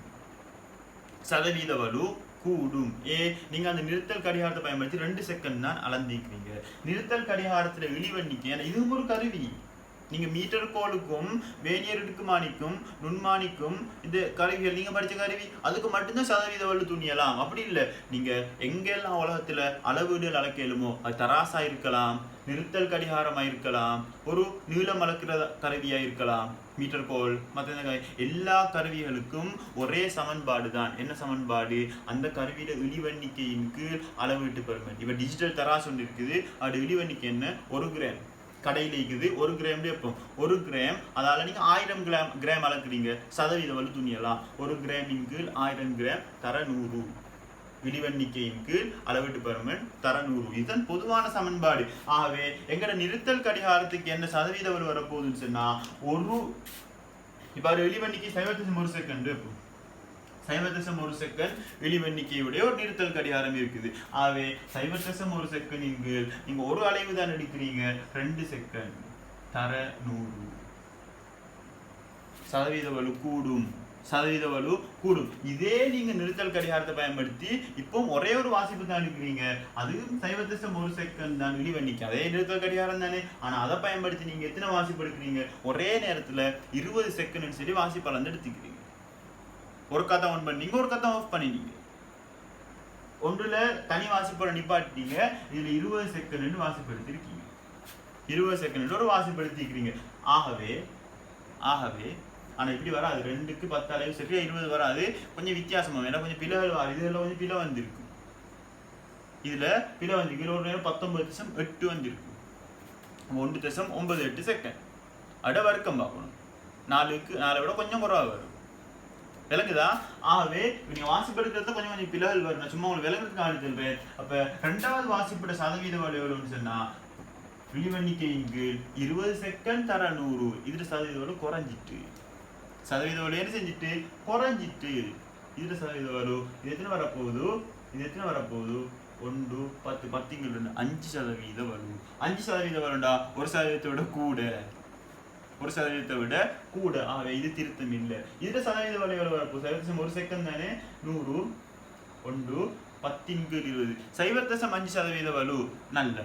நீங்க அந்த நிறுத்தல் கடிகாரத்தை பயன்படுத்தி 2 செகண்ட் தான் அளந்திக்கிறீங்க. நிறுத்தல் கடிகாரத்துல இழிவெண்ணிக்கை, இதுவும் ஒரு கருவி. நீங்க மீட்டர் கோலுக்கும் வேனியர் இடுக்குமானிக்கும் நுண்மானிக்கும் இந்த கருவிகள் நீங்க படிச்ச கருவி, அதுக்கு மட்டும்தான் சதவீத வலு துணியலாம். அப்படி இல்லை. நீங்க எங்கெல்லாம் உலகத்துல அளவீடுகள் அளக்கலுமோ, அது தராசா இருக்கலாம், நிறுத்தல் கடிகாரமா இருக்கலாம், ஒரு நீளம் அளக்கிற கருவியா இருக்கலாம், மீட்டர் கோல், மற்ற எல்லா கருவிகளுக்கும் ஒரே சமன்பாடு தான். என்ன சமன்பாடு? அந்த கருவியில இழிவெண்ணிக்கையின் கீழ் அளவீட்டு பெறுமதி. இப்ப டிஜிட்டல் தராசு ஒன்று இருக்குது, அது இழிவெண்ணிக்கை என்ன? 1 கிராம் கடையில் இருக்குது. 1 கிராம் வைப்போம். 1 கிராம், அதால நீங்க 1000 கிராம் அளக்குறீங்க, சதவீத வலு துணியலாம். 1 கிராமின் கீழ் 1000 கிராம் தர 100. இழிவெண்ணிக்கையின் கீழ் அளவீட்டு பெறுமன் தர 100. இதன் பொதுவான சமன்பாடு. ஆகவே எங்கட நிறுத்தல் கடிகாரத்துக்கு என்ன சதவீத வலு வரப்போகுதுன்னு சொன்னா, இப்ப இழிவெண்ணிக்கை 0.1 செகண்ட் வைப்போம். 0.1 செகண்ட் இழிவெண்ணிக்கையுடைய ஒரு நிறுத்தல் கடிகாரம் இருக்குது. ஆகவே 0.1 செகண்ட் நீங்க ஒரு அலைவு தான் எடுக்கிறீங்க, 2 செகண்ட் தர 100. சதவீத வலு கூடும். இதே நீங்க நிறுத்தல் கடிகாரத்தை பயன்படுத்தி இப்போ ஒரே ஒரு வாசிப்பு தான் எடுக்கிறீங்க, அதுவும் 0.1 செகண்ட் தான் இழிவெண்ணிக்கை, அதே நிறுத்தல் கடிகாரம் தானே. ஆனா அதை பயன்படுத்தி நீங்க எத்தனை வாசிப்பு எடுக்கிறீங்க? ஒரே நேரத்துல 20 செகண்ட் சரி வாசிப்பு அளந்து எடுத்துக்கிறீங்க. ஒரு கதை ஆன் பண்ணீங்க, ஒரு கதை ஆஃப் பண்ணிட்டீங்க. ஒன்றுல தனி வாசிப்போட நிப்பாட்டிட்டீங்க, இதுல 20 செகண்ட் வாசிப்படுத்திருக்கீங்க. 20 செகண்ட் ஒரு வாசிப்படுத்திக்கிறீங்க. ஆகவே ஆனா இப்படி வராது. 2க்கு 10 அளவு சரியா 20 வராது. கொஞ்சம் வித்தியாசமா ஏன்னா கொஞ்சம் பிளவு வரும். இதுல கொஞ்சம் பிளவு வந்திருக்கு. இதுல பிளவு வந்து ஒரு நேரம் 19.8 வந்திருக்கு. 1.98 செகண்ட். அட வர்க்கம் பார்க்கணும். 4 விட கொஞ்சம் குறைவா வரும். விளங்குதா? ஆகவே நீங்க வாசிப்படுக்கிறத கொஞ்சம் பிளவுகள் வரும். சும்மா உங்களுக்கு விளங்குறதுக்கு ஆடித்தல்வேன். அப்ப 2வது வாசிப்பட சதவீத வலு எவ்வளவுன்னு சொன்னா, இழிவெண்ணிக்கையின் கீழ் 20 செகண்ட் தர 100. இதுல சதவீத வலு குறைஞ்சிட்டு, சதவீத வலு என்ன செஞ்சுட்டு குறைஞ்சிட்டு. இதுல சதவீத வலு இது எத்தனை வரப்போகுது? 1 10 10 5% வலு. 5% வலுண்டா 1% விட கூட, 1% விட கூட. ஆகவே இது திருத்தம் இல்லை. இதுல சதவீத வலு எவ்வளவு வரப்போ? 0.1 செகண்ட் தானே. 100 10 20 0.5% வலு நல்ல.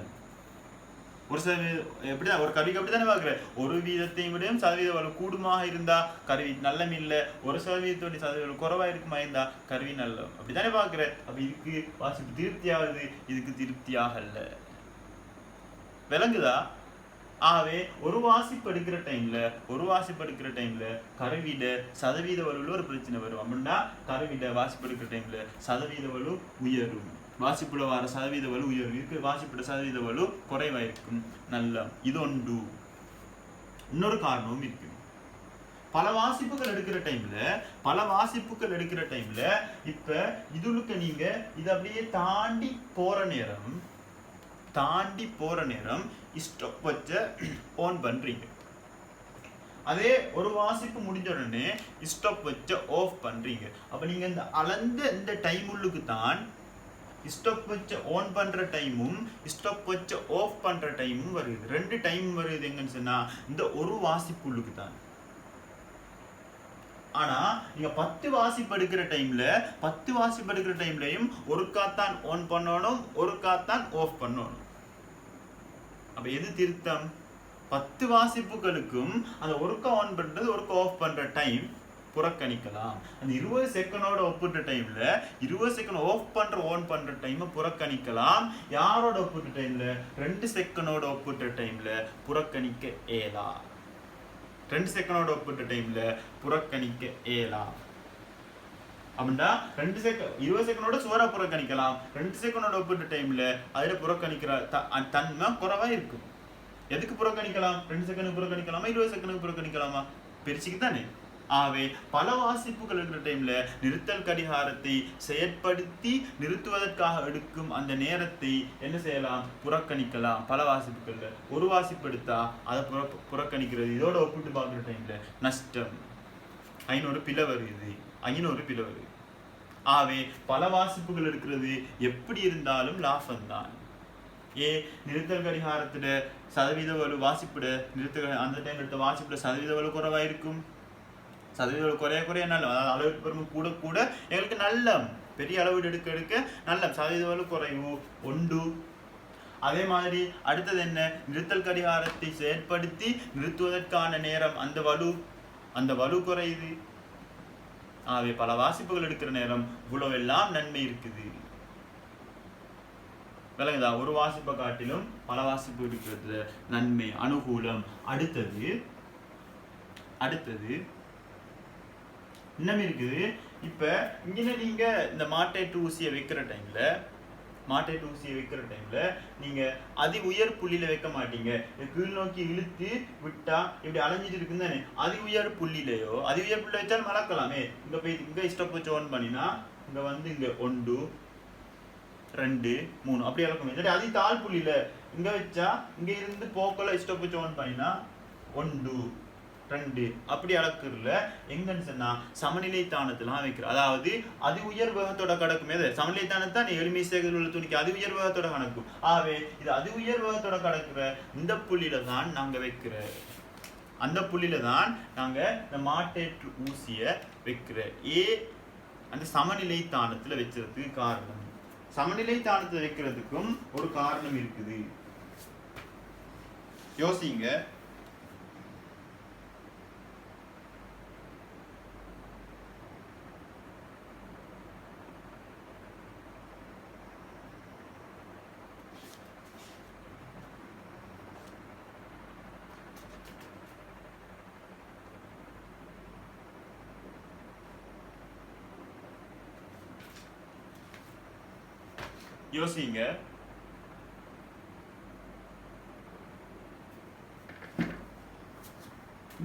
1% எப்படிதான் ஒரு கருவிக்கு அப்படித்தானே பாக்குற, ஒரு வீதத்தையும் விட சதவீத வலு கூடுமாக இருந்தா கருவி நல்லம் இல்லை, 1% சதவீத குறைவா இருக்குமா இருந்தா கருவி நல்லம். அப்படித்தானே பாக்குற. அப்ப இதுக்கு வாசிப்பு திருப்தி ஆகுது, இதுக்கு திருப்தியாக இல்ல. விளங்குதா? ஆகவே ஒரு வாசிப்பு எடுக்கிற டைம்ல கருவிட சதவீத வலுல ஒரு பிரச்சனை வரும். அப்படின்னா கருவிட வாசிப்பு எடுக்கிற டைம்ல சதவீத வலு உயரும், வாசிப்புல வர சதவீத வலு உயரும், இருக்கு வாசிப்புட சதவீத வலு குறைவா இருக்கும். நல்ல இது ஒன்று. இன்னொரு காரணமும் இருக்கு. பல வாசிப்புகள் எடுக்கிற டைம்ல இப்ப இதுலுக்கு நீங்க இது அப்படியே தாண்டி போற நேரம் ஸ்டாப் வச்ச ஆன் பண்றீங்க. அதே ஒரு வாசிப்பு முடிஞ்ச உடனே ஸ்டாப் வச்ச ஆஃப் பண்றீங்க. அப்ப நீங்க இந்த அளந்த இந்த டைம் உள்ளுக்கு தான் ஸ்டாப் வச்ச ஆன் பண்ற டைமும் ஸ்டாப் வச்ச ஆஃப் பண்ற டைமும் வருது. 2 டைம் வருது. எங்கன்னு சொன்னா இந்த ஒரு வாசிப்பு உள்ளுக்கு தான். ஆனா நீங்க 10 வாசிப்பு எடுக்கிற டைம்லயும் ஒரு காத்தான் ஆன் பண்ணணும், ஒரு காத்தான் ஆஃப் பண்ணணும். அப்ப எது திருத்தம்? 10 வாசிப்புகளுக்கும் அந்த ஒருக்கா ஆன் பண்றது ஒருக்கா ஆஃப் பண்ற டைம் புறக்கணிக்கலாம். அந்த 20 செகண்டோட ஒப்பிட்ட டைம்ல 20 செகண்ட் ஆஃப் பண்ற ஆன் பண்ற டைம் புறக்கணிக்கலாம். யாரோட ஒப்பிட்ட டைம்ல? 2 செகண்டோட ஒப்பிட்ட டைம்ல புறக்கணிக்க இயலா. 2 செகண்டோட ஒப்பிட்ட டைம்ல புறக்கணிக்க இயலா. அப்படின்னா 20 செகண்டோட சுவரா புறக்கணிக்கலாம். 2 செகண்டோட ஒப்பிட்ட டைம்ல அதுல புறக்கணிக்கிற தன்மை குறைவா இருக்கும். எதுக்கு புறக்கணிக்கலாம்? 2 செகண்ட் புறக்கணிக்கலாமா, 20 செகண்ட் புறக்கணிக்கலாமா? பெருசுக்கு தானே. ஆகவே பல வாசிப்புகள் இருக்கிற டைம்ல நிறுத்தல் கடிகாரத்தை செயற்படுத்தி நிறுத்துவதற்காக எடுக்கும் அந்த நேரத்தை என்ன செய்யலாம், புறக்கணிக்கலாம். பல வாசிப்புகள்ல ஒரு வாசிப்பு எடுத்தா அதை புறக்கணிக்கிறது. இதோட ஒப்பிட்டு பார்க்குற டைம்ல நஷ்டம். 500 பிழை வருது, 500 பிழை வருது. ஆகவே பல வாசிப்புகள் எடுக்கிறது எப்படி இருந்தாலும் லாபம்தான். நிறுத்தல் கடிகாரத்துல சதவீத வலு வாசிப்பிட நிறுத்தல் அந்த டைம் எடுத்த வாசிப்பிட சதவீத வலு குறைவா இருக்கும். சதவீத வலு குறைய நல்ல, அதாவது அளவுக்கு பெருமை கூட கூட எங்களுக்கு நல்ல பெரிய அளவு எடுக்க நல்ல சதவீத வலு குறைவு உண்டு. அதே மாதிரி அடுத்தது என்ன, நிறுத்தல் கடிகாரத்தை செயற்படுத்தி நிறுத்துவதற்கான நேரம் அந்த வலு குறையுது. ஆகவே பல வாசிப்புகள் எடுக்கிற நேரம் இவ்வளவு எல்லாம் நன்மை இருக்குது. விளங்குதா? ஒரு வாசிப்பை காட்டிலும் பல வாசிப்பு எடுக்கிறது நன்மை, அனுகூலம். அடுத்தது இன்னும் இருக்குது. இப்ப இங்க நீங்க இந்த மாட்டேட்டு ஊசியை வைக்கிற டைம்ல நீங்க அதி உயர் புள்ளியில வைக்க மாட்டீங்க. கீழ் நோக்கி இழுத்து விட்டா இப்படி அலைஞ்சிட்டு இருக்குன்னு தானே. அதி உயர் புள்ளியில வச்சாலும் மறக்கலாமே. இங்க ஸ்டெப் வச்சு ஆன் பண்ணினா இங்க இங்க 1 2 3 அப்படி அளக்கும். இல்லாட்டி அதி தாழ் புள்ளியில இங்க வச்சா இங்க இருந்து போக்கல ஸ்டெப் வச்சு ஆன் பண்ணினா 1 2 அப்படி அளக்குறதுல எங்கன்னு சொன்னா சமநிலை தானத்தெல்லாம் வைக்கிற, அதாவது அதி உயர் வேகத்தோட கடக்குமே. சமநிலை தானத்தான் எளிமை சேகரில் உள்ள துணிக்கு அதி உயர் வேகத்தோட கணக்கும். ஆகவே இது அதி உயர் வேகத்தோட கடக்குற இந்த புள்ளியில தான் நாங்க வைக்கிற, அந்த புள்ளியில தான் நாங்க இந்த மாட்டேற்று ஊசிய வைக்கிற. அந்த சமநிலை தானத்துல வச்சதுக்கு காரணம், சமநிலை தானத்தை வைக்கிறதுக்கும் ஒரு காரணம் இருக்குது. யோசிங்க.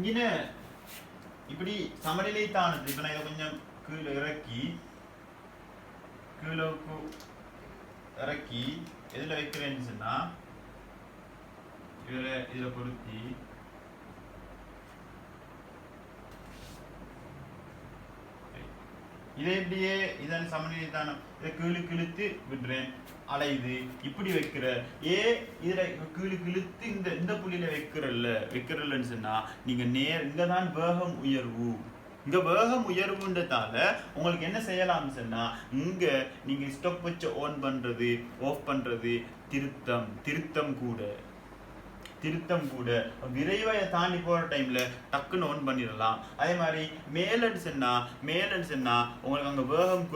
இங்க இப்படி சமநிலை தானது இப்ப நான் இதை கொஞ்சம் கீழே இறக்கி எதுல வைக்கிறேன்னு சொன்னா இதுல பொருத்தி இதை இப்படியே இதான் சமநிலை தானம். இதை கிழுத்து விடுறேன், அலையுது. இப்படி வைக்கிற இதுல கிழுத்து இந்த புள்ளியில வைக்கிறல்லன்னு சொன்னா நீங்க இங்கதான் வேகம் உயர்வு. இங்க வேகம் உயர்வுன்றதால உங்களுக்கு என்ன செய்யலாம்னு சொன்னா இங்க நீங்க ஸ்டாப் வச்சு ஆன் பண்றது ஆஃப் பண்றது திருத்தம் கூட விரைவை தாண்டி போற டைம்ல டக்குன்னு ஆன் பண்ணிடலாம். அதே மாதிரி மேலன்னு சொன்னா உங்களுக்கு அங்க வேகம்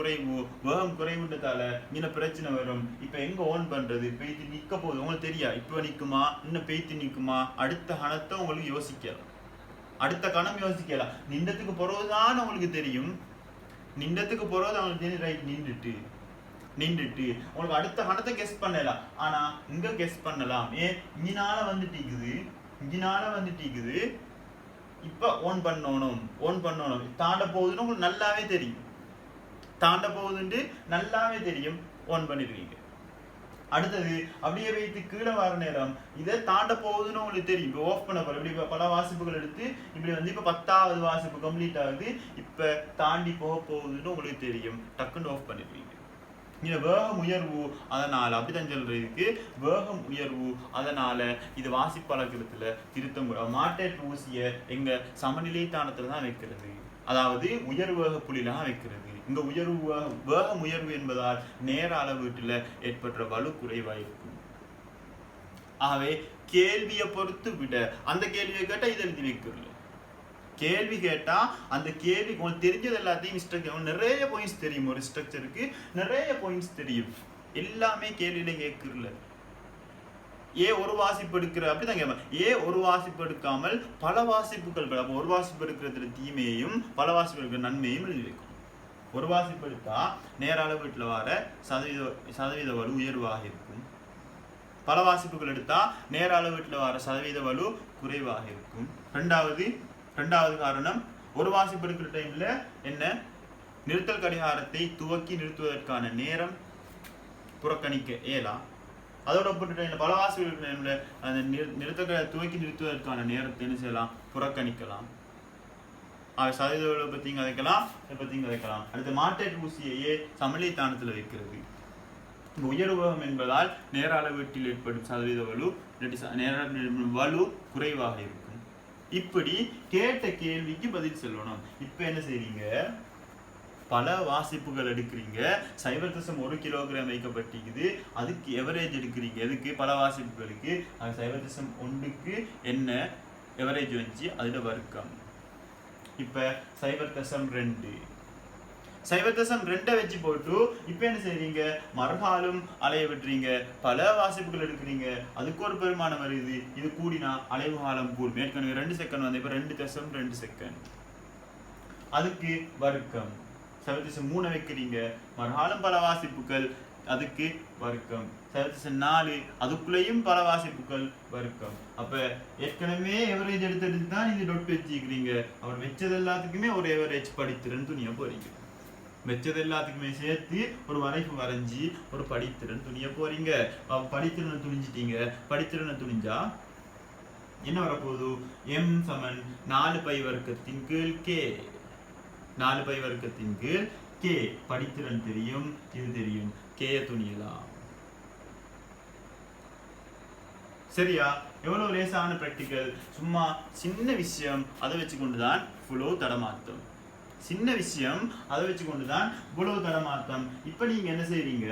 குறைவுன்றதால இங்க பிரச்சனை வரும். இப்ப எங்க ஆன் பண்றது, பெய்த்து நிக்க போகுது உங்களுக்கு தெரியா, இப்ப நிக்குமா இன்னும் பெய்த்து நிக்குமா, அடுத்த கணத்தை உங்களுக்கு யோசிக்கலாம், அடுத்த கணம் யோசிக்கலாம். நின்றதுக்கு பிறகுதான் உங்களுக்கு தெரியும், ரைட் நின்றுட்டு உங்களுக்கு அடுத்த கணத்தை கெஸ் பண்ணலாம். ஆனா இங்க கெஸ் பண்ணலாம். இங்கனால வந்துட்டு இப்ப ஓன் பண்ணணும் தாண்ட போகுதுன்னு உங்களுக்கு நல்லாவே தெரியும், ஓன் பண்ணிருக்கீங்க. அடுத்தது அப்படியே வைத்து கீழே வர நேரம் இதை தாண்ட போகுதுன்னு உங்களுக்கு தெரியும். இப்போ ஆஃப் பண்ண போற இப்படி பல வாசிப்புகள் எடுத்து இப்படி இப்ப 10வது வாசிப்பு கம்ப்ளீட் ஆகுது, இப்ப தாண்டி போகுதுன்னு உங்களுக்கு தெரியும், டக்குன்னு ஆஃப் பண்ணிருக்கீங்க. இங்க வேகம் உயர்வு, அதனால அப்படித்தான் சொல்றதுக்கு வேகம் உயர்வு, அதனால இது வாசிப்பழக்கத்துல திருத்தம் கூட. மாட்டேற்று ஊசிய எங்க சமநிலை தானத்துல தான் வைக்கிறது, அதாவது உயர் வேக புள்ளியில தான் வைக்கிறது. இங்க வேகம் உயர்வு என்பதால் நேர அளவீட்டுல ஏற்பட்ட வலு குறைவாயிருக்கும். ஆகவே கேள்வியை பொறுத்து விட அந்த கேள்வியை கேட்டா இதை எழுதி வைக்கிறது. கேள்வி கேட்டா அந்த கேள்வி உங்களுக்கு தெரிஞ்சது எல்லாத்தையும் நிறைய பாயிண்ட்ஸ் தெரியும், ஒரு ஸ்ட்ரக்சருக்கு நிறைய பாயிண்ட்ஸ் தெரியும், எல்லாமே கேள்வியில கேட்கல. ஒரு வாசிப்பு எடுக்கிற அப்படிதான் கேட்பாங்க. ஒரு வாசிப்பு எடுக்காமல் பல வாசிப்புகள், அப்போ ஒரு வாசிப்பு எடுக்கிறதுல தீமையையும் பல வாசிப்பு எடுக்கிற நன்மையும் எழுதி வைக்கும். ஒரு வாசிப்பு எடுத்தா நேர அளவீட்டுல வர சதவீத வலு உயர்வாக இருக்கும். பல வாசிப்புகள் எடுத்தா நேர அளவீட்டுல வர சதவீத வலு குறைவாக இருக்கும். ரெண்டாவது காரணம் ஒரு வாசிப்பு எடுக்கிற டைம்ல என்ன நிறுத்தல் கடிகாரத்தை துவக்கி நிறுத்துவதற்கான நேரம் புறக்கணிக்க இயலாம். அதோட ஒப்பிட்ட டைம்ல பல வாசிப்பு இருக்கிற டைம்ல அந்த நிறுத்தல் துவக்கி நிறுத்துவதற்கான நேரத்தை என்ன செய்யலாம், புறக்கணிக்கலாம். சதவீத பத்தியும் கதைக்கலாம், இதை பத்தியும் கதைக்கலாம். அடுத்து மாற்றேற்று ஊசியையே சமநிலை தானத்தில் வைக்கிறது. உயர் உபகம் என்பதால் நேர அளவீட்டில் ஏற்படும் சதவீத வலு வலு குறைவாக இருக்கும். இப்படி கேட்ட கேள்விக்கு பதில் சொல்லணும். இப்ப என்ன செய்றீங்க, பல வாசிப்புகள் எடுக்கிறீங்க, 0.1 கிலோகிராம் வைக்கப்பட்டிருக்குது, அதுக்கு எவரேஜ் எடுக்கிறீங்க. எதுக்கு? பல வாசிப்புகளுக்கு. 0.1க்கு என்ன எவரேஜ் வச்சு அதோட வர்க்கம். இப்ப 0.2 0.2 வச்சு போட்டு இப்ப என்ன செய்றீங்க, மறுகாலும் அலைய விட்டுறீங்க, பல வாசிப்புகள் எடுக்கிறீங்க, அதுக்கு ஒரு பெருமானம் வருது. இது கூடினா அலைவு காலம் கூடும். ஏற்கனவே 2 செகண்ட் வந்து இப்ப 2.2 செகண்ட், அதுக்கு வர்க்கம். 0.3 வைக்கிறீங்க, மறுகாலம் பல வாசிப்புகள், அதுக்கு வர்க்கம். 0.4 அதுக்குள்ளேயும் பல வாசிப்புகள், வர்க்கம். அப்ப ஏற்கனவே எவரேஜ் எடுத்து தான் இது டொட் வச்சுக்கிறீங்க. அவர் வச்சது எல்லாத்துக்குமே ஒரு எவரேஜ் படித்திறன் துணிய போறீங்க. வச்சது எல்லாத்துக்குமே சேர்த்து ஒரு வரைப்பு வரைஞ்சி ஒரு படித்திறன் துணிய போறீங்க. படித்திறனை துணிஞ்சிட்டீங்க. படித்திறனை துணிஞ்சா என்ன வரப்போகுது? எம் சமன் 4π வர்க்கத்தின் கீழ் கே. 4π வர்க்கத்தின் கீழ் கே. படித்திறன் தெரியும், இது தெரியும், கே துணியலாம். சரியா? எவ்வளவு லேசான பிராக்டிக்கல். சும்மா சின்ன விஷயம் அதை வச்சுக்கொண்டுதான் இவ்வளவு தடமாத்தம். சின்ன விஷயம் அதை வச்சுக்கொண்டுதான் இவ்வளவு தடமாத்தம். இப்ப நீங்க என்ன செய்றீங்க,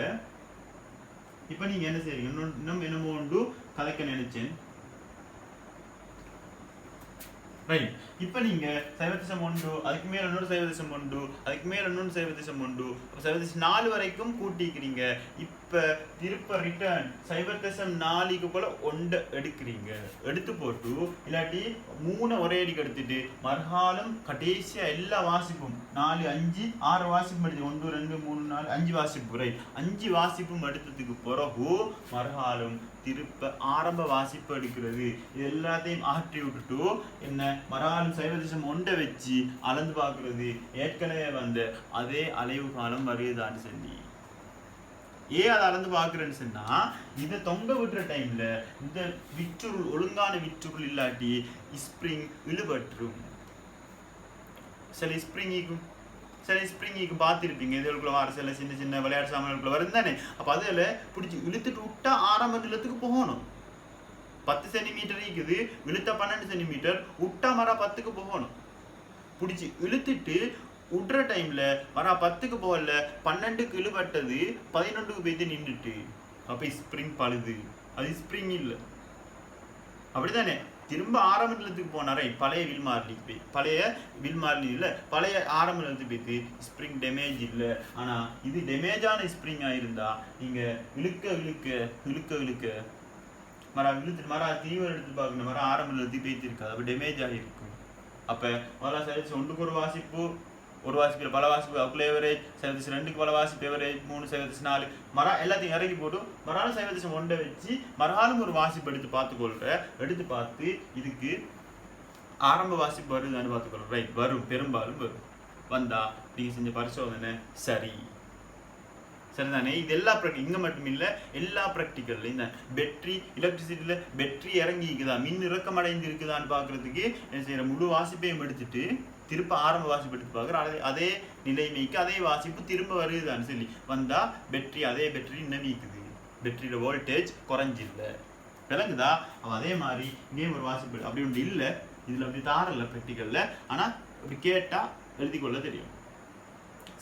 இன்னும் என்னமோ ஒன்று கதைக்க நினைச்சேன். ரைட். இப்ப நீங்க 0.1 அதுக்கு மேல இன்னொரு 0.1 அதுக்கு மேல இன்னொரு 0.1 0.4 வரைக்கும் கூட்டிக்கிறீங்க. இப்ப திருப்ப ரிட்டர்ன் 0.4க்கு போல 1 எடுக்கிறீங்க. எடுத்து போட்டு இல்லாட்டி 3 ஒரே அடிக்கு எடுத்துட்டு மறுகாலம் கடைசியா எல்லா வாசிப்பும் 4 5 6 வாசிப்பும் எடுத்து 1 2 3 4 5 வாசிப்பு. ரைட். 5 வாசிப்பும் எடுத்ததுக்கு பிறகு மறுகாலம் திருப்ப ஆரம்ப வாசிப்பு எடுக்கிறது. இது எல்லாத்தையும் ஆற்றி விட்டுட்டு என்ன மறுகாலம் 0.1 வச்சு அளந்து பார்க்கறது. ஏற்கனவே வந்த அதே அலைவு காலம் வருதான்னு சொல்லி ஏன் அதை அளந்து பார்க்குறேன்னு சொன்னா, இதை தொங்க விட்டுற டைம்ல இந்த விற்றுருள் ஒழுங்கான விற்றுருள் இல்லாட்டி ஸ்ப்ரிங் இழுபற்றும். சில ஸ்ப்ரிங்கிக்கு பார்த்துருப்பீங்க, இதுக்குள்ள வர சில சின்ன சின்ன விளையாட்டு சாமான்களுக்குள்ள வரும் தானே. அப்போ அதில் பிடிச்சி இழுத்துட்டு விட்டா ஆரம்ப நிலத்துக்கு போகணும். 10 சென்டிமீட்டர் இருக்குது, இழுத்த 12 சென்டிமீட்டர், விட்டா மரா 10க்கு போகணும். பிடிச்சி இழுத்துட்டு விட்ற டைம்ல மரா 10க்கு போகல, 12க்கு இழுபட்டது 11க்கு போய்த்து நின்றுட்டு. அப்போ ஸ்ப்ரிங் பழுது, அது ஸ்ப்ரிங் இல்லை. அப்படித்தானே? திரும்ப ஆரம்ப நிலத்துக்கு போனாரே பழைய வில்மார்லி இல்லை, பழைய ஆரம்ப நிலத்துக்கு போய்த்து ஸ்ப்ரிங் டேமேஜ் இல்லை. ஆனால் இது டேமேஜான ஸ்ப்ரிங்காக இருந்தால் நீங்கள் இழுக்க மரா இழுத்துட்டு மரா தீவிரம் எடுத்து பார்க்கணும். மரா ஆரம்ப நிலத்துக்கு போய்த்து இருக்காது, அப்போ டேமேஜ் ஆகிருக்கும். அப்போ மரா 0.1க்கு ஒரு வாசிப்பு பல வாசிப்பு, அதுக்குள்ள எவரேஜ் 0.2க்கு பல வாசிப்பு எவரேஜ் 3 0.4 மரா எல்லாத்தையும் இறக்கி போட்டு மறாலும் 0.1 வச்சு மறாலும் ஒரு வாசிப்பு எடுத்து எடுத்து பார்த்து இதுக்கு ஆரம்ப வாசிப்பு வருதுன்னு பார்த்துக்கொள்றேன். ரைட், வரும், பெரும்பாலும் வரும். வந்தா நீங்க செஞ்ச பரிசோதனை சரிதானே? இது எல்லா இங்க மட்டும் இல்ல, எல்லா ப்ராக்டிக்கல்லையும் தான். பேட்டரி எலக்ட்ரிசிட்டியில பேட்டரி இறங்கிக்குதா, மின் இறக்கம் அடைந்து இருக்குதான்னு பாக்குறதுக்கு என்ன செய்யற, முழு வாசிப்பையும் எடுத்துட்டு திரும்ப ஆரம்ப வாசிப்பு எடுத்து பார்க்குற அதே நிலைமைக்கு அதே வாசிப்பு திரும்ப வருதுதான்னு சொல்லி வந்தா பேட்டரி அதே பேட்டரி நினைக்குது, பேட்டரியோட வோல்டேஜ் குறைஞ்சில்ல. விளங்குதா? அவன் அதே மாதிரி இங்கேயும் ஒரு வாசிப்பு அப்படி ஒன்று இல்லை, இதுல அப்படி தாரல ப்ராக்டிக்கல்ல. ஆனா அப்படி கேட்டா எழுதி கொள்ள தெரியும்.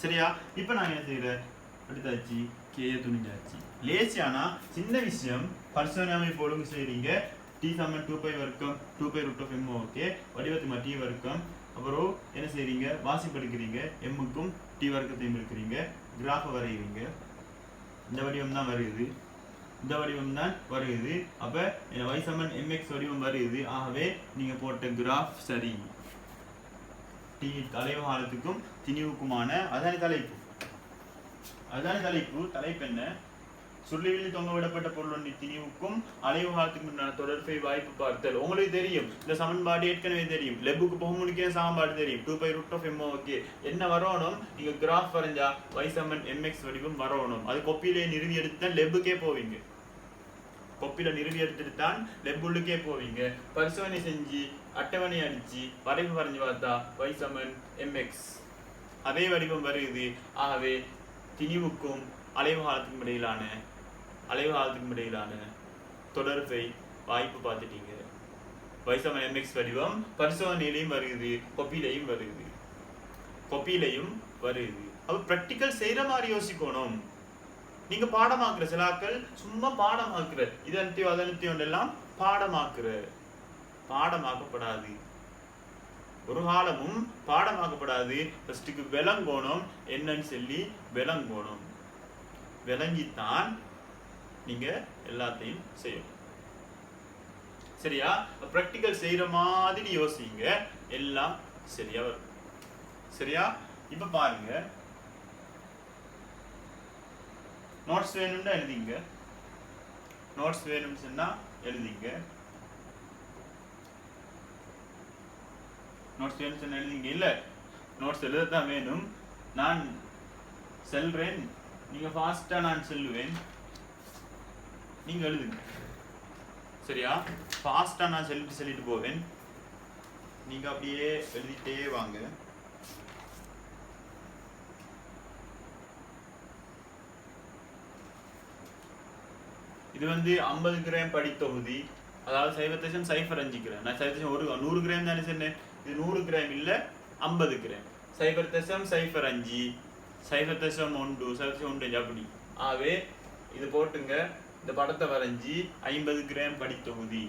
சரியா? இப்ப நான் என்ன செய்யறேன், எடுத்தாச்சு, கே துணிஞ்சாச்சு. லேசியானா சின்ன விஷயம் பரிசோதனை அமைப்பு ஒழுங்கு செய்றீங்க. டி சமன் 2π வர்க்கம் 2π√m. ஓகே, வடிவத்துமா டி வர்க்கம். அப்புறம் என்ன செய்றீங்க, வாசிப்பு எடுக்கிறீங்க, எம்முக்கும் டி வர்க்கத்தையும் எடுக்கிறீங்க, கிராஃபை வரைகிறீங்க. இந்த வடிவம் தான் வருது, இந்த வடிவம் தான் வருது. அப்ப y சமன் mx வடிவம் வருது. ஆகவே நீங்க போட்ட கிராஃப் சரி. டி அலைவு காலத்துக்கும் திணிவுக்குமான அதான தலைப்பு என்ன, சுருளிவில் தொங்க விடப்பட்ட பொருள் திணிவுக்கும் அலைவு காலத்துக்கு முன்னான தொடர்பை வாய்ப்பு பார்த்தல். உங்களுக்கு தெரியும் இந்த சமன்பாடு ஏற்கனவே தெரியும். லெப்புக்கு போக முடிக்கிற சமன்பாடு தெரியும். 2π√m ஓகே என்ன வரணும், நீங்க கிராஃப் வரைஞ்சா y = mx வடிவம் வரணும். அது கொப்பியிலே நிறுவி எடுத்து லெப்புக்கே போவீங்க. கொப்பில நிறுவி எடுத்துட்டு தான் லெப்புள்ளுக்கே போவீங்க. பரிசோதனை செஞ்சு அட்டவணை அடிச்சு வரைவு வரைஞ்சு பார்த்தா y = mx அதே வடிவம் வருது. ஆகவே திணிவுக்கும் அலைவு காலத்துக்கும் இடையிலான தொடர்பை வாய்ப்பு பார்த்துட்டீங்க. y = mx வடிவம் பரிசோதனையிலையும் வருது, கொப்பிலையும் வருது. அப்ப பிராக்டிக்கல் செய்யற மாதிரி யோசிக்கணும். நீங்க பாடமாக்குற சிலாக்கள் சும்மா பாடமாக்குற இதனத்தையோ அதனத்தையோ எல்லாம் பாடமாக்கப்படாது. ஒரு காலமும் பாடமாக்கப்படாது. ஃபர்ஸ்ட்டுக்கு விளங்கணும், என்னன்னு சொல்லி விளங்கணும். விளங்கித்தான் நீங்க எல்லாத்தையும் செய்யணும். சரியா? பிராக்டிக்கல் செய்யற மாதிரி யோசிங்க, எல்லாம் சரியா வரும். சரியா? இப்ப பாருங்க, நோட்ஸ் வேணும்னா எழுதிங்க. நோட்ஸ் வேணும்னு சொன்னா எழுதிங்க. நோட்ஸ் வேணும்னு சொன்னா எழுதிங்க. இல்ல நோட்ஸ் எழுதத்தான் வேணும். நான் செல்றேன், நீங்க ஃபாஸ்டா நான் செல்லுவேன், நீங்க எழுதுங்க. சரியா? ஃபாஸ்டா நான் சொல்லிட்டு போவேன், நீங்க அப்படியே எழுதிட்டே வாங்க. இது 50 கிராம் படித்தொகுதி, அதாவது 0.05 கிராம். நான் 100 கிராம் தானே சொன்னேன். இது 100 கிராம் இல்ல 50 கிராம். 0.05 0.1 0.1 அப்படி. ஆகவே இது போட்டுங்க. இந்த படத்தை வரைஞ்சி 50 கிராம் படித்தொகுதி.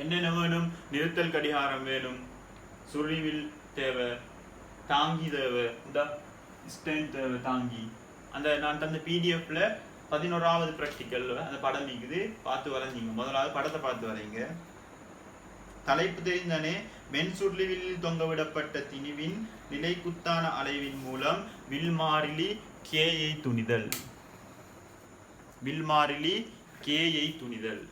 என்னென்ன வேணும்? நிறுத்தல் கடிகாரம் வேணும், சுழிவில் தேவை, தாங்கி தேவை, இந்த ஸ்டென் தேவை, தாங்கி. அந்த நான் தந்த பிடிஎஃப்ல 11வது பிராக்டிக்கல் அந்த படம் இருக்குது, பார்த்து வரைஞ்சிங்க. முதலாவது படத்தை பார்த்து வரைங்க. தலைப்பு தெரிந்தானே, மென்சுருளிவில் தொங்கவிடப்பட்ட திணிவின் நிலைக்குத்தான அலைவின் மூலம் வில்மாறிலி கேயை துணிதல். வில்மாறிலி கேயை துணிதல்.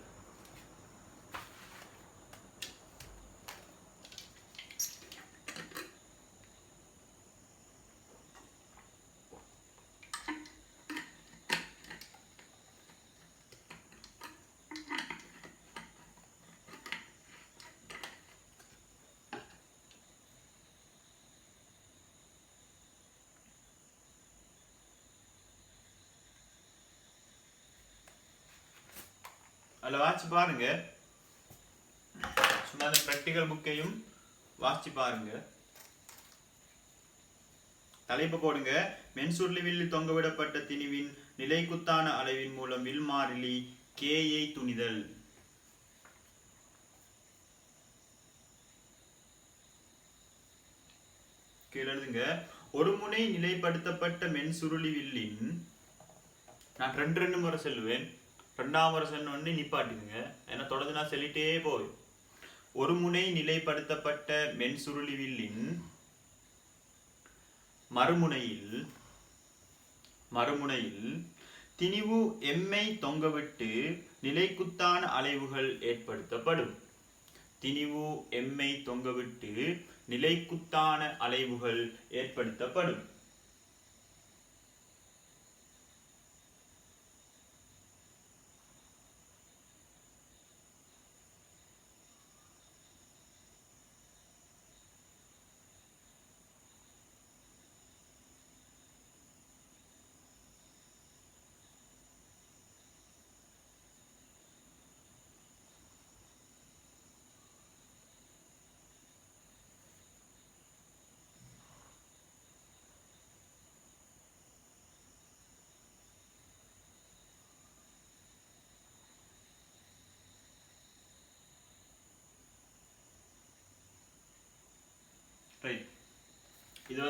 அதில் வாட்சி பாருங்க. சும்மா அந்த ப்ராக்டிக்கல் புக்கையும் வாட்சி பாருங்க. தலைப்பு போடுங்க, மென்சுருளிவில் தொங்கவிடப்பட்ட திணிவின் நிலைக்குத்தான அளவின் மூலம் வில்மாறிலி கேயை துணிதல். எழுதுங்க. ஒரு முனை நிலைப்படுத்தப்பட்ட மென்சுருளி வில்லின், நான் ரெண்டு முறை சொல்லுவேன், 2ஆம் முறை சொன்ன நிப்பாட்டிடுங்க, ஏன்னா தொடர்ந்து நான் சொல்லிட்டே போய். ஒரு முனை நிலைப்படுத்தப்பட்ட மென்சுருளி வில்லின் மறுமுனையில் திணிவு எம்மை தொங்கவிட்டு நிலைக்குத்தான அலைவுகள் ஏற்படுத்தப்படும். திணிவு எம்மை தொங்கவிட்டு நிலைக்குத்தான அலைவுகள் ஏற்படுத்தப்படும்.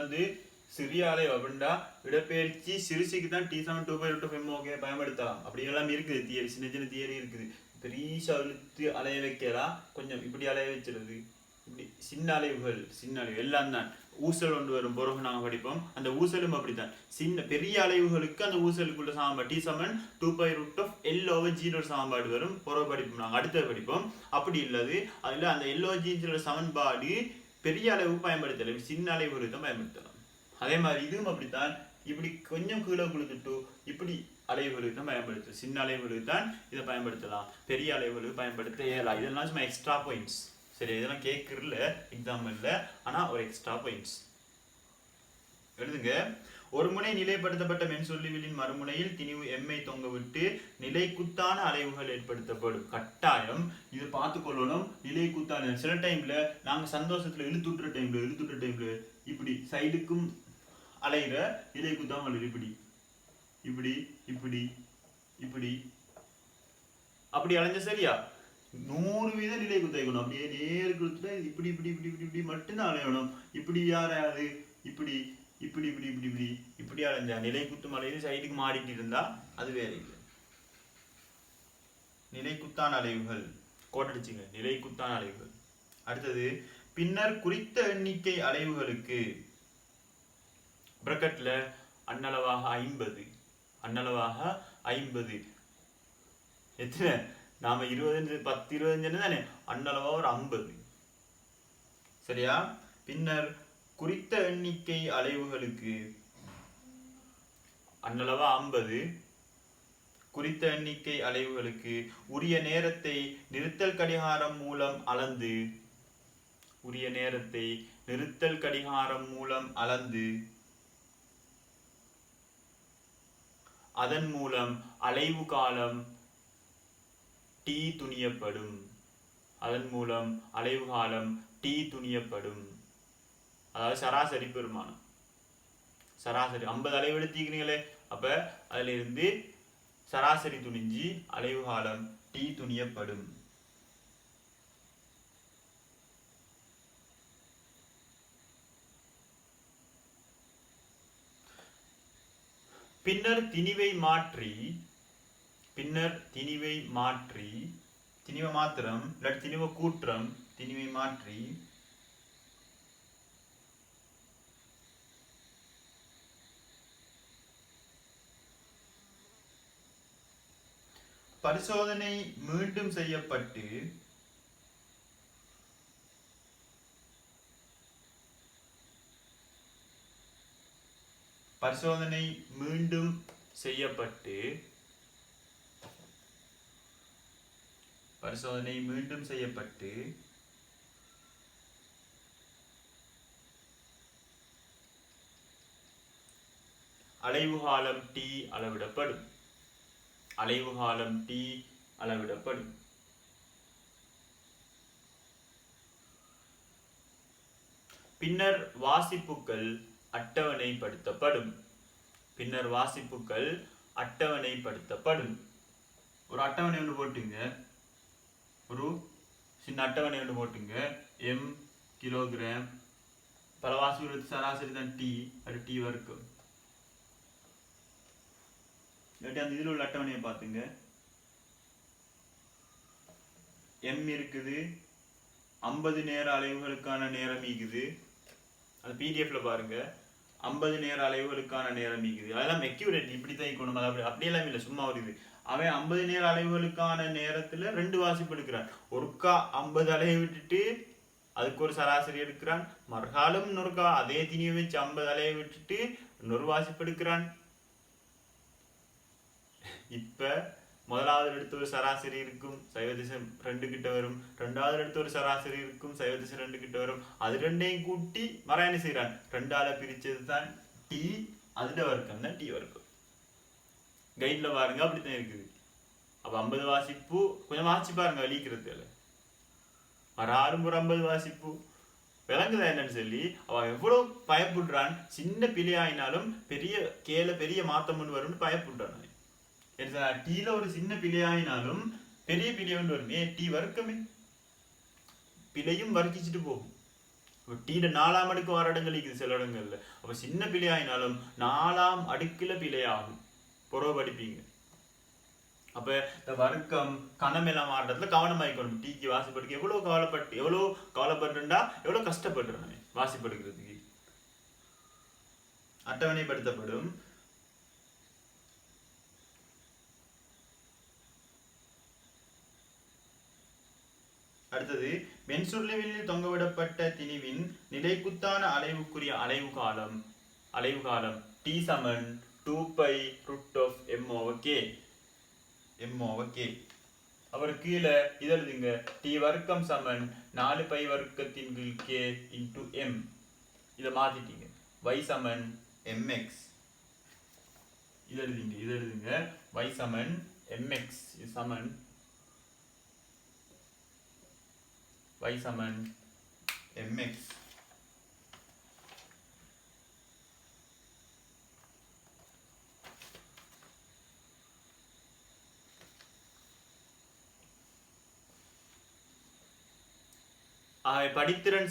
இது சிறிய அலை அப்படின்னா இடப்பெயர்ச்சி சிறுசிக்கு தான் T7 2π√m ஓகே பயன்படுத்தலாம். அப்படி எல்லாம் இருக்குது, தியரி சின்ன சின்ன தியரி இருக்குது. பெரிய அழுத்து அலைய வைக்கலாம், கொஞ்சம் இப்படி அலைய வச்சிருது, இப்படி சின்ன அலைவு எல்லாம் தான். ஊசல் ஒன்று வரும் பிறகு நாங்கள் படிப்போம். அந்த ஊசலும் அப்படித்தான். பெரிய அலைவுகளுக்கு அந்த ஊசலுக்குள்ள சமன்பாடு T = 2π√L/G சமன்பாடு வரும். பிறகு படிப்போம், நாங்கள் அடுத்தது படிப்போம். அப்படி இல்லது அதில் அந்த L/G சமன்பாடு பெரிய அளவு பயன்படுத்தலாம், சின்ன அலைவுகளுக்கு தான் பயன்படுத்தலாம். அதே மாதிரி இதுவும் அப்படித்தான். இப்படி கொஞ்சம் கீழே கொடுத்துட்டு இப்படி அலைவுகளுக்கு தான் பயன்படுத்தும். சின்ன அலைவுகளுக்கு தான் இதை பயன்படுத்தலாம், பெரிய அலைவுகளுக்கு பயன்படுத்த இயலாம். இதெல்லாம் சும்மா எக்ஸ்ட்ரா பாயிண்ட்ஸ். சரி, இதெல்லாம் கேட்கறல எக்ஸாம்பிள்ல, ஆனா ஒரு எக்ஸ்ட்ரா பாயிண்ட்ஸ் எழுதுங்க. ஒரு முனை நிலைப்படுத்தப்பட்ட மென்சொல்லிவிலின் மறுமுனையில் திணிவு எம்ஐ தொங்க விட்டு நிலைக்குத்தான அலைவுகள் ஏற்படுத்தப்படும். கட்டாயம் இது பார்த்து கொள்ளணும். நிலைக்குத்தான சில டைம்ல நாங்க சந்தோஷத்துல இழுத்துட்டுற டைம்ல இப்படி சைடுக்கும் அலைகிற நிலைக்குத்தான் அலைவு இப்படி இப்படி இப்படி இப்படி அப்படி அலைஞ்ச சரியா 100% நிலை குத்தைக்கணும். அப்படியே நேருக்கு இப்படி இப்படி இப்படி இப்படி இப்படி மட்டும்தான் அலையணும். இப்படி யாராவது இப்படி இப்படி இப்படி இப்படி இப்படி இப்படி அலைஞ்சா நிலை குத்தும் அலைவு சைடுக்கு மாறிட்டு இருந்தா அது வேற இல்லை. நிலை குத்தான அலைவுகள் கோட்டடிச்சுங்க, நிலை குத்தான அலைவுகள். அடுத்தது பின்னர் குறித்த எண்ணிக்கை அலைவுகளுக்கு பிரக்கெட்ல அன்னளவாக 50 எத்தனை நாம 20 10 25 தானே, அன்னளவா ஒரு 50 சரியா. பின்னர் குறித்த எண்ணிக்கை அலைவுகளுக்கு அன்னளவா 50 குறித்த எண்ணிக்கை அலைவுகளுக்கு உரிய நேரத்தை நிறுத்தல் கடிகாரம் மூலம் அளந்து அதன் மூலம் அலைவு காலம் T துணியப்படும். அதாவது சராசரி பெருமானம். சராசரி 50 அலைவு எடுத்தீங்களே, அப்ப அதுல இருந்து சராசரி துணிஞ்சி அலைவு காலம் T துணியப்படும். பின்னர் திணிவை மாற்றி திணிவ மாத்திரம் திணிவ கூற்றம் திணிவை மாற்றி பரிசோதனை மீண்டும் செய்யப்பட்டு அலைவு காலம் T அளவிடப்படும். பின்னர் வாசிப்புகள் அட்டவணைப்படுத்தப்படும். ஒரு அட்டவணை ஒன்று போட்டுங்க, ஒரு சின்ன அட்டவணை ஒன்று போட்டுங்க. M கிலோகிராம் பல வாசிப்புகளுக்கு சராசரி தான் T, அது T வரைக்கும். அந்த இதில் உள்ள அட்டவணையை பார்த்துங்க. M இருக்குது, 50 நேர அலைவுகளுக்கான நேரம் ஈகுது. அது பிடிஎஃப்ல பாருங்க, 50 நேர அலைவுகளுக்கான நேரம் ஈகுது. அதெல்லாம் அக்யூரேட், இப்படி தான் இருக்கணும். அது அப்படியெல்லாம் இல்லை, சும்மா ஒரு இது. அவன் 50 நேர அலைவுகளுக்கான நேரத்துல 2 வாசிப்பு எடுக்கிறான். ஒருக்கா 50 அலைவை விட்டுட்டு அதுக்கு ஒரு சராசரி எடுக்கிறான். மறுகாலம் இன்னொருக்கா அதே திணியை வச்சு 50 அலையை விட்டுட்டு இன்னொரு வாசிப்பு எடுக்கிறான். இப்ப முதலாவது எடுத்து ஒரு சராசரி இருக்கும், 0.2 கிட்ட வரும். ரெண்டாவது எடுத்து ஒரு சராசரி இருக்கும், 0.2 கிட்ட வரும். அது ரெண்டையும் கூட்டி மறாயணி செய்யறான். 2ஆல பிரிச்சது தான் T, அதுல வர்க்கம் தான் T வர்க்கம். கைட்ல பாருங்க, அப்படித்தான் இருக்குது. அப்ப 50 வாசிப்பு கொஞ்சம் வாசி பாருங்க, அழிக்கிறது மறாலும் ஒரு 50 வாசிப்பு விளங்குதா என்னன்னு சொல்லி அவன் எவ்வளவு பயப்படுறான். சின்ன பிழையாயினாலும் பெரிய மாத்தம் ஒன்று வரும்னு பயப்படுறான். டீல ஒரு சின்ன பிழையாயினாலும் பெரிய பிழை ஒன்று வரும். T வர்க்கமே பிழையும் வர்க்கிச்சுட்டு போகும். டீட 4ஆம் அடுக்கு வர இடங்கள் இருக்குது சில இடங்கள்ல. அப்ப சின்ன பிழையாயினாலும் 4ஆம் அடுக்குல பிழையாகும். புறவு படிப்பீங்க. அப்ப இந்த வர்க்கம் கணம் எல்லாம் மாறுறதுல கவனமாயிக்கணும். டீக்கு வாசிப்படுக்கு எவ்வளவு கவலைப்பட்டுண்டா எவ்வளவு கஷ்டப்படுறானே வாசிப்படுகிறதுக்கு. அட்டவணைப்படுத்தப்படும். அடுத்தது வெண்சுருளில் தொங்கவிடப்பட்ட திணிவின் நிலைக்குத்தான அலைவுக்குரிய அலைவு காலம் t சமன் 2π√m/k அவர் கீழே இது எழுதுங்க. t வர்க்கம் சமன் 4π வர்க்கத்தின் கீழ் k into m. இதை மாத்திட்டீங்க. y சமன் mx இது எழுதுங்க. y சமன் mx சமன் y சமன் mx. படித்திறன்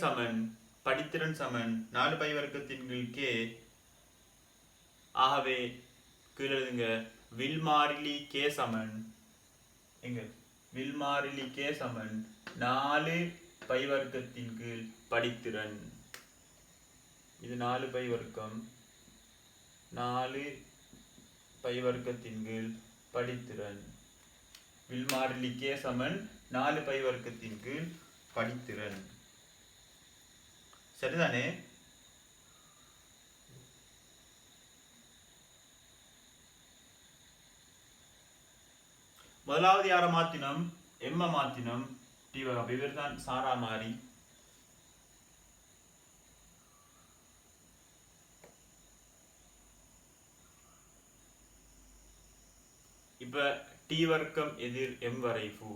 சமன் 4π வர்க்கத்தின் கீழ் k. ஆகவே கீழே எழுதுங்க. வில்மாறிலி k சமன் 4π வர்க்கத்தின் கீழ் படித்திறன். இது 4π வர்க்கம் 4π வர்க்கத்தின் கீழ் படித்திறன். வில்மாறிலி k சமன் 4π வர்க்கத்தின் கீழ் படித்திறன். சரிதானே? முதலாவது யார மாத்தினம்? எம்ம மாத்தினம். டி வகை இவர் தான் சாரா மாறி. இப்ப டி வர்க்கம் எதிர் எம் வரைஃபு.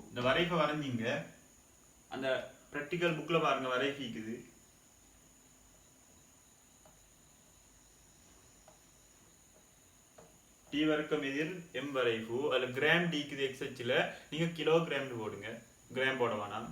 இந்த வரைஃபை வரைஞ்சிங்க. அந்த பிராக்டிக்கல் புக்ல பாருங்க வரைஃபி இருக்குது. டி வர்க்கம் எதிர் எம் வரைஃபு. அதுல கிராம் டி இருக்குது எக்ஸ் அச்சுல. நீங்க கிலோகிராம் போடுங்க. கிராம் போட வேணாம்.